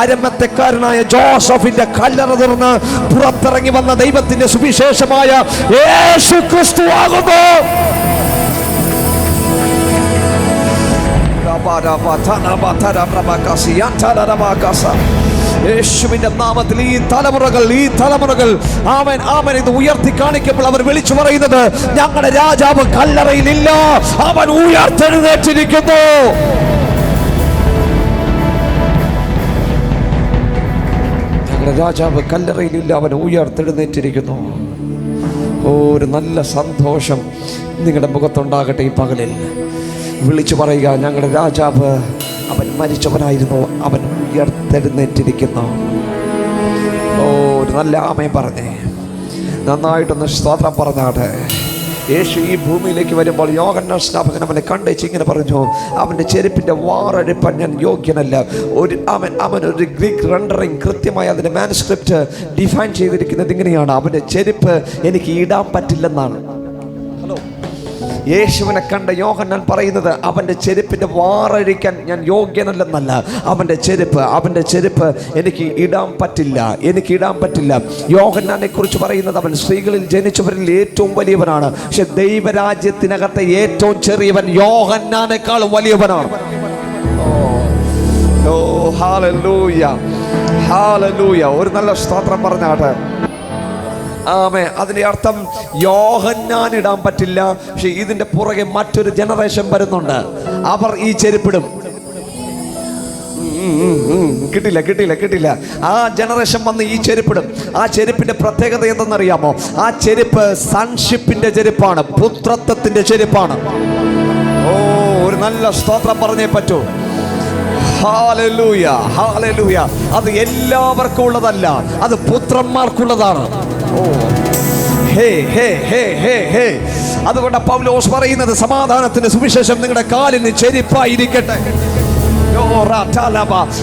അരമത്തക്കാരനായ ജോസഫിന്റെ കല്ലറ തുറന്ന് പുറത്തിറങ്ങി വന്ന ദൈവത്തിന്റെ സുവിശേഷമായ യേശു ക്രിസ്തു ആകുന്നു. യേശുവിന്റെ നാമത്തിൽ ഈ തലമുറകൾ അവൻ ഇത് ഉയർത്തി കാണിക്കുമ്പോൾ അവർ വിളിച്ചു പറയുന്നത്, ഞങ്ങളുടെ രാജാവ് കല്ലറയിലില്ല, അവൻ ഉയർത്തെഴുന്നേറ്റിരിക്കുന്നു. ഞങ്ങളുടെ രാജാവ് കല്ലറയിലില്ല, അവൻ ഉയർത്തെഴുന്നേറ്റിരിക്കുന്നു. ഒരു നല്ല സന്തോഷം നിങ്ങളുടെ മുഖത്തുണ്ടാകട്ടെ ഈ പകലിൽ. വിളിച്ചു പറയുക, ഞങ്ങളുടെ രാജാവ് അവൻ മരിച്ചവനായിരുന്നു, അവൻ ഉയർത്തെഴുന്നേറ്റിരിക്കുന്നു. ഓ, ഒരു നല്ല ആമേൻ പറഞ്ഞേ, നന്നായിട്ടൊന്ന് സ്തോത്രം പറഞ്ഞാട്ടെ. യേശു ഈ ഭൂമിയിലേക്ക് വരുമ്പോൾ യോഹന്നാൻ സ്നാപകൻ അവനെ കണ്ടേച്ച് ഇങ്ങനെ പറഞ്ഞു, അവൻ്റെ ചെരുപ്പിൻ്റെ വാറഴിപ്പാൻ ഞാൻ യോഗ്യനല്ല. അവൻ ഒരു ഗ്രീക്ക് റെൻഡറിങ് കൃത്യമായി അതിൻ്റെ മാനുസ്ക്രിപ്റ്റ് ഡിഫൈൻ ചെയ്തിരിക്കുന്നത് ഇങ്ങനെയാണ്: അവൻ്റെ ചെരുപ്പ് എനിക്ക് ഇടാൻ പറ്റില്ലെന്നാണ്. ഹലോ, യേശുവിനെ കണ്ട യോഹന്നാൻ പറയുന്നത് അവൻ്റെ ചെരുപ്പിൻ്റെ വാറഴിക്കാൻ ഞാൻ യോഗ്യനല്ലെന്നല്ല. അവൻ്റെ ചെരുപ്പ് എനിക്ക് ഇടാൻ പറ്റില്ല. യോഹന്നാനെ കുറിച്ച് പറയുന്നത് അവൻ സ്ത്രീകളിൽ ജനിച്ചവരിൽ ഏറ്റവും വലിയവനാണ്. പക്ഷെ ദൈവരാജ്യത്തിനകത്തെ ഏറ്റവും ചെറിയവൻ യോഹന്നാനേക്കാളും വലിയവനാണ്. ഓ, ഹല്ലേലൂയ, ഹല്ലേലൂയ. ഒരു നല്ല സ്തോത്രം പറഞ്ഞാട്ടെ. ആമേ. അതിൻ്റെ അർത്ഥം യോഹന്നാൻ ഇടാൻ പറ്റില്ല, പക്ഷെ ഇതിൻ്റെ പുറകെ മറ്റൊരു ജനറേഷൻ വരുന്നുണ്ട്, അവർ ഈ ചെരുപ്പിടും. കിട്ടില്ല. ആ ജനറേഷൻ വന്ന് ഈ ചെരുപ്പിടും. ആ ചെരുപ്പിന്റെ പ്രത്യേകത എന്തെന്നറിയാമോ? ആ ചെരുപ്പ് സൺഷിപ്പിന്റെ ചെരുപ്പാണ്, പുത്രത്വത്തിന്റെ ചെരുപ്പാണ്. ഓ, ഒരു നല്ല സ്തോത്രം പറഞ്ഞേ പറ്റൂ. Hallelujah, hallelujah. അത് എല്ലാവർക്കും ഉള്ളതല്ല, അത് പുത്രന്മാർക്കുള്ളതാണ്. ഓ, ഹേ ഹേ ഹേ ഹേ ഹേ. അതുകൊണ്ട് പൗലോസ് പറയുന്നത്, സമാധാനത്തിന്റെ സുവിശേഷം നിങ്ങളുടെ കാലിന് ചെരുപ്പായിരിക്കട്ടെ.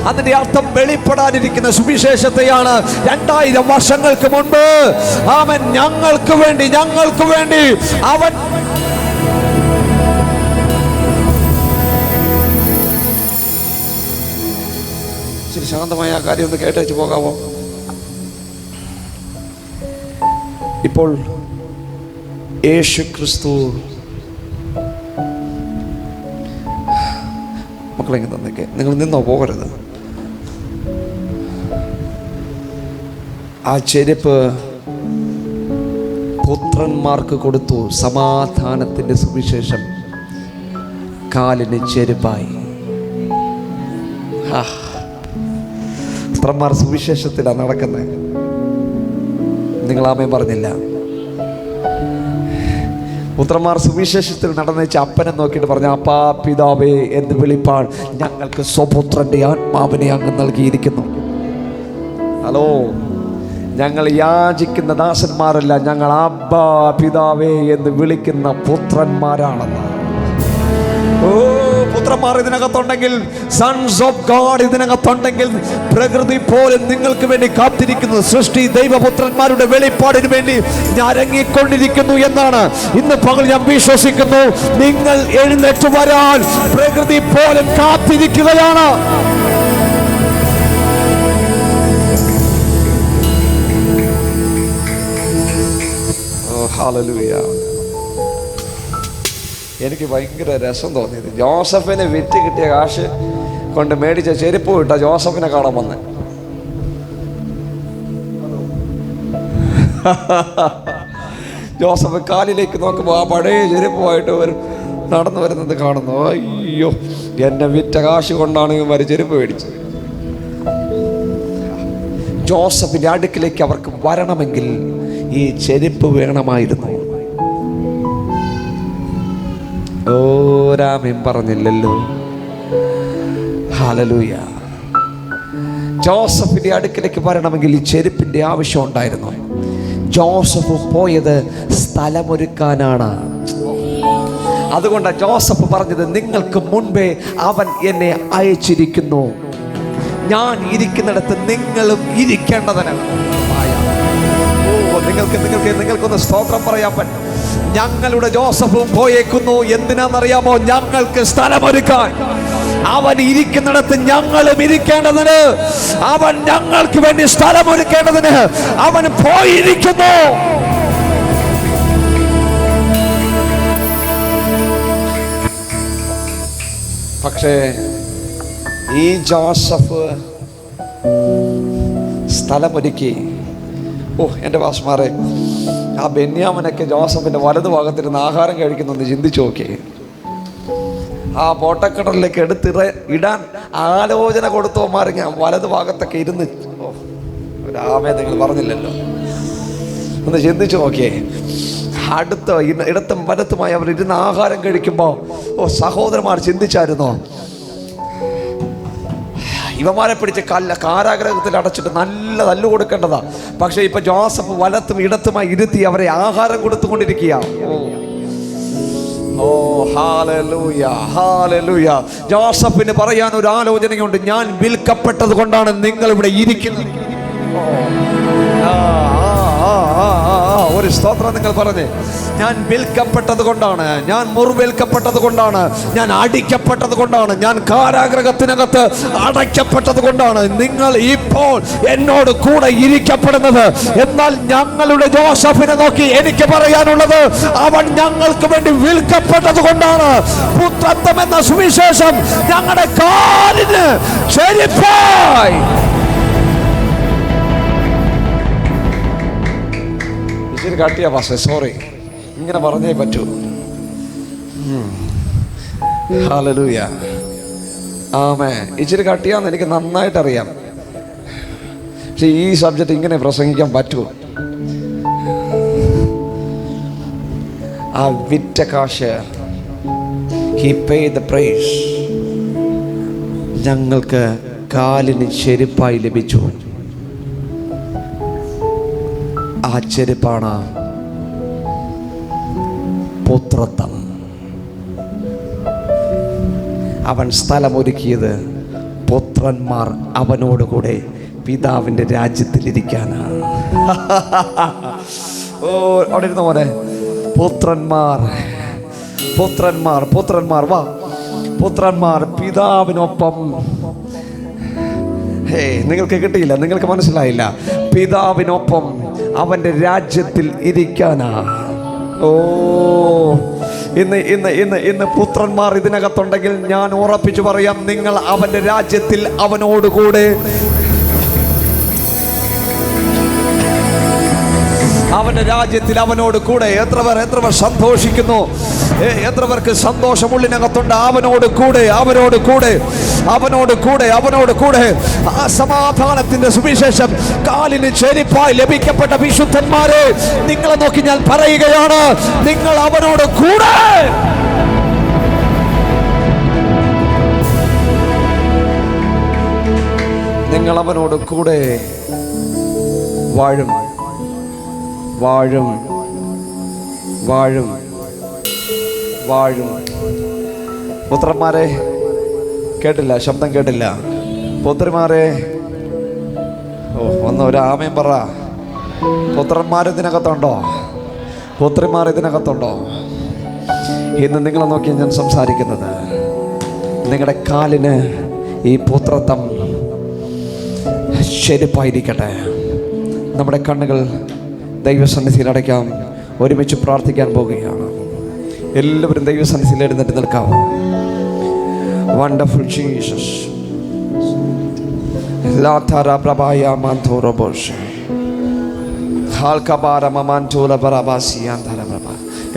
അതിന്റെ അർത്ഥം വെളിപ്പെടാനിരിക്കുന്ന സുവിശേഷത്തെയാണ് 2000 വർഷങ്ങൾക്ക് മുൻപ് അവൻ ഞങ്ങൾക്ക് വേണ്ടി അവൻ ഇച്ചിരി ശാന്തമായ ആ കാര്യം ഒന്ന് കേട്ടേച്ച് പോകാമോ? ഇപ്പോൾ യേശു ക്രിസ്തു, മക്കളെങ്കിൽ തന്നേക്കെ, നിങ്ങൾ നിന്നോ, പോകരുത്. ആ ചെരുപ്പ് പുത്രന്മാർക്ക് കൊടുത്തു. സമാധാനത്തിൻ്റെ സുവിശേഷം കാലിന് ചെരുപ്പായി. പുത്രന്മാർ സുവിശേഷത്തിലാണ് നടക്കുന്നത്. നിങ്ങളാമേ പറഞ്ഞില്ല. പുത്രന്മാർ സുവിശേഷത്തിൽ നടന്നേച്ച് അപ്പനെ നോക്കിയിട്ട് പറഞ്ഞു, അപ്പാ പിതാവേ എന്ന് വിളിപ്പാൻ ഞങ്ങൾക്ക് സ്വപുത്രന്റെ ആത്മാവിനെ അങ്ങ് നൽകിയിരിക്കുന്നു. ഹലോ, ഞങ്ങൾ യാചിക്കുന്ന ദാസന്മാരല്ല, ഞങ്ങൾ അബ്ബാ പിതാവേ എന്ന് വിളിക്കുന്ന പുത്രന്മാരാണെന്ന്. ഓ, പുത്രന്മാർ ഇതിനകത്തുണ്ടെങ്കിൽ, സൺസ് ഓഫ് ഗോഡ് ഇതിനകത്തുണ്ടെങ്കിൽ, പ്രകൃതി പോലും നിങ്ങൾക്ക് വേണ്ടി കാത്തിരിക്കുന്നു. സൃഷ്ടി ദൈവപുത്രന്മാരുടെ വെളിപ്പാടിന് വേണ്ടി ഞരങ്ങിക്കൊണ്ടിരിക്കുന്നു എന്നാണ് ഇന്ന് പകൽ ഞാൻ വിശ്വസിക്കുന്നു. നിങ്ങൾ എഴുന്നേറ്റ് വരാൻ പ്രകൃതി പോലും കാത്തിരിക്കുകയാണ്. ഓ, ഹല്ലേലൂയ. എനിക്ക് ഭയങ്കര രസം തോന്നിയത്, ജോസഫിന് വിറ്റ് കിട്ടിയ കാശ് കൊണ്ട് മേടിച്ച ചെരുപ്പ് ഇട്ട ജോസഫിനെ കാണാൻ വന്ന്. ജോസഫ് കാലിലേക്ക് നോക്കുമ്പോൾ ആ പഴയ ചെരുപ്പുമായിട്ട് നടന്നു വരുന്നത് കാണുന്നു. അയ്യോ, എന്നെ വിറ്റ കാശ് കൊണ്ടാണ് ഇവന്മാർ ചെരുപ്പ് മേടിച്ചത്. ജോസഫിന്റെ അടുക്കിലേക്ക് അവർക്ക് വരണമെങ്കിൽ ഈ ചെരുപ്പ് വേണമായിരുന്നു. ഓരാമേം പറഞ്ഞില്ലല്ലോ. ഹല്ലേലൂയ. ജോസഫിന്റെ അടുക്കിലേക്ക് വരണമെങ്കിൽ ഈ ചെരുപ്പിന്റെ ആവശ്യം ഉണ്ടായിരുന്നു. ജോസഫ് പോയത് സ്ഥലമൊരുക്കാനാണ്. അതുകൊണ്ടാണ് ജോസഫ് പറഞ്ഞത്, നിങ്ങൾക്ക് മുൻപേ അവൻ എന്നെ അയച്ചിരിക്കുന്നു, ഞാൻ ഇരിക്കുന്നിടത്ത് നിങ്ങളും ഇരിക്കേണ്ടതിന്. നിങ്ങൾക്കൊന്ന് സ്തോത്രം പറയാൻ പറ്റും. ഞങ്ങളുടെ ജോസഫും പോയേക്കുന്നു. എന്തിനാണെന്നറിയാമോ? ഞങ്ങൾക്ക് സ്ഥലമൊരുക്കാൻ. അവൻ ഇരിക്കുന്നിടത്ത് ഞങ്ങളും ഇരിക്കേണ്ടതിന്, അവൻ ഞങ്ങൾക്ക് വേണ്ടി സ്ഥലമൊരുക്കേണ്ടതിന് അവൻ പോയിരിക്കുന്നു. പക്ഷേ ഈ ജോസഫ് സ്ഥലമൊരുക്കി. ഓ, എൻ്റെ വാസ്മാരെ, ആ ബെന്യാമിനൊക്കെ ജോസഫിൻ്റെ വലതുഭാഗത്തിരുന്ന് ആഹാരം കഴിക്കുന്നൊന്ന് ചിന്തിച്ചു നോക്കി. ആ പോട്ടക്കടലിലേക്ക് ഇടാൻ ആലോചന കൊടുത്തവന്മാർ ഞാൻ വലതുഭാഗത്തൊക്കെ ഇരുന്ന്. ഓ, ഒരാമേ നിങ്ങൾ പറഞ്ഞില്ലല്ലോ. ഒന്ന് ചിന്തിച്ചു നോക്കിയേ. ഇടത്തും വലത്തുമായി അവർ ഇരുന്ന് ആഹാരം കഴിക്കുമ്പോൾ, ഓ സഹോദരന്മാർ ചിന്തിച്ചായിരുന്നോ? ഇവന്മാരെ പിടിച്ച് കാരാഗ്രഹത്തിൽ അടച്ചിട്ട് നല്ല തല്ലു കൊടുക്കേണ്ടതാ. പക്ഷെ ഇപ്പൊ ജോസഫ് വലത്തും ഇടത്തുമായി ഇരുത്തി അവരെ ആഹാരം കൊടുത്തുകൊണ്ടിരിക്കുക. ഓ ഹല്ലേലൂയ, ഹല്ലേലൂയ. ജോസഫിന് പറയാൻ ഒരു ആലോചനയുണ്ട്. ഞാൻ വിൽക്കപ്പെട്ടത് കൊണ്ടാണ് നിങ്ങൾ ഇവിടെ ഇരിക്കുന്നത്. ഒരു സ്തോത്രം നിങ്ങൾ പറഞ്ഞേ. ഞാൻ വിൽക്കപ്പെട്ടത് കൊണ്ടാണ്, ഞാൻ മുറിവേൽക്കപ്പെട്ടത് കൊണ്ടാണ്, ഞാൻ അടിക്കപ്പെട്ടത് കൊണ്ടാണ്, ഞാൻ കാരാഗ്രഹത്തിനകത്ത് അടയ്ക്കപ്പെട്ടത് കൊണ്ടാണ് നിങ്ങൾ ഇപ്പോൾ എന്നോട് കൂടെ ഇരിക്കപ്പെടുന്നത്. എന്നാൽ ഞങ്ങളുടെ ജോസഫിനെ നോക്കി എനിക്ക് പറയാനുള്ളത്, അവൻ ഞങ്ങൾക്ക് വേണ്ടി വിൽക്കപ്പെട്ടത് കൊണ്ടാണ്. പുത്രത്വം എന്ന സുവിശേഷം ഞങ്ങളുടെ കാലിന് ചെരിപ്പായി. ഇച്ചിരി കാട്ടിയാ പാസ്റ്റർ, സോറി, ഇങ്ങനെ പറഞ്ഞേ പറ്റൂ. ഹല്ലേലൂയ, ആമേൻ. ഇച്ചിരി കാട്ടിയാന്ന് എനിക്ക് നന്നായിട്ട് അറിയാം. പക്ഷെ ഈ സബ്ജക്റ്റ് ഇങ്ങനെ പ്രസംഗിക്കാൻ പറ്റുമോ? ആ വിറ്റ കാശ്, he paid the price, ഞങ്ങൾക്ക് കാലിന് ചെരുപ്പായി ലഭിച്ചു. ആ ചെരുപ്പാണ് പുത്രത്വം. അവൻ സ്ഥലമൊരുക്കിയത് പുത്രന്മാർ അവനോടുകൂടെ പിതാവിൻ്റെ രാജ്യത്തിലിരിക്കാനാണ്. ഓ, അവിടെ ഇരുന്ന പോലെ പുത്രന്മാർ, പുത്രന്മാർ, പുത്രന്മാർ, വാ, പുത്രന്മാർ പിതാവിനൊപ്പം. നിങ്ങൾക്ക് കിട്ടിയില്ല, നിങ്ങൾക്ക് മനസ്സിലായില്ല. പിതാവിനൊപ്പം അവൻ്റെ രാജ്യത്തിൽ ഇരിക്കാനാ. ഓ, ഇന്ന് പുത്രന്മാർ ഇതിനകത്തുണ്ടെങ്കിൽ ഞാൻ ഉറപ്പിച്ചു പറയാം, നിങ്ങൾ അവൻ്റെ രാജ്യത്തിൽ അവനോടുകൂടെ, അവന്റെ രാജ്യത്തിൽ അവനോട് കൂടെ. എത്ര പേർ സന്തോഷിക്കുന്നു, എത്ര പേർക്ക് സന്തോഷമുള്ളിനകത്തുണ്ട്. അവനോട് കൂടെ, അവനോട് കൂടെ, അവനോട് കൂടെ, അവനോട് കൂടെ. ആ സമാധാനത്തിന്റെ സുവിശേഷം കാലിന് ചെരിപ്പായി ലഭിക്കപ്പെട്ട വിശുദ്ധന്മാരെ, നിങ്ങളെ നോക്കി ഞാൻ പറയുകയാണ്, നിങ്ങൾ അവനോട് കൂടെ. നിങ്ങൾ അവനോട് കൂടെ വാഴും, വാഴും, വാഴും, വാഴും. പുത്രന്മാരെ, കേട്ടില്ല, ശബ്ദം കേട്ടില്ല. പുത്രിമാരെ, ഓ, ഒന്ന് ഒരു ആമേൻ പറ. പുത്രന്മാർ ഇതിനകത്തുണ്ടോ? പുത്രിമാർ ഇതിനകത്തുണ്ടോ? ഇന്ന് നിങ്ങളെ നോക്കി ഞാൻ സംസാരിക്കുന്നത്, നിങ്ങളുടെ കാലിന് ഈ പുത്രത്വം ചെരുപ്പായിരിക്കട്ടെ. നമ്മുടെ കണ്ണുകൾ ദൈവസന്നിധിയിൽ അടയ്ക്കാം. ഒരുമിച്ച് പ്രാർത്ഥിക്കാൻ പോവുകയാണ്. എല്ലാവരും ദൈവസന്നിധിയിൽ എഴുന്നേറ്റ് നിൽക്കാം. Wonderful Jesus.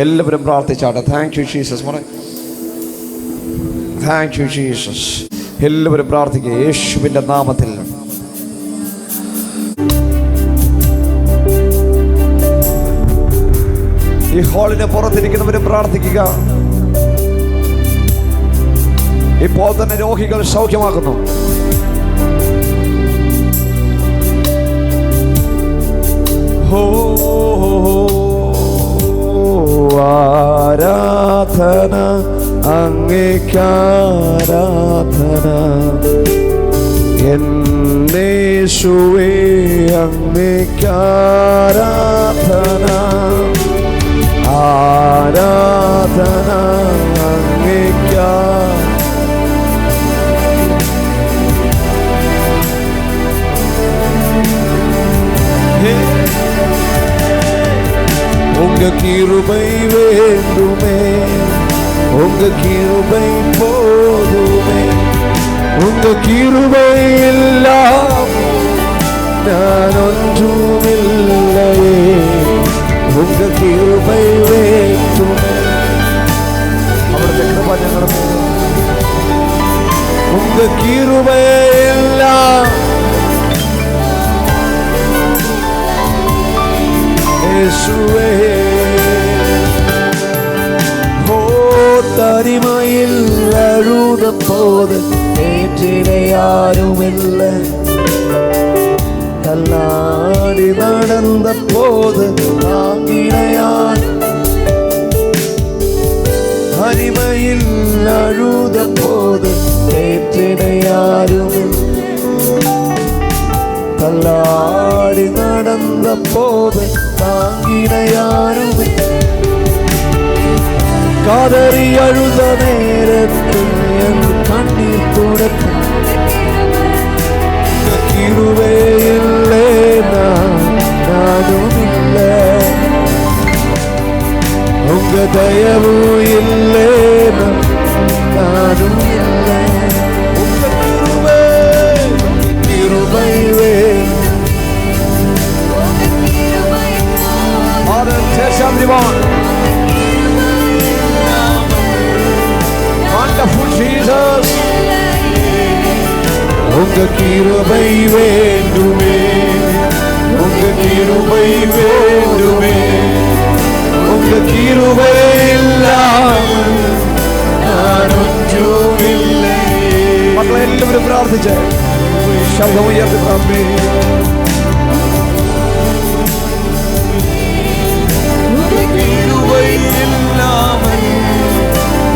എല്ലാവരും പ്രാർത്ഥിച്ചാട്ടെ. Thank you Jesus. Thank you Jesus. എല്ലാവരും പ്രാർത്ഥിക്കുക യേശുവിൻ്റെ നാമത്തിൽ. ഈ ഹാളിന് പുറത്തിരിക്കുന്നവരും പ്രാർത്ഥിക്കുക. ഇപ്പോൾ തന്നെ രോഗികൾ സൗഖ്യമാകുന്നു. ആരാധന അങ്ങേക്കാരാധന, എന്നേശുവേ അങ്ങേക്കാരാധന, ആരാധന അങ്ങേക്കാ. உங்க கிருபை வேண்டுமே, உங்க கிருபை போதுமே, உங்க கிருபை இல்லாமல் நான் ஒன்றுமில்லையே, உங்க கிருபை வேண்டுமே. അവിടുത്തെ കൃപ ഞങ്ങളുടെ, உங்க கிருபை எல்லாம் യേശുവേ. ഓ, തനിമയിൽ അഴുത போது நேற்றினை யாரும் இல்லை. தள்ளாடி நடந்த போது தாங்கினையார் அடிமையில் அழுத போது நேற்றினை யாரும் இல்லை. தள்ளாடி நடந்த போது தாங்கினையாரும் இல்லை. காதறி அழுத நேரத்தில் என் கண்ணீர் துடைக்கும் கிருபை இல்லை, நானும் இல்லை. உங்க தயவு இல்லை, நானும் இல்லை. உங்க கிருபை Wonderful Jesus, உங்க கிருபை வேண்டுமே, உங்க கிருபை வேண்டுமே, உங்க கிருபை இல்லாமல் நான் ஒன்றும் இல்லை. മക്കളെ എല്ലാവരും പ്രാർത്ഥിച്ച് ശബ്ദം ഉയർത്തി പ്രാർത്ഥിക്കുക. கிருபை இல்லாமல்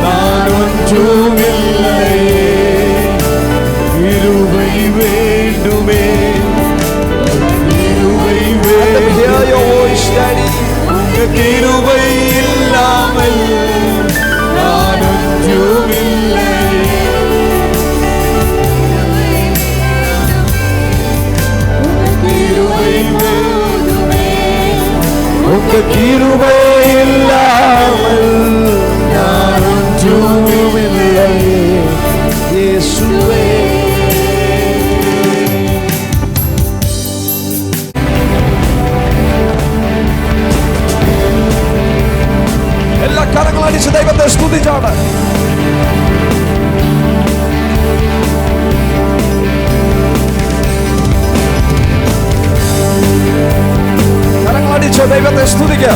நான் ஒன்றும் இல்லை. கிருபை வேண்டுமே, கிருபை வேண்டுமே, கிருபை இல்லாமல் நான் ஒன்றும் இல்லை. கிருபை வேண்டுமே, உங்க கிருபை இல்லாமல் நான் ஒன்றும் இல்லை. இயேசுவே എല്ലാ കരങ്ങളടിച്ച് ദൈവത്തെ സ്തുതിച്ചാണ്. കരങ്ങളടിച്ച് ദൈവത്തെ സ്തുതിക്കുക.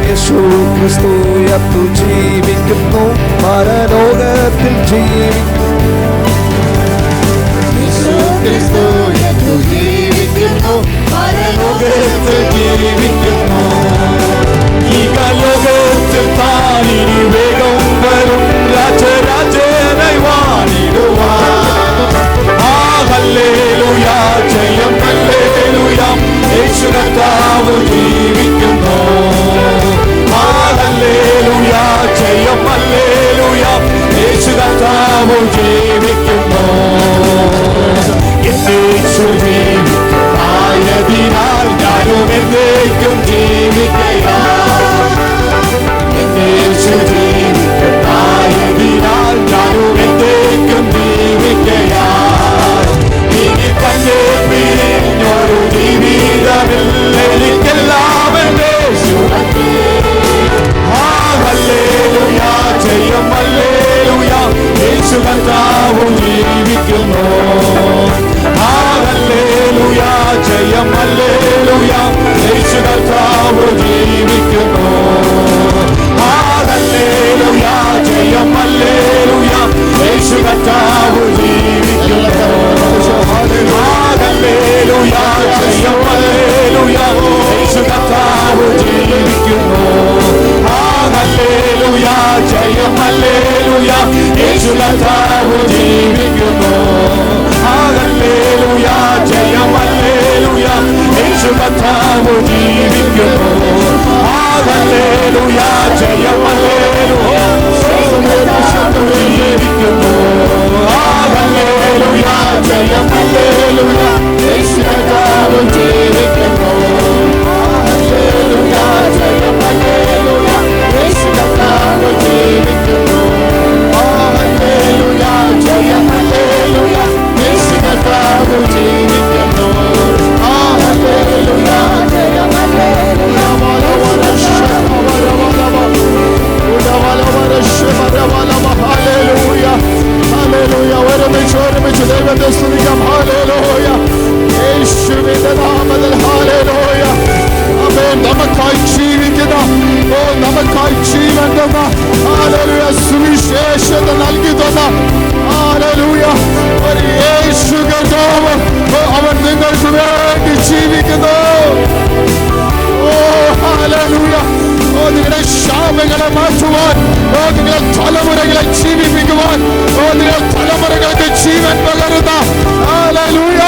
യേശുക്രിസ്തു യത്തു ജീവിക്കുന്നു, പരലോകത്തിൽ ജീവിക്കുന്നു. യേശുക്രിസ്തു യത്തു ജീവിക്കുന്നു, പരലോകത്തിൽ ജീവിക്കുന്നു. ഈ ലോകത്തിൽ താനിനി വേഗം വരും, രാജരാജനായി വാണിടുവാൻ. ആ ഹല്ലേലൂയ, ജയം ഹല്ലേലൂയ, യേശു കർത്താവ് ജീവിക്കുന്നു. ആ ഹല്ലേലൂയ, ജയം ഹല്ലേലൂയ, യേശു കർത്താവ് ജീവിക്കുന്നു. യേശു ജീവിക്കുന്നതിനാൽ ഞാനും എന്നേക്കും ജീവിക്കുകയാണ്. യേശു ജീവിക്കുന്നതിനാൽ ഞാനും എന്നേക്കും ജീവിക്കുകയാണ്. ഇനി തന്നെ പിരിഞ്ഞൊരു ജീവിതമില്ല, എനിക്കെല്ലാം യേശു. ആ ഹല്ലേലൂയ, ജയം ഹല്ലേലൂയ, യേശു കർത്താവ് ജീവിക്കുന്നു. ആ ഹല്ലേലൂയ, ജയം ഹല്ലേലൂയ, യേശു കർത്താവ് ജീവിക്കുന്നു. ആ ഹല്ലേലൂയ, ജയം ഹല്ലേലൂയ, യേശു കർത്താവ് ജീവിക്കുന്നു. ആ ഹല്ലേലൂയ, ജയം ഹല്ലേലൂയ, യേശു കർത്താവ് ജീവിക്കുന്നു. ആ ഹല്ലേലൂയ, ജയം ഹല്ലേലൂയ, യേശു കർത്താവ് ജീവിക്കുന്നു. ആ ഹല്ലേലൂയ, ജയം ഹല്ലേലൂയ, യേശു കർത്താവ് ജീവിക്കുന്നു. ആ ഹല്ലേലൂയ, ജയം ഹല്ലേലൂയ, ജീവിക്കുന്നു. ആ ഹല്ലേലൂയ, ജയം ഹല്ലേലൂയ, യേശു കർത്താവ് ജീവിക്കുന്നു. ആ ഹല്ലേലൂയ, ജയം ഹല്ലേലൂയ, യേശു കർത്താവ് ജീവിക്കുന്നു. ആ ഹല്ലേലൂയ, ജയം ഹല്ലേലൂയ, യേശു കർത്താവ് ജീവിക്കുന്നു. ആ ഹല്ലേലൂയ, ജയം ഹല്ലേലൂയ, ഹല്ലേലൂയ, ഹല്ലേലൂയ. ഒരുമിച്ച് ദൈവത്തെ സ്തുതിക്കാം. ഹല്ലേലൂയ. നാമത്തിൽ ഹല്ലേലൂയ. ആമേൻ. നമുക്കായി ജീവിക്കുന്ന, നമുക്കായി ജീവൻ തന്ന, ഹല്ലേലൂയ, സുവിശേഷത നൽകി തന്ന, ഹല്ലേലൂയ, ഒരു യേശു കർത്താവ്, അവൻ നിങ്ങൾക്ക് വേണ്ടി ജീവിക്കുന്നു. ഹല്ലേലൂയ. നിങ്ങളുടെ ശാപങ്ങളെ മാറ്റുവാൻ, നിങ്ങളുടെ തലമുറകളെ ജീവിപ്പിക്കുവാൻ, നിങ്ങളുടെ തലമുറകൾക്ക് ജീവൻ പകരുന്ന, ഹല്ലേലൂയ,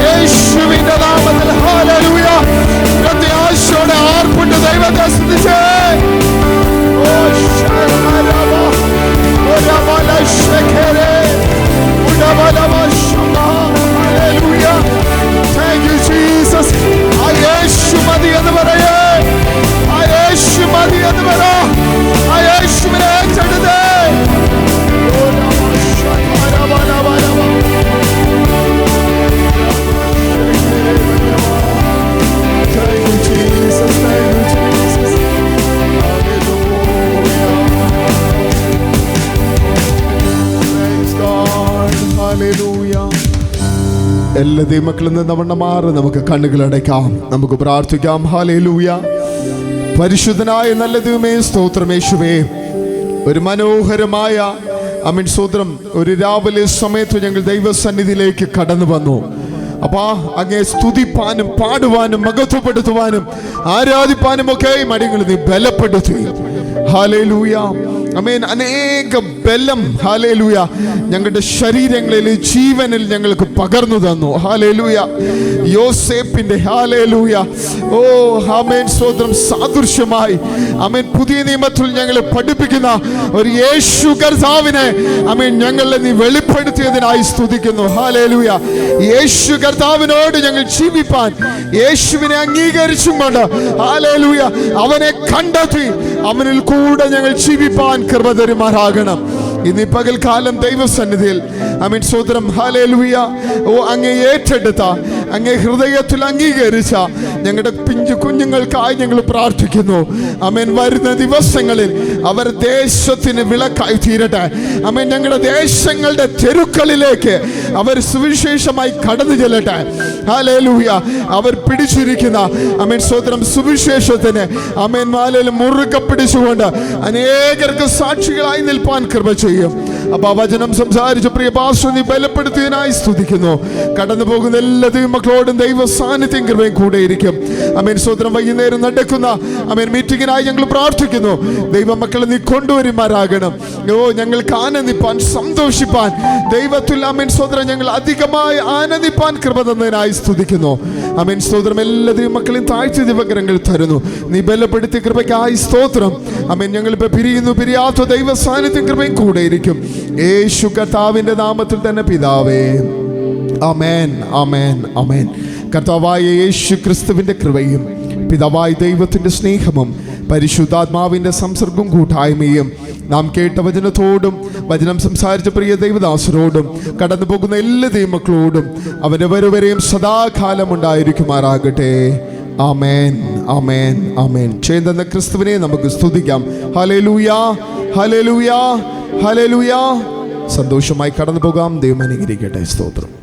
യേശുവിന്റെ നാമത്തിൽ ഹല്ലേലൂയ. പ്രത്യാശയോടെ ആർപ്പിട്ട് ദൈവത്തെ സ്തുതിച്ചേ. Thank you, Jesus. ആ യേശു മതി എന്ന് പറയേ, ആ യേശു മതി എന്ന് പറ, ആ യേശുവിനെ ഏറ്റെടുത്തേ. Thank you, Jesus. Thank you, Jesus. Praise God. Hallelujah. എല്ലാ ദൈവമക്കളിൽ നിന്ന് വണ്ണം മാറി നമുക്ക് കണ്ണുകളടയ്ക്കാം, നമുക്ക് പ്രാർത്ഥിക്കാം. ഹല്ലേലൂയ. പരിശുദ്ധനായ നല്ല ദൈവമേ, സ്തോത്രം യേശുവേ. ഒരു മനോഹരമായ ആമേൻ സ്തോത്രം, ഒരു രാവിലെ സമയത്ത് ഞങ്ങൾ ദൈവസന്നിധിയിലേക്ക് കടന്നു വന്നു. അപ്പാ, അങ്ങേ സ്തുതിപ്പാനും പാടുവാനും മഹത്വപ്പെടുത്തുവാനും ആരാധിപ്പാനും ഒക്കെ മടികൾ നീ ബലപ്പെടുത്തി. ഹല്ലേലൂയ. ആമേൻ. അനേക ബലം ഹല്ലേലൂയ ഞങ്ങളുടെ ശരീരങ്ങളിൽ, ജീവനിൽ ഞങ്ങൾക്ക് പകർന്നു തന്നു. ഹല്ലേലൂയ. യോസേപ്പിന്റെ ഹല്ലേലൂയ, ആമേൻ സ്തോത്രം, സാദൃശ്യമായി ആമേൻ പുതിയ നിയമത്തിൽ ഞങ്ങളെ പഠിപ്പിക്കുന്ന ഒരു യേശു കർത്താവിനെ ആമേൻ ഞങ്ങളെ നീ വെളിപ്പെടുത്തിയതിനായി സ്തുതിക്കുന്നു. ഹല്ലേലൂയ. യേശു കർത്താവിനോട് ഞങ്ങൾ ജീവിപ്പാൻ, യേശുവിനെ അംഗീകരിച്ചും കൊണ്ട് ഹല്ലേലൂയ അവനെ കണ്ടെത്തി അവനിൽ കൂടെ ഞങ്ങൾ ജീവിപ്പാൻ കൃപ തരുമാറാകണം. ഇന്ന് പകൽക്കാലം ദൈവസന്നിധിയിൽ ആമേൻ സ്തോത്രം ഹല്ലേലൂയ, അങ്ങേ ഏറ്റെടുത്ത, അങ്ങേ ഹൃദയത്തിൽ അംഗീകരിച്ച ഞങ്ങളുടെ പിഞ്ചു കുഞ്ഞുങ്ങൾക്കായി ഞങ്ങൾ പ്രാർത്ഥിക്കുന്നു. ആമേൻ. വരുന്ന ദിവസങ്ങളിൽ അവർ ദേശത്തിന് വിളക്കായി തീരട്ടെ. ആമേൻ. ഞങ്ങളുടെ ദേശങ്ങളുടെ തെരുക്കളിലേക്ക് അവർ സുവിശേഷമായി കടന്നു ചെല്ലട്ടെ. ഹല്ലേലൂയ. അവർ പിടിച്ചിരിക്കുന്ന ആമേൻ സ്തോത്രം സുവിശേഷത്തിന് ആമേൻ മാലയിൽ മുറുകെ പിടിച്ചുകൊണ്ട് അനേകർക്ക് സാക്ഷികളായി നിൽപ്പാൻ കൃപ ചെയ്യും. അപ്പൊ വചനം സംസാരിച്ച പ്രിയ പാസ്റ്റർ നീ ബലപ്പെടുത്തിയതിനായി സ്തുതിക്കുന്നു. കടന്നു പോകുന്ന എല്ലാ ദൈവമക്കളോടും ദൈവ സാന്നിധ്യം കൃപയും കൂടെ ഇരിക്കും. ആമേൻ സ്തോത്രം. വൈകുന്നേരം നടക്കുന്ന ആമേൻ മീറ്റിങ്ങിനായി ഞങ്ങൾ പ്രാർത്ഥിക്കുന്നു. ദൈവമക്കളെ നീ കൊണ്ടുവരുമാറാകണം. ഞങ്ങൾക്ക് ആനന്ദിപ്പാൻ, സന്തോഷിപ്പാൻ, ദൈവത്തിൽ ആമേൻ സ്തോത്രം ഞങ്ങൾ അധികമായി ആനന്ദിപ്പാൻ കൃപ തന്നതിനായി സ്തുതിക്കുന്നു. ആമേൻ സ്തോത്രം. എല്ലാ ദൈവമക്കളെയും താഴ്ച ദിവകരങ്ങൾ തരുന്നു. നീ ബലപ്പെടുത്തിയ കൃപയ്ക്കായി സ്തോത്രം. ആമേൻ. ഞങ്ങളിപ്പോ പിരിയുന്നു, പിരിയാത്ത ദൈവ സാന്നിധ്യം കൃപയും കൂടെ ഇരിക്കും. യേശു കർത്താവിന്റെ നാമത്തിൽ തന്നെ പിതാവേ, ആമേൻ, ആമേൻ, ആമേൻ. കർത്താവായ യേശു ക്രിസ്തുവിന്റെ കൃപയും പിതാവായ ദൈവത്തിന്റെ സ്നേഹവും പരിശുദ്ധാത്മാവിന്റെ സംസർഗവും കൂട്ടായ്മയും നാം കേട്ട വചനത്തോടും വചനം സംസാരിച്ച പ്രിയ ദൈവദാസരോടും കടന്നു പോകുന്ന എല്ലാ ദൈവമക്കളോടും അവന്റെ വരുവരെയും സദാകാലം ഉണ്ടായിരിക്കുമാറാകട്ടെ. ആമേൻ, ആമേൻ, ആമേൻ. ചെയ്യുന്ന ക്രിസ്തുവിനെ നമുക്ക് സ്തുതിക്കാം. Hallelujah, hallelujah, hallelujah. സന്തോഷമായി കടന്നു പോകാം. ദൈവം അനുഗ്രഹിക്കട്ടെ. സ്തോത്രം.